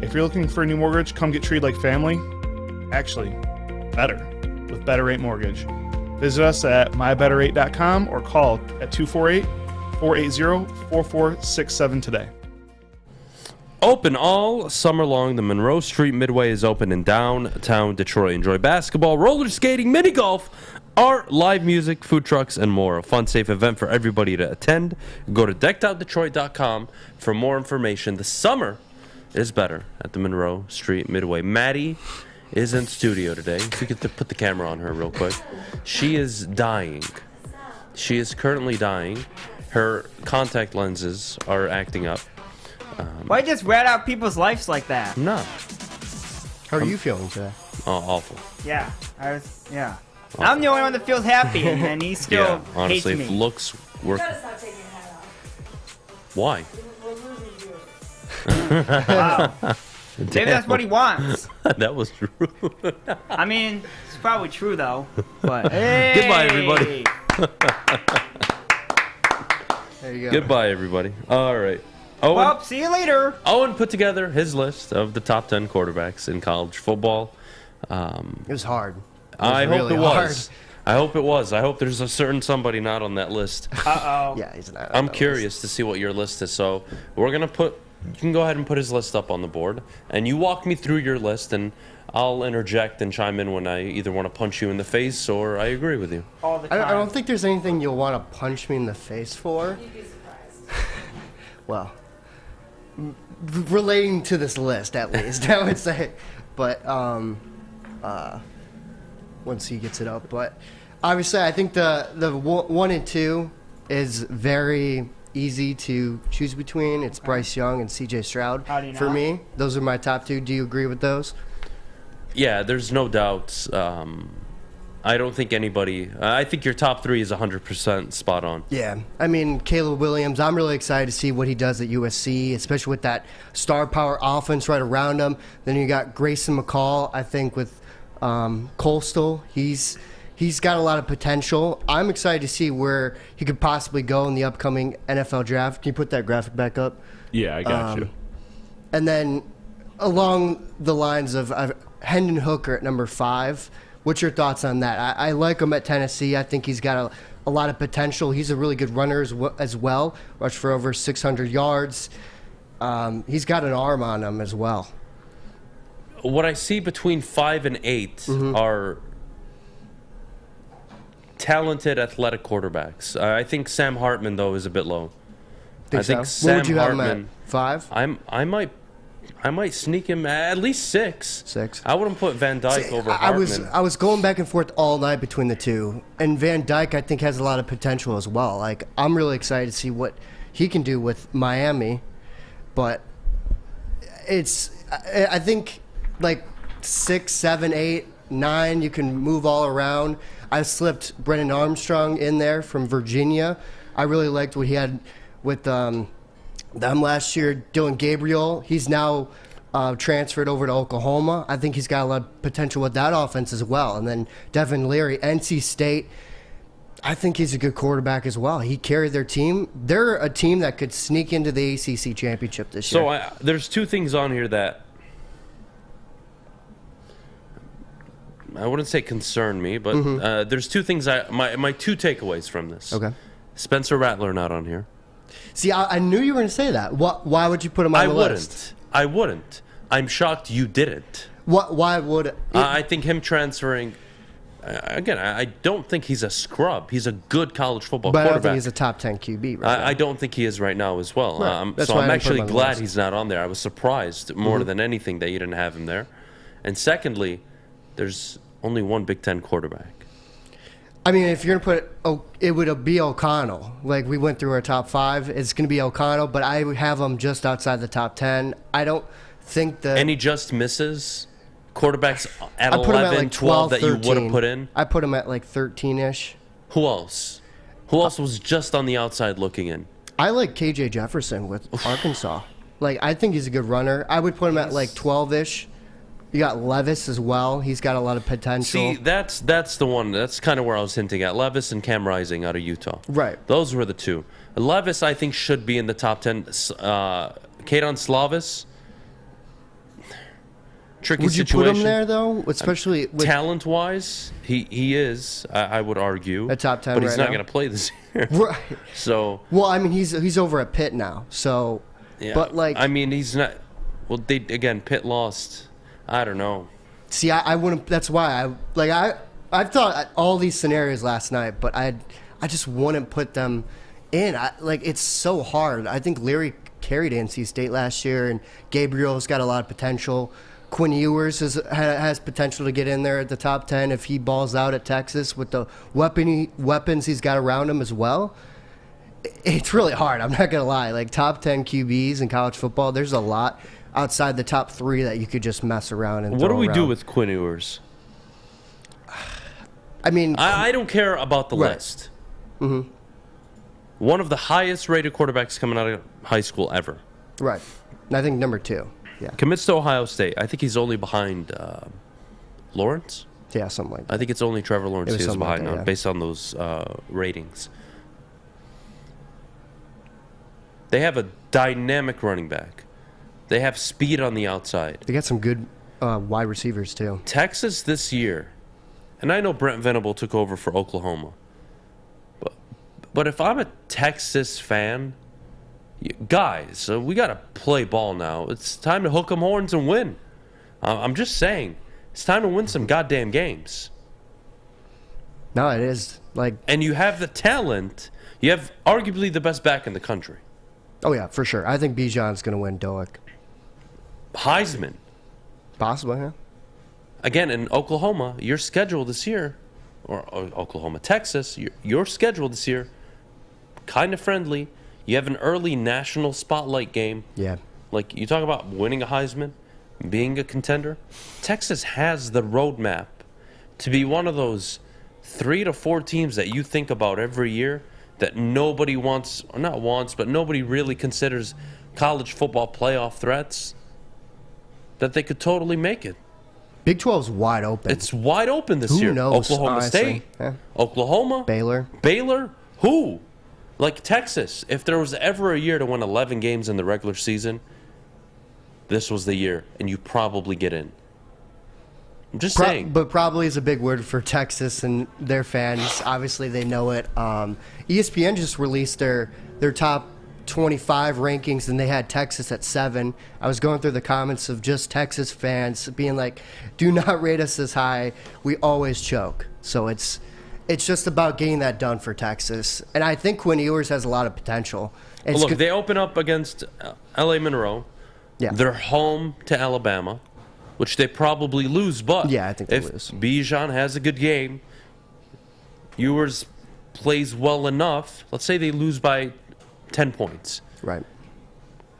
If you're looking for a new mortgage, come get treated like family. Actually, better with Better Rate Mortgage. Visit us at mybetterrate.com or call at 248-480-4467 today. Open all summer long. The Monroe Street Midway is open in downtown Detroit. Enjoy basketball, roller skating, mini golf, art, live music, food trucks, and more. A fun, safe event for everybody to attend. Go to deckedoutdetroit.com for more information. The summer is better at the Monroe Street Midway. Maddie is in studio today. If you could put the camera on her real quick. She is dying. She is currently dying. Her contact lenses are acting up. Why just rat out people's lives like that? No. How are you feeling today? Oh, awful. Yeah, I'm the only one that feels happy, and he still honestly, hates if me. looks work. Why? Wow. Maybe that's what he wants. That was true. I mean, it's probably true though. But hey! Goodbye, everybody. There you go. Goodbye, everybody. All right. Owen, Well, see you later. Owen put together his list of the top 10 quarterbacks in college football. It was hard. I hope really it hard. was. I hope it was. I hope there's a certain somebody not on that list. Uh-oh. Yeah, he's not. I'm curious to see what your list is. So we're going to put, you can go ahead and put his list up on the board. And you walk me through your list, and I'll interject and chime in when I either want to punch you in the face or I agree with you. All the time. I don't think there's anything you'll want to punch me in the face for. You'd be surprised. Well, relating to this list, at least, I would say. But once he gets it up. But obviously, I think the 1 and 2 is very easy to choose between. It's Bryce Young and CJ Stroud. How do you For know? me, those are my top 2. Do you agree with those? Yeah, there's no doubt. I don't think anybody. I think your top 3 is 100% spot on. Yeah, I mean, Caleb Williams, I'm really excited to see what he does at USC, especially with that star power offense right around him. Then you got Grayson McCall, I think, with Coastal. He's got a lot of potential. I'm excited to see where he could possibly go in the upcoming NFL draft. Can you put that graphic back up? Yeah, I got you. And then along the lines of Hendon Hooker at number 5, What's your thoughts on that? I like him at Tennessee. I think he's got a lot of potential. He's a really good runner as well. Rushed for over 600 yards. He's got an arm on him as well. What I see between 5 and 8 are talented, athletic quarterbacks. I think Sam Hartman, though, is a bit low. I think so? Sam What would you Hartman, have him at? 5? I might sneak him at least 6. 6. I wouldn't put Van Dyke over Hartman. I was going back and forth all night between the two, and Van Dyke I think has a lot of potential as well. Like, I'm really excited to see what he can do with Miami, but I think like 6, 7, 8, 9 you can move all around. I slipped Brennan Armstrong in there from Virginia. I really liked what he had with them last year. Dylan Gabriel, he's now transferred over to Oklahoma. I think he's got a lot of potential with that offense as well. And then Devin Leary, NC State, I think he's a good quarterback as well. He carried their team. They're a team that could sneak into the ACC championship this year. So there's 2 things on here that I wouldn't say concern me, but there's 2 things my 2 takeaways from this. Okay. Spencer Rattler not on here. See, I knew you were going to say that. Why would you put him on the list? I wouldn't. I'm shocked you didn't. Why would I think him transferring? Again, I don't think he's a scrub. He's a good college football but quarterback. I don't think he's a top 10 QB right now. I don't think he is right now as well. Right. So I'm actually glad he's not on there. I was surprised more than anything that you didn't have him there. And secondly, there's only one Big Ten quarterback. I mean, if you're going to put it would be O'Connell. Like, we went through our top 5. It's going to be O'Connell, but I would have him just outside the top 10. I don't think that... And he just misses quarterbacks at I put him 11, at like 12 that 13. you would have put in. I put him at like 13-ish. Who else? Who else was just on the outside looking in? I like KJ Jefferson with Arkansas. Like, I think he's a good runner. I would put him at like 12-ish. You got Levis as well. He's got a lot of potential. See, that's the one. That's kind of where I was hinting at. Levis and Cam Rising out of Utah. Right. Those were the 2. Levis, I think, should be in the top 10. Kadon Slavis. Tricky would you situation. put him there, though? Especially with talent-wise, he is, I would argue. A top 10 But he's right not now? going to play this year. Right. So... Well, I mean, he's over at Pitt now, so... Yeah. But, like... I mean, he's not... Well, Pitt lost... I don't know. See, I wouldn't. That's why I thought all these scenarios last night, but I just wouldn't put them in. It's so hard. I think Leary carried NC State last year, and Gabriel's got a lot of potential. Quinn Ewers has potential to get in there at the top 10 if he balls out at Texas with the weapons he's got around him as well. It's really hard. I'm not gonna lie. Like, top 10 QBs in college football, there's a lot outside the top 3 that you could just mess around and what do throw we around. do with Quinn Ewers? I mean, I don't care about the list. Mm-hmm. One of the highest rated quarterbacks coming out of high school ever. Right. And I think number 2. Yeah. Commits to Ohio State. I think he's only behind Lawrence. Yeah, something like that. I think it's only Trevor Lawrence he's behind like that, on, based on those ratings. They have a dynamic running back. They have speed on the outside. They got some good wide receivers, too. Texas this year, and I know Brent Venable took over for Oklahoma, but if I'm a Texas fan, guys, we got to play ball now. It's time to hook 'em horns and win. I'm just saying, it's time to win some goddamn games. No, it is. And you have the talent. You have arguably the best back in the country. Oh, yeah, for sure. I think Bijan's going to win Doak. Heisman. Possibly, yeah. Again, in Oklahoma, your schedule this year, or Oklahoma, Texas, your schedule this year, kind of friendly. You have an early national spotlight game. Yeah. Like, you talk about winning a Heisman, being a contender. Texas has the roadmap to be one of those 3 to 4 teams that you think about every year that nobody wants, or not wants, but nobody really considers college football playoff threats, that they could totally make it. Big 12's wide open. It's wide open this year. Who knows? Oklahoma honestly. State, Yeah. Oklahoma, Baylor. Who? Like Texas. If there was ever a year to win 11 games in the regular season, this was the year, and you probably get in. I'm just saying. But probably is a big word for Texas and their fans. Obviously, they know it. ESPN just released their top 25 rankings, and they had Texas at 7. I was going through the comments of just Texas fans being like, do not rate us this high. We always choke. So it's just about getting that done for Texas. And I think Quinn Ewers has a lot of potential. Well, look, they open up against L.A. Monroe. Yeah. They're home to Alabama, which they probably lose. But yeah, I think they if lose. Beydoun has a good game, Ewers plays well enough, let's say they lose by 10 points. Right.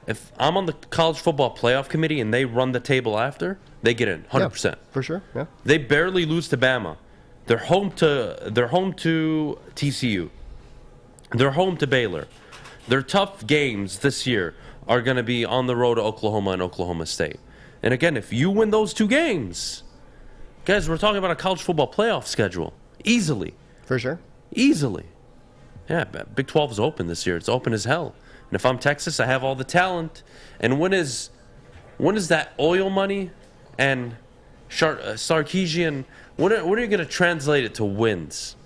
If I'm on the college football playoff committee and they run the table after, they get in 100%. Yeah, for sure. Yeah. They barely lose to Bama. They're home to TCU. They're home to Baylor. Their tough games this year are going to be on the road to Oklahoma and Oklahoma State. And again, if you win those 2 games, guys, we're talking about a college football playoff schedule. Easily. For sure. Easily. Yeah, Big 12 is open this year. It's open as hell. And if I'm Texas, I have all the talent. And when is that oil money and Sarkeesian, when are you going to translate it to wins?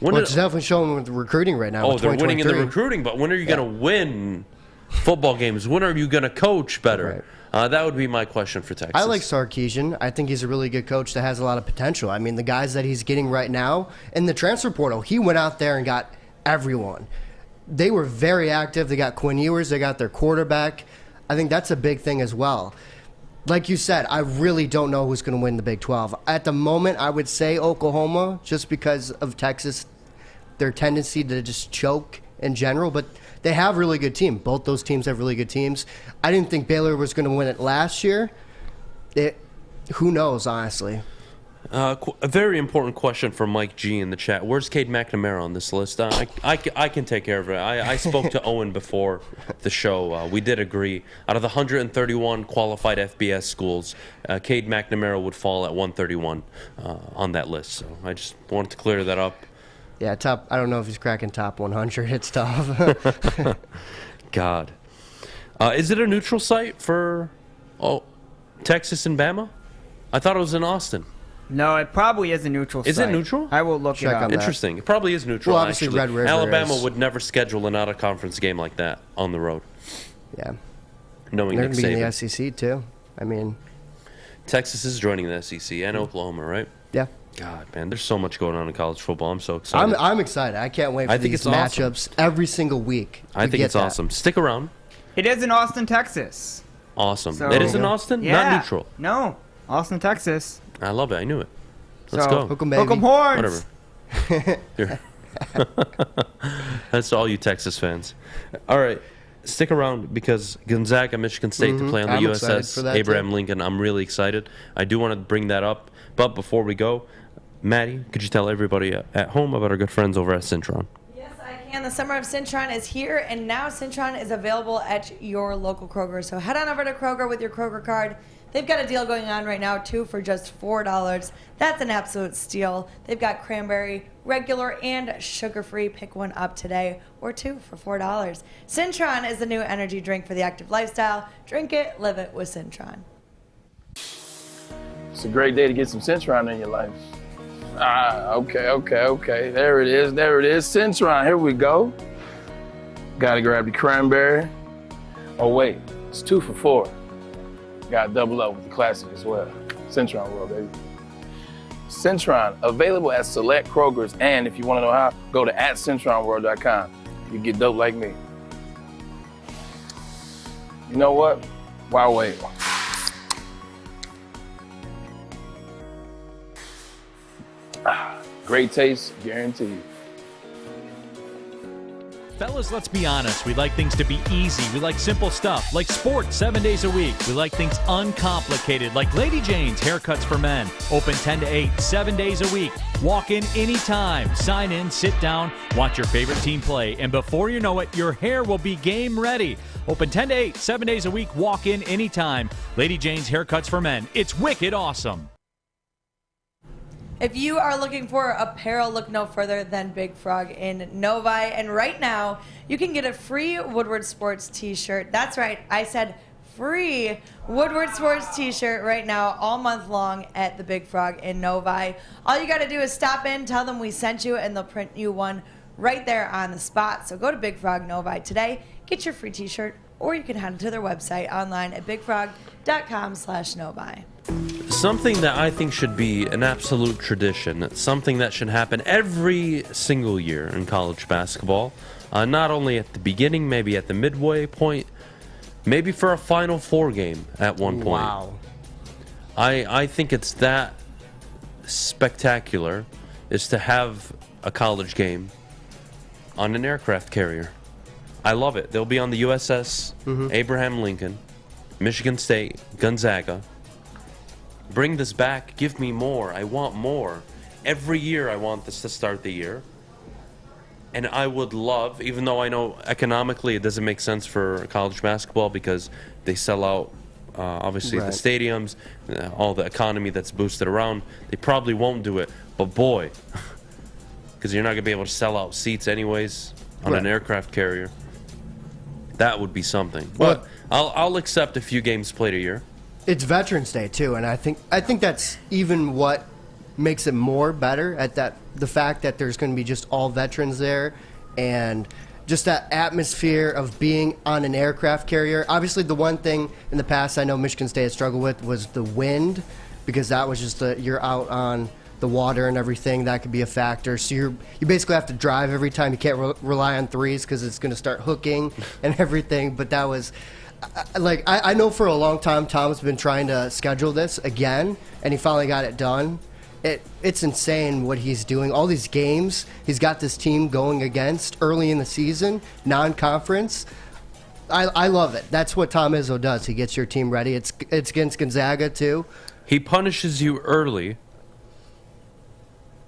It's definitely showing with the recruiting right now. Oh, they're winning in the recruiting, but when are you going to win football games? When are you going to coach better? Right. That would be my question for Texas. I like Sarkeesian. I think he's a really good coach that has a lot of potential. I mean, the guys that he's getting right now in the transfer portal, he went out there and got everyone. They were very active. They got Quinn Ewers. They got their quarterback. I think that's a big thing as well. Like you said, I really don't know who's going to win the Big 12. At the moment, I would say Oklahoma, just because of Texas, their tendency to just choke in general. But they have a really good team. Both those teams have really good teams. I didn't think Baylor was going to win it last year. Who knows, honestly. A very important question from Mike G in the chat. Where's Cade McNamara on this list? I can take care of it. I spoke to Owen before the show. We did agree. Out of the 131 qualified FBS schools, Cade McNamara would fall at 131 on that list. So I just wanted to clear that up. Yeah, I don't know if he's cracking top 100. It's tough. God. Is it a neutral site for Texas and Bama? I thought it was in Austin. No, it probably is a neutral site. Is it neutral? I will look it up. Interesting. It probably is neutral, well, obviously actually. Red River Alabama would never schedule an out-of-conference game like that on the road. Yeah. Knowing they're Nick going to be in the Saban. SEC, too. I mean... Texas is joining the SEC and Oklahoma, right? Yeah. God, man, there's so much going on in college football. I'm so excited. I'm excited. I can't wait for these matchups every single week. I think it's awesome. Stick around. It is in Austin, Texas. Awesome. So, it is in Austin? Yeah. Not neutral. No, Austin, Texas. I love it. I knew it. Let's So, go. Hook 'em, baby. Hook 'em horns. Whatever. Here. That's all you Texas fans. All right. Stick around because Gonzaga, Michigan State to play on the I'm excited for USS that, Abraham too. Lincoln. I'm really excited. I do want to bring that up. But before we go, Maddie, could you tell everybody at home about our good friends over at Cintron? Yes, I can. The summer of Cintron is here, and now Cintron is available at your local Kroger. So head on over to Kroger with your Kroger card. They've got a deal going on right now, too, for just $4. That's an absolute steal. They've got cranberry, regular, and sugar-free. Pick one up today, or 2 for $4. Cintron is the new energy drink for the active lifestyle. Drink it, live it with Cintron. It's a great day to get some Cintron in your life. Okay. There it is. Cintron, here we go. Gotta grab the cranberry. Oh, wait, it's 2 for $4. Gotta double up with the classic as well. Cintron World, baby. Cintron, available at select Krogers, and if you wanna know how, go to @CintronWorld.com. You get dope like me. You know what? Why wait? Great taste, guaranteed. Fellas, let's be honest. We like things to be easy. We like simple stuff, like sports 7 days a week. We like things uncomplicated, like Lady Jane's Haircuts for Men. Open 10 to 8, 7 days a week. Walk in anytime. Sign in, sit down, watch your favorite team play, and before you know it, your hair will be game ready. Open 10 to 8, 7 days a week. Walk in anytime. Lady Jane's Haircuts for Men. It's wicked awesome. If you are looking for apparel, look no further than Big Frog in Novi. And right now, you can get a free Woodward Sports t-shirt. That's right, I said free Woodward Sports t-shirt right now all month long at the Big Frog in Novi. All you got to do is stop in, tell them we sent you, and they'll print you one right there on the spot. So go to Big Frog Novi today, get your free t-shirt, or you can head to their website online at bigfrog.com/Novi. Something that I think should be an absolute tradition, something that should happen every single year in college basketball, not only at the beginning, maybe at the midway point, maybe for a Final Four game at one point. Wow. I think it's that spectacular, is to have a college game on an aircraft carrier. I love it. They'll be on the USS Abraham Lincoln, Michigan State, Gonzaga. Bring this back. Give me more. I want more. Every year I want this to start the year. And I would love, even though I know economically it doesn't make sense for college basketball because they sell out, obviously, the stadiums, all the economy that's boosted around. They probably won't do it. But boy, because you're not going to be able to sell out seats anyways on an aircraft carrier. That would be something. But I'll accept a few games played a year. It's Veterans Day too, and I think that's even what makes it more better at that, the fact that there's going to be just all veterans there, and just that atmosphere of being on an aircraft carrier. Obviously, the one thing in the past I know Michigan State had struggled with was the wind, because that was just you're out on the water and everything. That could be a factor. So you basically have to drive every time. You can't rely on threes because it's going to start hooking and everything. But that was. I know for a long time Tom's been trying to schedule this again, and he finally got it done. It's insane what he's doing. All these games he's got this team going against early in the season, non-conference. I love it. That's what Tom Izzo does. He gets your team ready. It's against Gonzaga too. He punishes you early,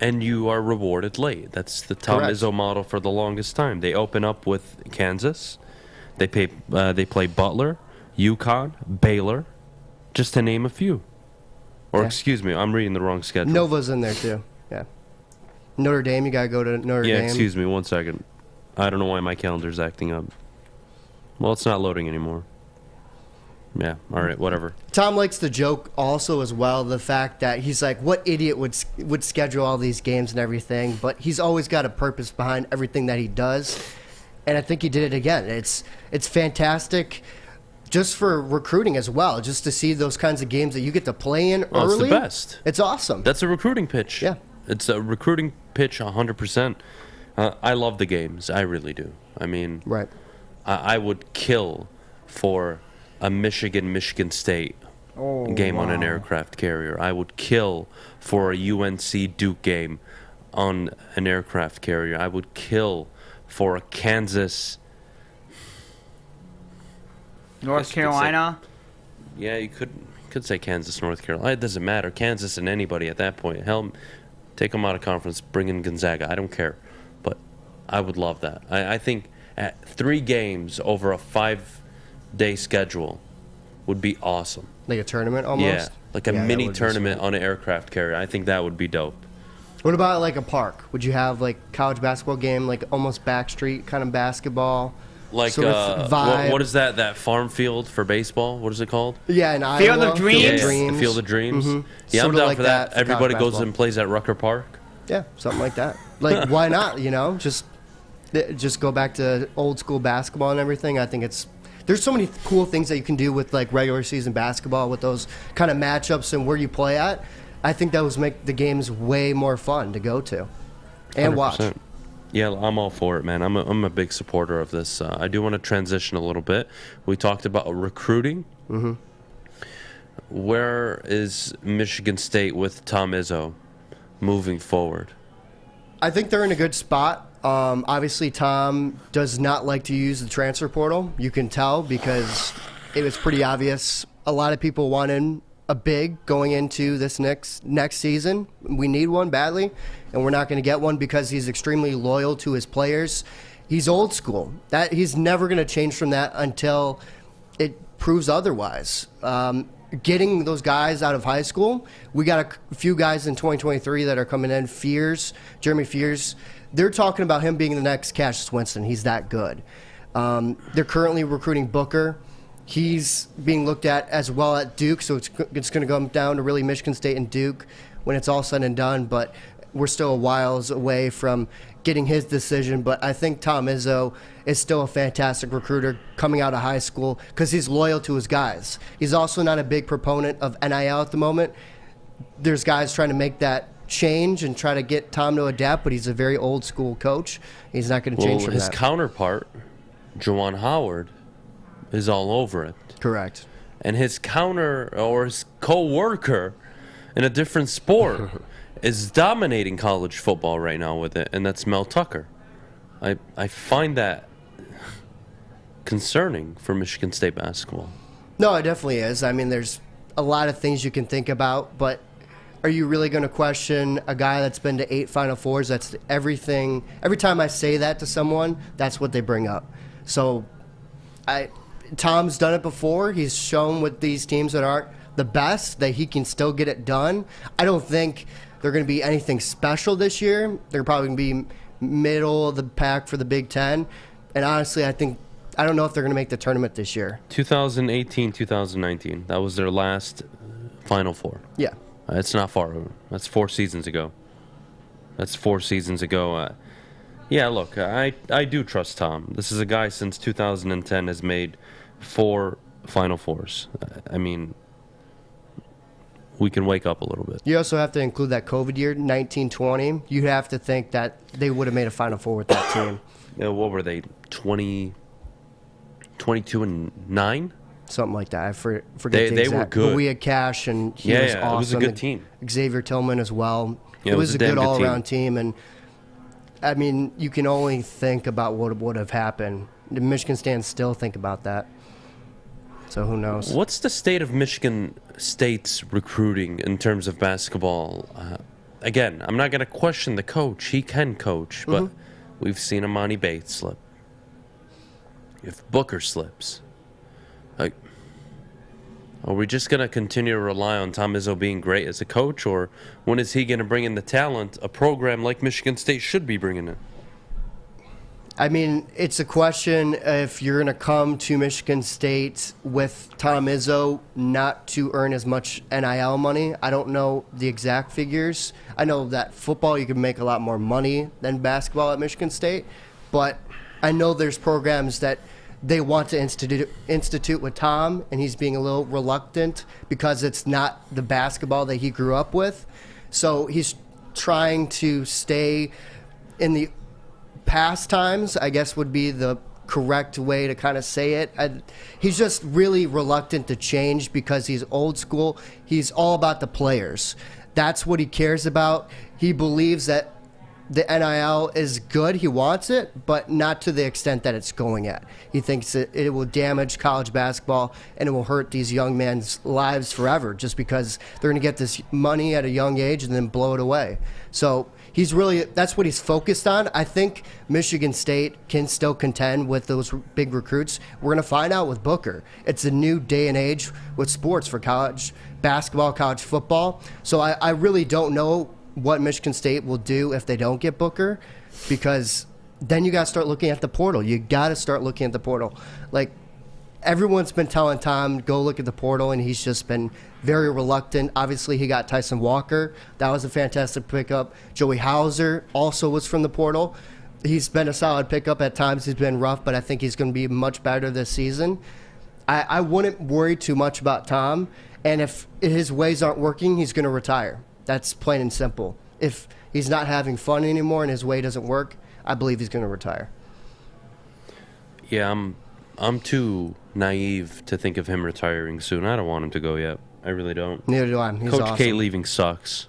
and you are rewarded late. That's the Tom Izzo model for the longest time. They open up with Kansas. They play Butler, UConn, Baylor, just to name a few. Or excuse me, I'm reading the wrong schedule. Nova's in there too. Yeah. Notre Dame, you gotta go to Notre Dame. Yeah, excuse me, 1 second. I don't know why my calendar's acting up. Well, it's not loading anymore. Yeah, all right, whatever. Tom likes to joke also as well, the fact that he's like, what idiot would schedule all these games and everything, but he's always got a purpose behind everything that he does. And I think he did it again. It's fantastic just for recruiting as well, just to see those kinds of games that you get to play in early. It's the best. It's awesome. That's a recruiting pitch. Yeah. It's a recruiting pitch 100%. I love the games. I really do. I mean, I would kill for a Michigan State game on an aircraft carrier. I would kill for a UNC Duke game on an aircraft carrier. I would kill for a Kansas North Carolina. Yeah, you could say Kansas, North Carolina. It doesn't matter. Kansas and anybody at that point. Hell, take them out of conference, bring in Gonzaga. I don't care. But I would love that. I think at 3 games over a 5-day schedule would be awesome. Like a tournament almost? Yeah, like a mini tournament on an aircraft carrier. I think that would be dope. What about like a park? Would you have like college basketball game, like almost backstreet kind of basketball? Like sort of vibe? What is that farm field for baseball? What is it called? Yeah, in Iowa. Field of Dreams. Yeah, the Field of Dreams. Yeah, Sort I'm of down like for that. for Everybody college goes and plays at Rucker Park. Yeah, something like that. Like, why not? You know, just go back to old school basketball and everything. I think there's so many cool things that you can do with like regular season basketball with those kind of matchups and where you play at. I think those make the games way more fun to go to and 100%. watch. Yeah, I'm all for it, man. I'm a big supporter of this. I do want to transition a little bit. We talked about recruiting. Mm-hmm. Where is Michigan State with Tom Izzo moving forward? I think they're in a good spot. Obviously, Tom does not like to use the transfer portal. You can tell because it was pretty obvious. A lot of people wanted a big going into this next season. We need one badly, and we're not going to get one because he's extremely loyal to his players. He's old school. That he's never going to change from that until it proves otherwise. Getting those guys out of high school, we got a few guys in 2023 that are coming in. Jeremy Fears, they're talking about him being the next Cassius Winston. He's that good. They're currently recruiting Booker. he's being looked at as well at Duke, so it's going to come down to really Michigan State and Duke when it's all said and done, but we're still a whiles away from getting his decision. But I think Tom Izzo is still a fantastic recruiter coming out of high school because he's loyal to his guys. He's also not a big proponent of NIL at the moment. There's guys trying to make that change and try to get Tom to adapt, but he's a very old school coach. He's not going to change from his that. Counterpart, Juwan Howard, is all over it. Correct. And his his co-worker in a different sport is dominating college football right now with it, and that's Mel Tucker. I find that concerning for Michigan State basketball. No, it definitely is. I mean, there's a lot of things you can think about, but are you really going to question a guy that's been to 8 Final Fours? That's everything. Every time I say that to someone, that's what they bring up. So Tom's done it before. He's shown with these teams that aren't the best that he can still get it done. I don't think they're going to be anything special this year. They're probably going to be middle of the pack for the Big Ten. And honestly, I don't know if they're going to make the tournament this year. 2018, 2019. That was their last Final Four. Yeah. It's not far. That's 4 seasons ago. Yeah, look, I do trust Tom. This is a guy since 2010 has made 4 Final Fours. I mean, we can wake up a little bit. You also have to include that COVID year, 1920. You have to think that they would have made a Final Four with that team. Yeah, what were they, 22-9? Something like that. I forget they exact, were good. But we had Cash, and he was awesome. It was a good team. Xavier Tillman as well. Yeah, it was a good all-around team. And, I mean, you can only think about what would have happened. The Michigan fans still think about that. So who knows? What's the state of Michigan State's recruiting in terms of basketball? Again, I'm not going to question the coach. He can coach, but we've seen Amani Bates slip. If Booker slips, are we just going to continue to rely on Tom Izzo being great as a coach, or when is he going to bring in the talent a program like Michigan State should be bringing in? I mean, it's a question if you're going to come to Michigan State with Tom Izzo not to earn as much NIL money. I don't know the exact figures. I know that football, you can make a lot more money than basketball at Michigan State, but I know there's programs that they want to institute with Tom, and he's being a little reluctant because it's not the basketball that he grew up with. So he's trying to stay in the past times, I guess would be the correct way to kind of say it. He's just really reluctant to change because he's old school. He's all about the players. That's what he cares about. He believes that the NIL is good. He wants it, but not to the extent that it's going at. He thinks it will damage college basketball and it will hurt these young men's lives forever just because they're going to get this money at a young age and then blow it away. So that's what he's focused on. I think Michigan State can still contend with those big recruits. We're going to find out with Booker. It's a new day and age with sports for college basketball, college football. So I really don't know what Michigan State will do if they don't get Booker, because then you got to start looking at the portal. You got to start looking at the portal. Like, everyone's been telling Tom, go look at the portal, and he's just been very reluctant. Obviously, he got Tyson Walker. That was a fantastic pickup. Joey Hauser also was from the portal. He's been a solid pickup. At times he's been rough, but I think he's going to be much better this season. I wouldn't worry too much about Tom, and if his ways aren't working, he's going to retire. That's plain and simple. If he's not having fun anymore and his way doesn't work, I believe he's going to retire. Yeah, I'm too naive to think of him retiring soon. I don't want him to go yet. I really don't. Neither do I. He's Coach awesome. K leaving sucks.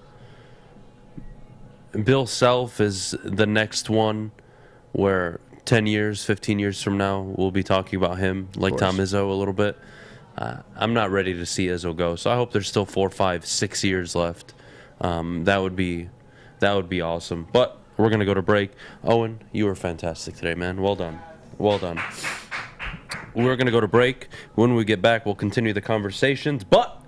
Bill Self is the next one where 10 years, 15 years from now, we'll be talking about him like Tom Izzo a little bit. I'm not ready to see Izzo go, so I hope there's still 4, 5, 6 years left. That would be awesome. But we're going to go to break. Owen, you were fantastic today, man. Well done. Well done. We're going to go to break. When we get back, we'll continue the conversations. But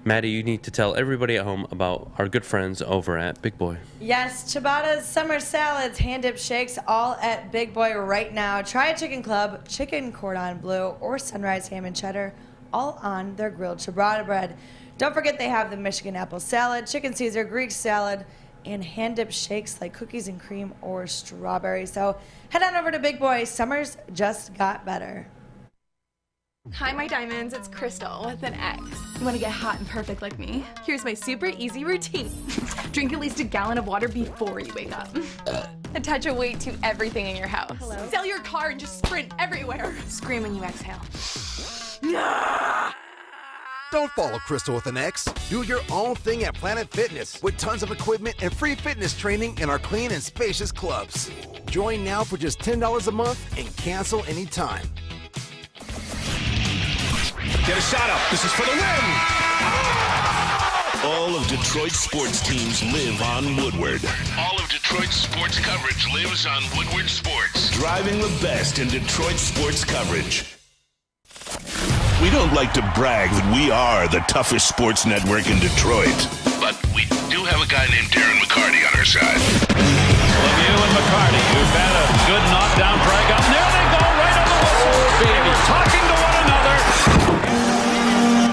Maddie, you need to tell everybody at home about our good friends over at Big Boy. Yes, Ciabatta's summer salads, hand-dipped shakes, all at Big Boy right now. Try a chicken club, chicken cordon bleu, or sunrise ham and cheddar, all on their grilled ciabatta bread. Don't forget they have the Michigan apple salad, chicken Caesar, Greek salad, and hand-dipped shakes like cookies and cream or strawberry. So head on over to Big Boy. Summer's just got better. Hi, my diamonds. It's Crystal with an X. You want to get hot and perfect like me? Here's my super easy routine. Drink at least a gallon of water before you wake up. Attach a weight to everything in your house. Hello? Sell your car and just sprint everywhere. Scream when you exhale. Don't follow Crystal with an X. Do your own thing at Planet Fitness with tons of equipment and free fitness training in our clean and spacious clubs. Join now for just $10 a month and cancel anytime. Get a shot up. This is for the win. All of Detroit's sports teams live on Woodward. All of Detroit's sports coverage lives on Woodward Sports. Driving the best in Detroit sports coverage. We don't like to brag that we are the toughest sports network in Detroit, but we do have a guy named Darren McCarty on our side. Lemieux and McCarty, who've had a good knockdown drag up. There they go, right on the whistle. They were talking to one another.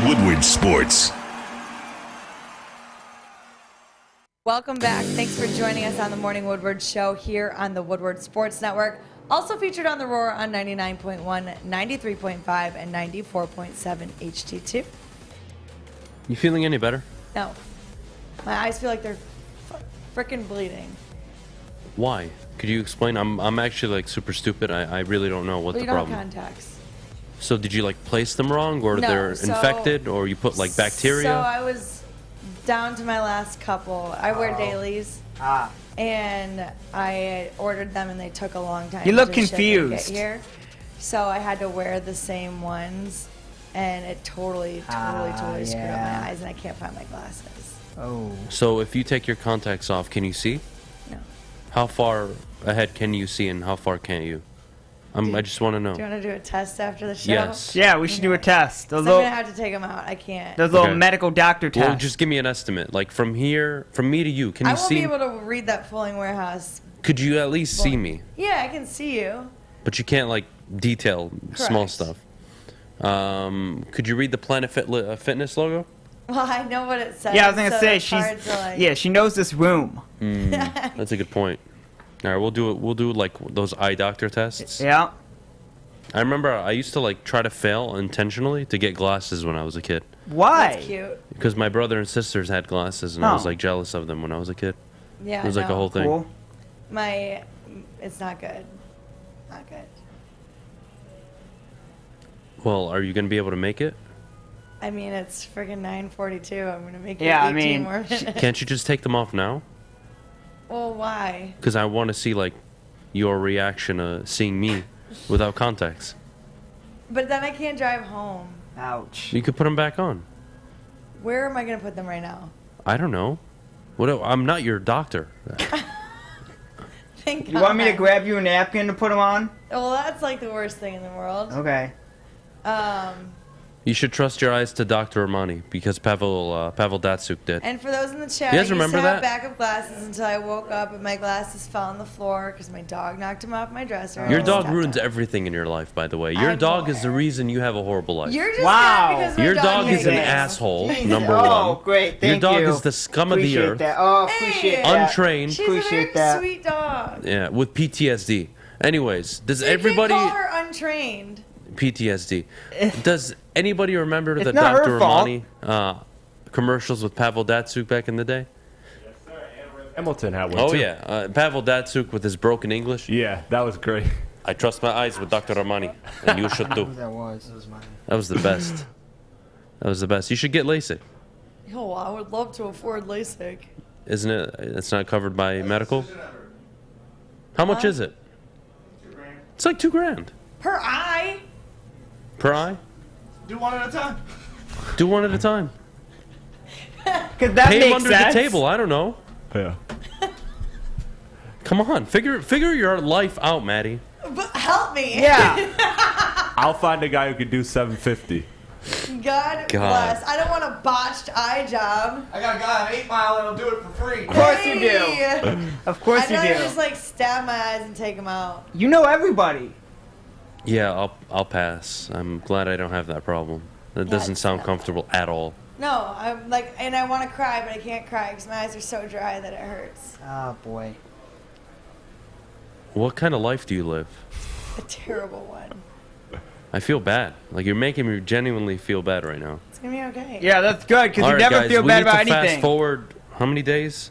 Woodward Sports. Welcome back. Thanks for joining us on the Morning Woodward Show here on the Woodward Sports Network. Also featured on the Roar on 99.1, 93.5, and 94.7 HD2. You feeling any better? No. My eyes feel like they're freaking bleeding. Why? Could you explain? I'm actually like super stupid. I really don't know what Well, the you don't problem. have contacts. So did you like place them wrong, or No, they're so- infected, or you put like bacteria? So I was down to my last couple. I wear dailies. And I ordered them, and they took a long time. You look to ship and get confused. here. So I had to wear the same ones, and it totally screwed up my eyes, and I can't find my glasses. Oh. So if you take your contacts off, can you see? No. How far ahead can you see, and how far can't you? I just want to know. Do you want to do a test after the show? Yes. Yeah, we should do a test. I'm gonna have to take them out. I can't. Those little medical doctor tests. Well, just give me an estimate. Like from here, from me to you, can I you won't see? be able to read that Fulling Warehouse. Could you at least see me? Yeah, I can see you. But you can't like detail small Correct. stuff. Could you read the Planet Fitness logo? Well, I know what it says. Yeah, I was gonna so say it's hard to, like- yeah, she knows this room. That's a good point. All right, we'll do it. We'll do like those eye doctor tests. Yeah. I remember I used to like try to fail intentionally to get glasses when I was a kid. Why? That's cute. Because my brother and sisters had glasses, and I was Oh. like jealous of them when I was a kid. Yeah, it was like a no. whole thing. Cool. It's not good. Not good. Well, are you gonna be able to make it? I mean, it's freaking 9:42. I'm gonna make Yeah, I it 18 mean, more minutes. Can't you just take them off now? Well, why? Because I want to see like your reaction to seeing me without contacts. But then I can't drive home. Ouch. You could put them back on. Where am I gonna put them right now? I don't know. I'm not your doctor. Thank You want me to God. grab you a napkin to put them on? Well, that's like the worst thing in the world. Okay. You should trust your eyes to Dr. Armani because Pavel Datsuk did. And for those in the chat, You guys I used remember to have that? backup glasses until I woke up and my glasses fell on the floor because my dog knocked them off my dresser. Your and dog stepped ruins everything in your life, by the way. Your I'm dog is the reason you have a horrible life. You're just mad because my Your dog is an hates me. asshole, Jesus. number Oh, one. great. Thank Your dog you. is the scum of the Appreciate earth. that. Oh, appreciate that. Untrained. She's a Appreciate very that. sweet dog. Yeah, with PTSD. Anyways, does You everybody can't call her untrained. PTSD? Does anybody remember It's the not her Dr. fault. Armani commercials with Pavel Datsuk back in the day? Hamilton had one Oh too. yeah, Pavel Datsuk with his broken English. Yeah, that was great. I trust my eyes with Dr. Armani, and you should too. That was mine. That was the best. That was the best. You should get LASIK. Oh, I would love to afford LASIK. Isn't it? It's not covered by medical. How much is it? It's like $2,000 Per eye? per eye. Do one at a time. Do one at a time. Cause that Pay him makes under sense. the table. I don't know. Yeah. Come on, figure your life out, Maddie. But help me. Yeah. I'll find a guy who can do 750. God bless. I don't want a botched eye job. I got a guy on 8 Mile that'll do it for free. Of course you do. Of course you I know do. you just like stab my eyes and take them out. You know everybody. Yeah, I'll pass. I'm glad I don't have that problem. That doesn't sound comfortable at all. No, I'm like, and I want to cry, but I can't cry because my eyes are so dry that it hurts. Oh, boy. What kind of life do you live? A terrible one. I feel bad. Like, you're making me genuinely feel bad right now. It's going to be okay. Yeah, that's good because All you right, never guys, feel we bad need about to anything. Fast forward how many days?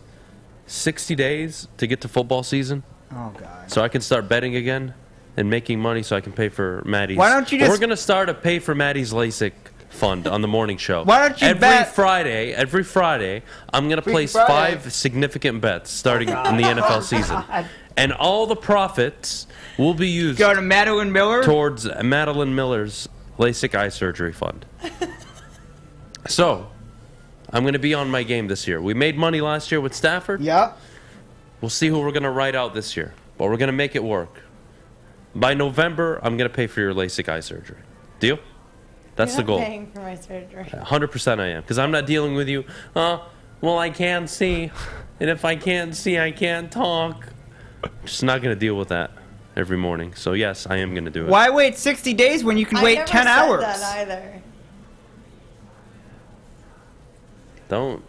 60 days to get to football season. Oh, God. So I can start betting again and making money so I can pay for Maddie's. Why don't you just... We're going to start a pay for Maddie's LASIK fund on the morning show. Why don't you every Friday, I'm going to place Friday. 5 significant bets starting in the NFL season. And all the profits will be used Go to Madeline Miller? towards Madeline Miller's LASIK eye surgery fund. So, I'm going to be on my game this year. We made money last year with Stafford. Yep. We'll see who we're going to write out this year. But we're going to make it work. By November, I'm going to pay for your LASIK eye surgery. Deal? That's You're the goal. not paying for my surgery. 100% I am. Because I'm not dealing with you. Well, I can't see. And if I can't see, I can't talk. I'm just not going to deal with that every morning. So, yes, I am going to do it. Why wait 60 days when you can wait 10 hours? I never said that either.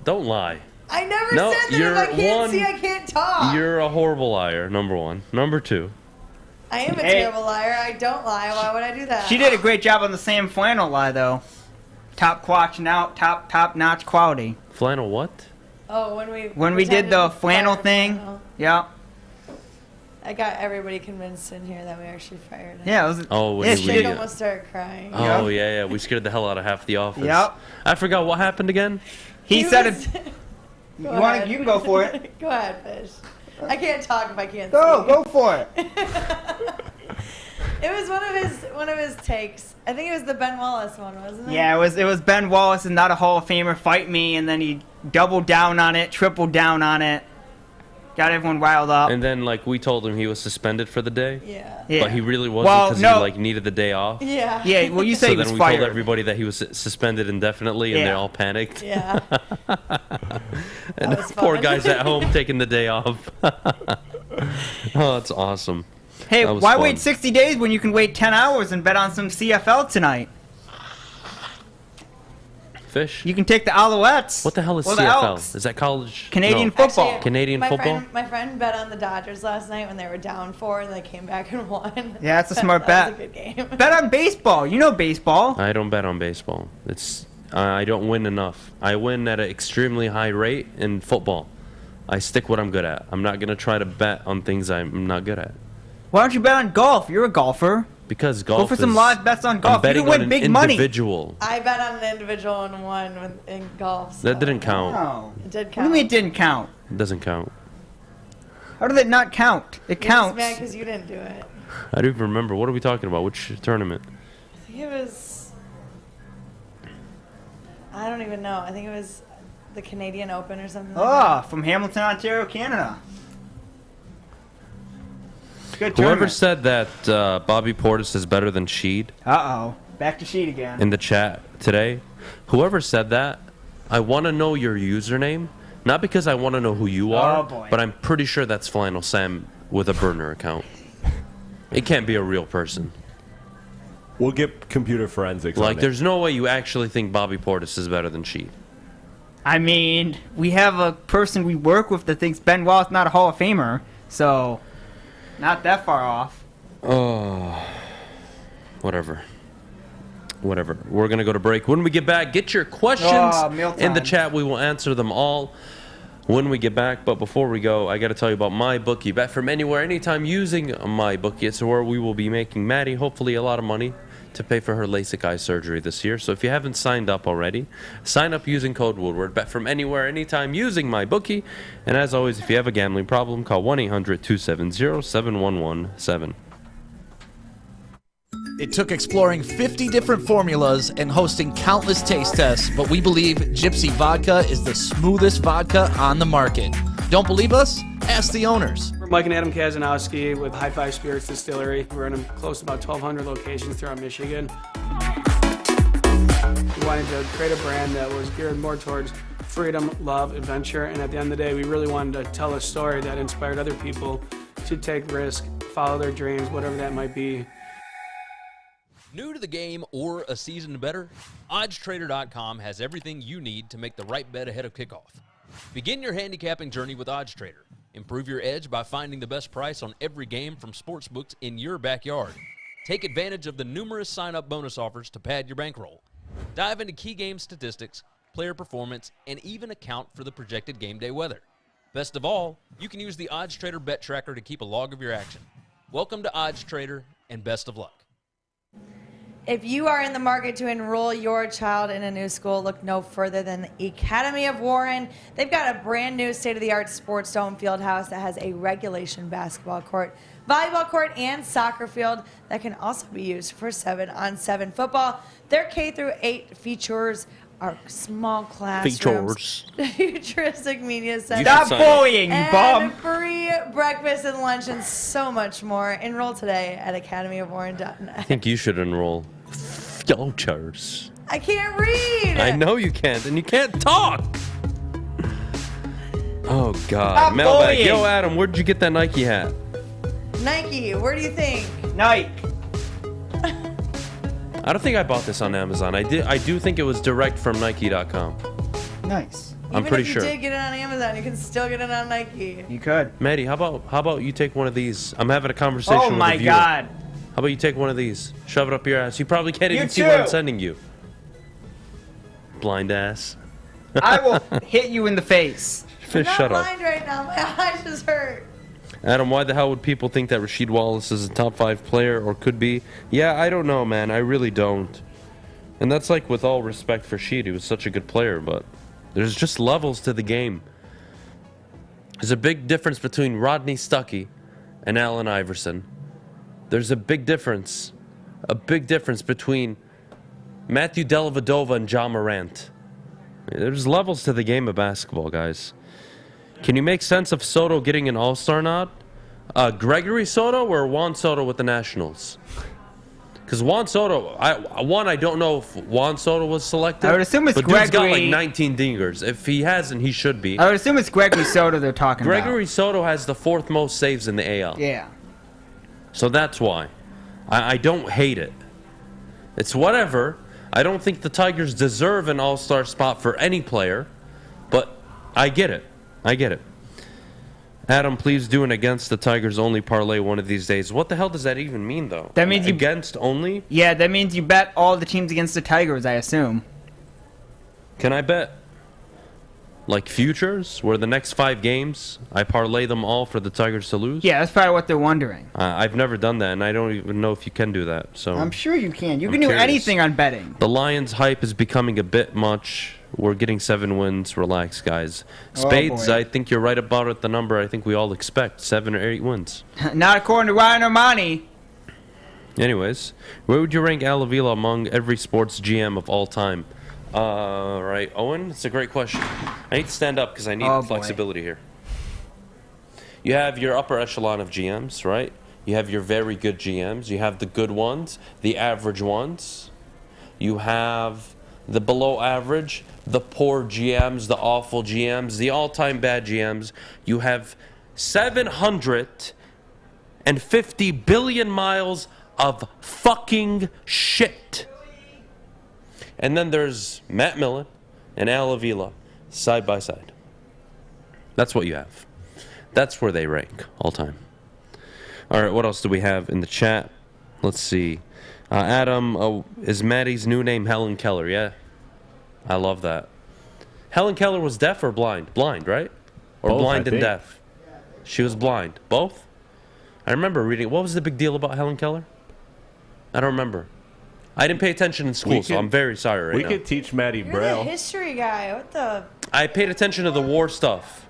Don't lie. I never No, said that you're if I can't one- see, I can't talk. You're a horrible liar, number one. Number two. I am a Hey. terrible liar. I don't lie. Why would I do that? She did a great job on the Sam Flannel lie, though. Top notch quality. Flannel what? Oh, When we did the flannel thing. Yeah. I got everybody convinced in here that we actually fired him. Yeah, it was. Oh, when yeah, you she leave did. it. Almost started crying. Oh, yeah. We scared the hell out of half the office. Yep. I forgot what happened again. He said it. You Go ahead. can go for it. Go ahead, Fish. I can't talk if I can't Go for it. It was one of his takes. I think it was the Ben Wallace one, wasn't it? Yeah, it was Ben Wallace and not a Hall of Famer fight me, and then he doubled down on it, tripled down on it, got everyone riled up. And then, we told him he was suspended for the day. Yeah. But he really wasn't because he, needed the day off. Yeah. Yeah, well, you say so he was then we fired. told everybody that he was suspended indefinitely, and they Yeah. all panicked. Yeah. And was poor fun. guy's at home taking the day off. Oh, that's awesome. Hey, That was why fun. wait 60 days when you can wait 10 hours and bet on some CFL tonight? Fish? You can take the Alouettes. What the hell is or the CFL? Elks. Is that college? Canadian No. football. Canadian my football? my friend bet on the Dodgers last night when they were down 4 and they came back and won. Yeah, that's a smart That bet. was a good game. Bet on baseball. You know baseball. I don't bet on baseball. I don't win enough. I win at an extremely high rate in football. I stick what I'm good at. I'm not going to try to bet on things I'm not good at. Why don't you bet on golf? You're a golfer. Because golf Go for some live bets on golf. I'm betting You can on win an big money. individual. I bet on an individual and won in golf. So. That didn't count. No. It did What do count. you mean it didn't count? It doesn't count. How did it not count? It counts. You're just mad because you didn't do it. I don't even remember. What are we talking about? Which tournament? I think it was. I don't even know. I think it was the Canadian Open or something. Oh, from Hamilton, Ontario, Canada. Good Whoever tournament. said that Bobby Portis is better than Sheed Uh-oh. Back to sheet again. in the chat today, whoever said that, I want to know your username. Not because I want to know who you are, Oh, boy. but I'm pretty sure that's Flannel Sam with a burner account. It can't be a real person. We'll get computer forensics on Like, it. there's no way you actually think Bobby Portis is better than Sheed. I mean, we have a person we work with that thinks Ben Wallace not a Hall of Famer, so not that far off. Oh, whatever. Whatever. We're going to go to break. When we get back, get your questions meal in the time. chat. We will answer them all when we get back. But before we go, I got to tell you about MyBookie. Bet from anywhere, anytime using MyBookie. It's where we will be making Maddie hopefully a lot of money to pay for her LASIK eye surgery this year. So if you haven't signed up already, sign up using code Woodward. Bet from anywhere, anytime using MyBookie. And as always, if you have a gambling problem, call 1-800-270-7117. It took exploring 50 different formulas and hosting countless taste tests, but we believe Gypsy Vodka is the smoothest vodka on the market. Don't believe us? Ask the owners. We're Mike and Adam Kazanowski with High Five Spirits Distillery. We're in close to about 1,200 locations throughout Michigan. We wanted to create a brand that was geared more towards freedom, love, adventure, and at the end of the day, we really wanted to tell a story that inspired other people to take risk, follow their dreams, whatever that might be. New to the game or a season better? OddsTrader.com has everything you need to make the right bet ahead of kickoff. Begin your handicapping journey with OddsTrader. Improve your edge by finding the best price on every game from sportsbooks in your backyard. Take advantage of the numerous sign-up bonus offers to pad your bankroll. Dive into key game statistics, player performance, and even account for the projected game day weather. Best of all, you can use the OddsTrader bet tracker to keep a log of your action. Welcome to OddsTrader, and best of luck. If you are in the market to enroll your child in a new school, look no further than the Academy of Warren. They've got a brand new state-of-the-art sports dome field house that has a regulation basketball court, volleyball court, and soccer field that can also be used for 7-on-7 football. Their K-8 features are small classrooms, futuristic media center, Stop bullying, you bum. and free breakfast and lunch, and so much more. Enroll today at academyofwarren.net. I think you should enroll. Futures. I can't read. I know you can't, and you can't talk. Oh, God. Stop Mailbag. bullying. Yo, Adam, where'd you get that Nike hat? Nike, where do you think? Nike. I don't think I bought this on Amazon. I do think it was direct from Nike.com. Nice. I'm pretty Even sure. if you did get it on Amazon, you can still get it on Nike. You could. Maddie, how about you take one of these? I'm having a conversation Oh with my a viewer. God. How about you take one of these? Shove it up your ass. You probably can't You even see what I'm too. sending you. Blind ass. I will hit you in the face. I'm not Shut up. blind right now. My eyes just hurt. Adam, why the hell would people think that Rasheed Wallace is a top 5 player or could be? Yeah, I don't know, man. I really don't. And that's like with all respect for Sheed. He was such a good player, but there's just levels to the game. There's a big difference between Rodney Stuckey and Allen Iverson. There's a big difference between Matthew Dellavedova and John Morant. There's levels to the game of basketball, guys. Can you make sense of Soto getting an All-Star nod? Gregory Soto or Juan Soto with the Nationals? Because Juan Soto, I don't know if Juan Soto was selected. I would assume it's but dude's got like Gregory. 19 dingers. If he hasn't, he should be. I would assume it's Gregory Soto they're talking Gregory Soto has the 4th most saves in the AL. about. Yeah. So that's why. I don't hate it. It's whatever. I don't think the Tigers deserve an all-star spot for any player, but I get it. I get it. Adam, please do an against the Tigers only parlay one of these days. What the hell does that even mean, though? That means you against only? Yeah, that means you bet all the teams against the Tigers, I assume. Can I bet like futures, where the next 5 games I parlay them all for the Tigers to lose? Yeah, that's probably what they're wondering. I've never done that, and I don't even know if you can do that. So I'm sure you can. You I'm can do curious. anything on betting. The Lions' hype is becoming a bit much. We're getting 7 wins. Relax, guys. Oh, Spades, boy. I think you're right about it. The number I think we all expect, 7 or 8 wins. Not according to Ryan Armani. Anyways, where would you rank Al Avila among every sports GM of all time? Right, Owen, it's a great question. I need to stand up because I need Oh, boy. flexibility here. You have your upper echelon of GMs, right? You have your very good GMs. You have the good ones, the average ones. You have the below average, the poor GMs, the awful GMs, the all-time bad GMs. You have 750 billion miles of fucking shit. And then there's Matt Millen and Al Avila side by side. That's what you have. That's where they rank all time. All right, what else do we have in the chat? Let's see. Adam, is Maddie's new name Helen Keller? Yeah. I love that. Helen Keller was deaf or blind? Blind, right? Or Both, blind I and think. deaf? She was blind. Both? I remember reading. What was the big deal about Helen Keller? I don't remember. I didn't pay attention in school, so I'm very sorry right We now. could teach Maddie You're Braille. the history guy. What the? I paid attention to the war stuff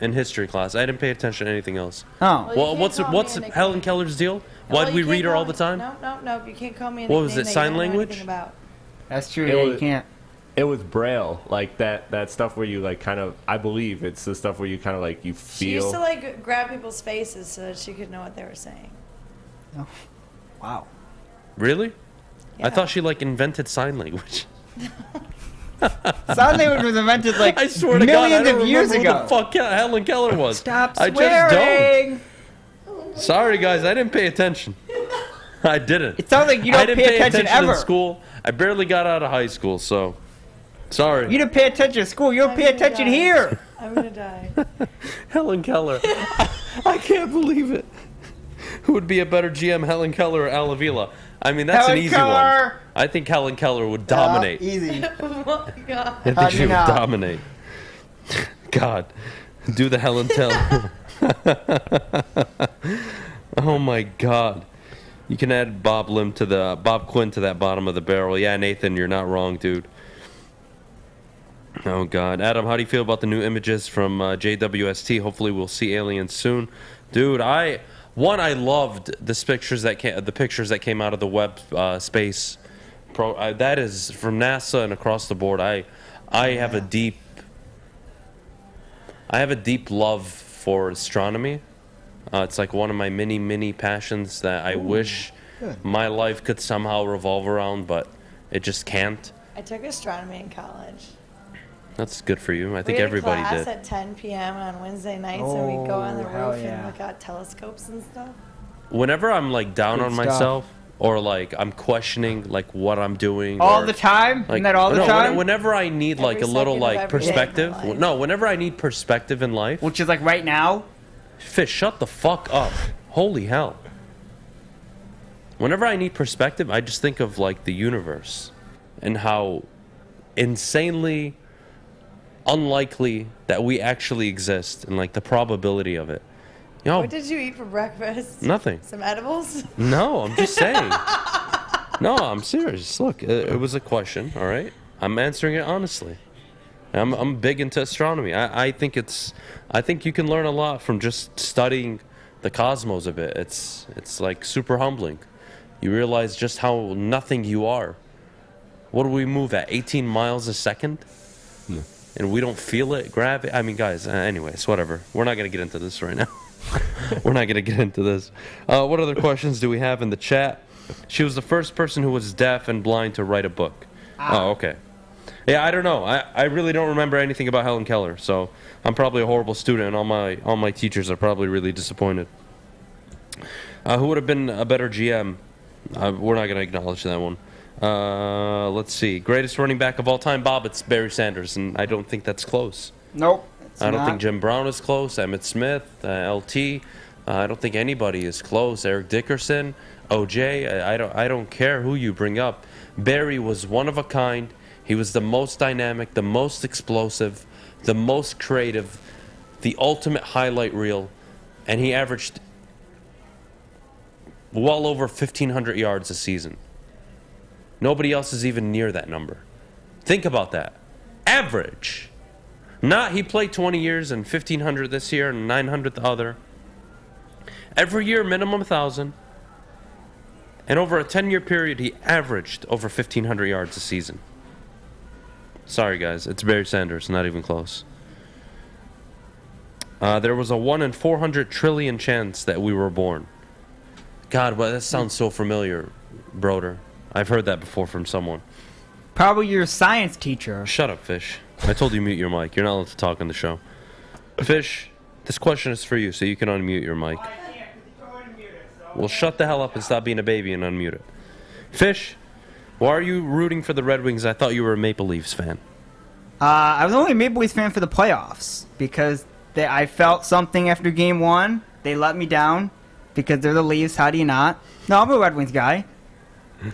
in history class. I didn't pay attention to anything else. Oh. Well, you Well, can't call what's me a Helen nickname. Keller's deal? Well, Why do we you read can't her call all the me- time? No. You can't call me a What was nickname it, that you sign don't know language? anything about. That's true. It Yeah, was- you can't. It was Braille, like that stuff where you like kind of. I believe it's the stuff where you kind of like you She used feel. to like grab people's faces so that she could know what they were saying. Wow. Really? Yeah. I thought she like invented sign language. Sounds like it was invented like I swear to God, I millions don't of years remember ago. who the fuck Helen Keller was. Stop I just swearing. don't. Sorry, guys, I didn't pay attention. I didn't. It sounds like you I don't didn't pay attention ever. in school. I barely got out of high school, so sorry. You didn't pay attention at school. You don't pay attention here. I'm gonna die. Helen Keller. I can't believe it. Who would be a better GM, Helen Keller or Al Avila? I mean, that's Helen an easy Keller. one. I think Helen Keller would dominate. Easy. Oh my god. I think she would dominate. God, do the Helen Keller. Oh my God. You can add Bob Quinn to that bottom of the barrel. Yeah, Nathan, you're not wrong, dude. Oh God, Adam, how do you feel about the new images from JWST? Hopefully, we'll see aliens soon, dude. I loved the pictures that came out of the web space. That is from NASA and across the board. I have a deep love for astronomy. It's like one of my many passions that I wish my life could somehow revolve around, but it just can't. I took astronomy in college. That's good for you. I think we had everybody a class did. at 10 p.m. on Wednesday nights, and we'd go on the hell roof yeah. and look at telescopes and stuff. Whenever I'm like down Good on stuff. myself, or like I'm questioning like what I'm doing, All or, the time? like, Isn't that all the no, time? Whenever I need like Every a little second of like every day of my perspective. life. No, whenever I need perspective in life. Which is like right now. Fish, shut the fuck up. Holy hell. Whenever I need perspective, I just think of like the universe and how insanely unlikely that we actually exist and like the probability of it. You know, What did you eat for breakfast? Nothing. Some edibles? No, I'm just saying. No, I'm serious. Look, it was a question, all right? I'm answering it honestly. I'm big into astronomy. I think you can learn a lot from just studying the cosmos a bit. It's like super humbling. You realize just how nothing you are. What do we move at? 18 miles a second? And we don't feel it? Gravity? I mean, guys, anyways, whatever. We're not going to get into this right now. We're not going to get into this. What other questions do we have in the chat? She was the first person who was deaf and blind to write a book. Oh, okay. Yeah, I don't know. I really don't remember anything about Helen Keller, so I'm probably a horrible student, and all my teachers are probably really disappointed. Who would have been a better GM? We're not going to acknowledge that one. Let's see. Greatest running back of all time, Bob, it's Barry Sanders, and I don't think that's close. Nope. I don't think Jim Brown is close. Emmitt Smith, LT. I don't think anybody is close. Eric Dickerson, OJ. I don't care who you bring up. Barry was one of a kind. He was the most dynamic, the most explosive, the most creative, the ultimate highlight reel, and he averaged well over 1,500 yards a season. Nobody else is even near that number. Think about that. Average. Not he played 20 years and 1,500 this year and 900 the other. Every year, minimum 1,000. And over a 10-year period, he averaged over 1,500 yards a season. Sorry, guys. It's Barry Sanders. Not even close. There was a 1 in 400 trillion chance that we were born. God, well, that sounds so familiar, Broder. I've heard that before from someone. Probably your science teacher. Shut up, Fish. I told you mute your mic. You're not allowed to talk on the show. Fish, this question is for you, so you can unmute your mic. Well, shut the hell up and stop being a baby and unmute it. Fish, why are you rooting for the Red Wings? I thought you were a Maple Leafs fan. I was only a Maple Leafs fan for the playoffs because I felt something after Game 1. They let me down because they're the Leafs. How do you not? No, I'm a Red Wings guy.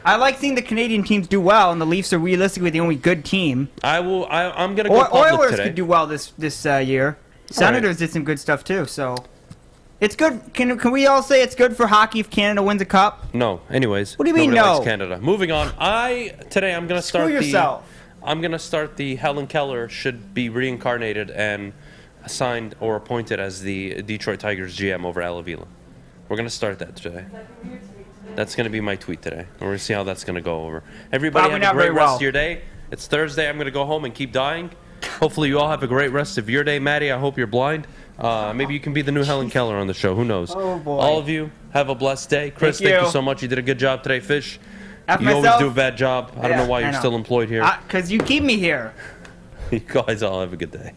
I like seeing the Canadian teams do well, and the Leafs are realistically the only good team. I'm gonna go public Oilers today. could do well this year. Senators did some good stuff too, so it's good. Can we all say it's good for hockey if Canada wins a cup? No. Anyways. What do you mean nobody no? likes Canada. Moving on. Today I'm gonna start I'm gonna start the Helen Keller should be reincarnated and assigned or appointed as the Detroit Tigers GM over Al Avila. We're gonna start that today. That's going to be my tweet today. We're going to see how that's going to go over. Everybody Probably have a not great very rest well. of your day. It's Thursday. I'm going to go home and keep dying. Hopefully you all have a great rest of your day. Maddie, I hope you're blind. Maybe you can be the new Helen Keller on the show. Who knows? Oh, boy. All of you, have a blessed day. Chris, thank you so much. You did a good job today. Fish, F You myself. always do a bad job. I don't Yeah, know why I you're know. still employed here. Because you keep me here. You guys all have a good day.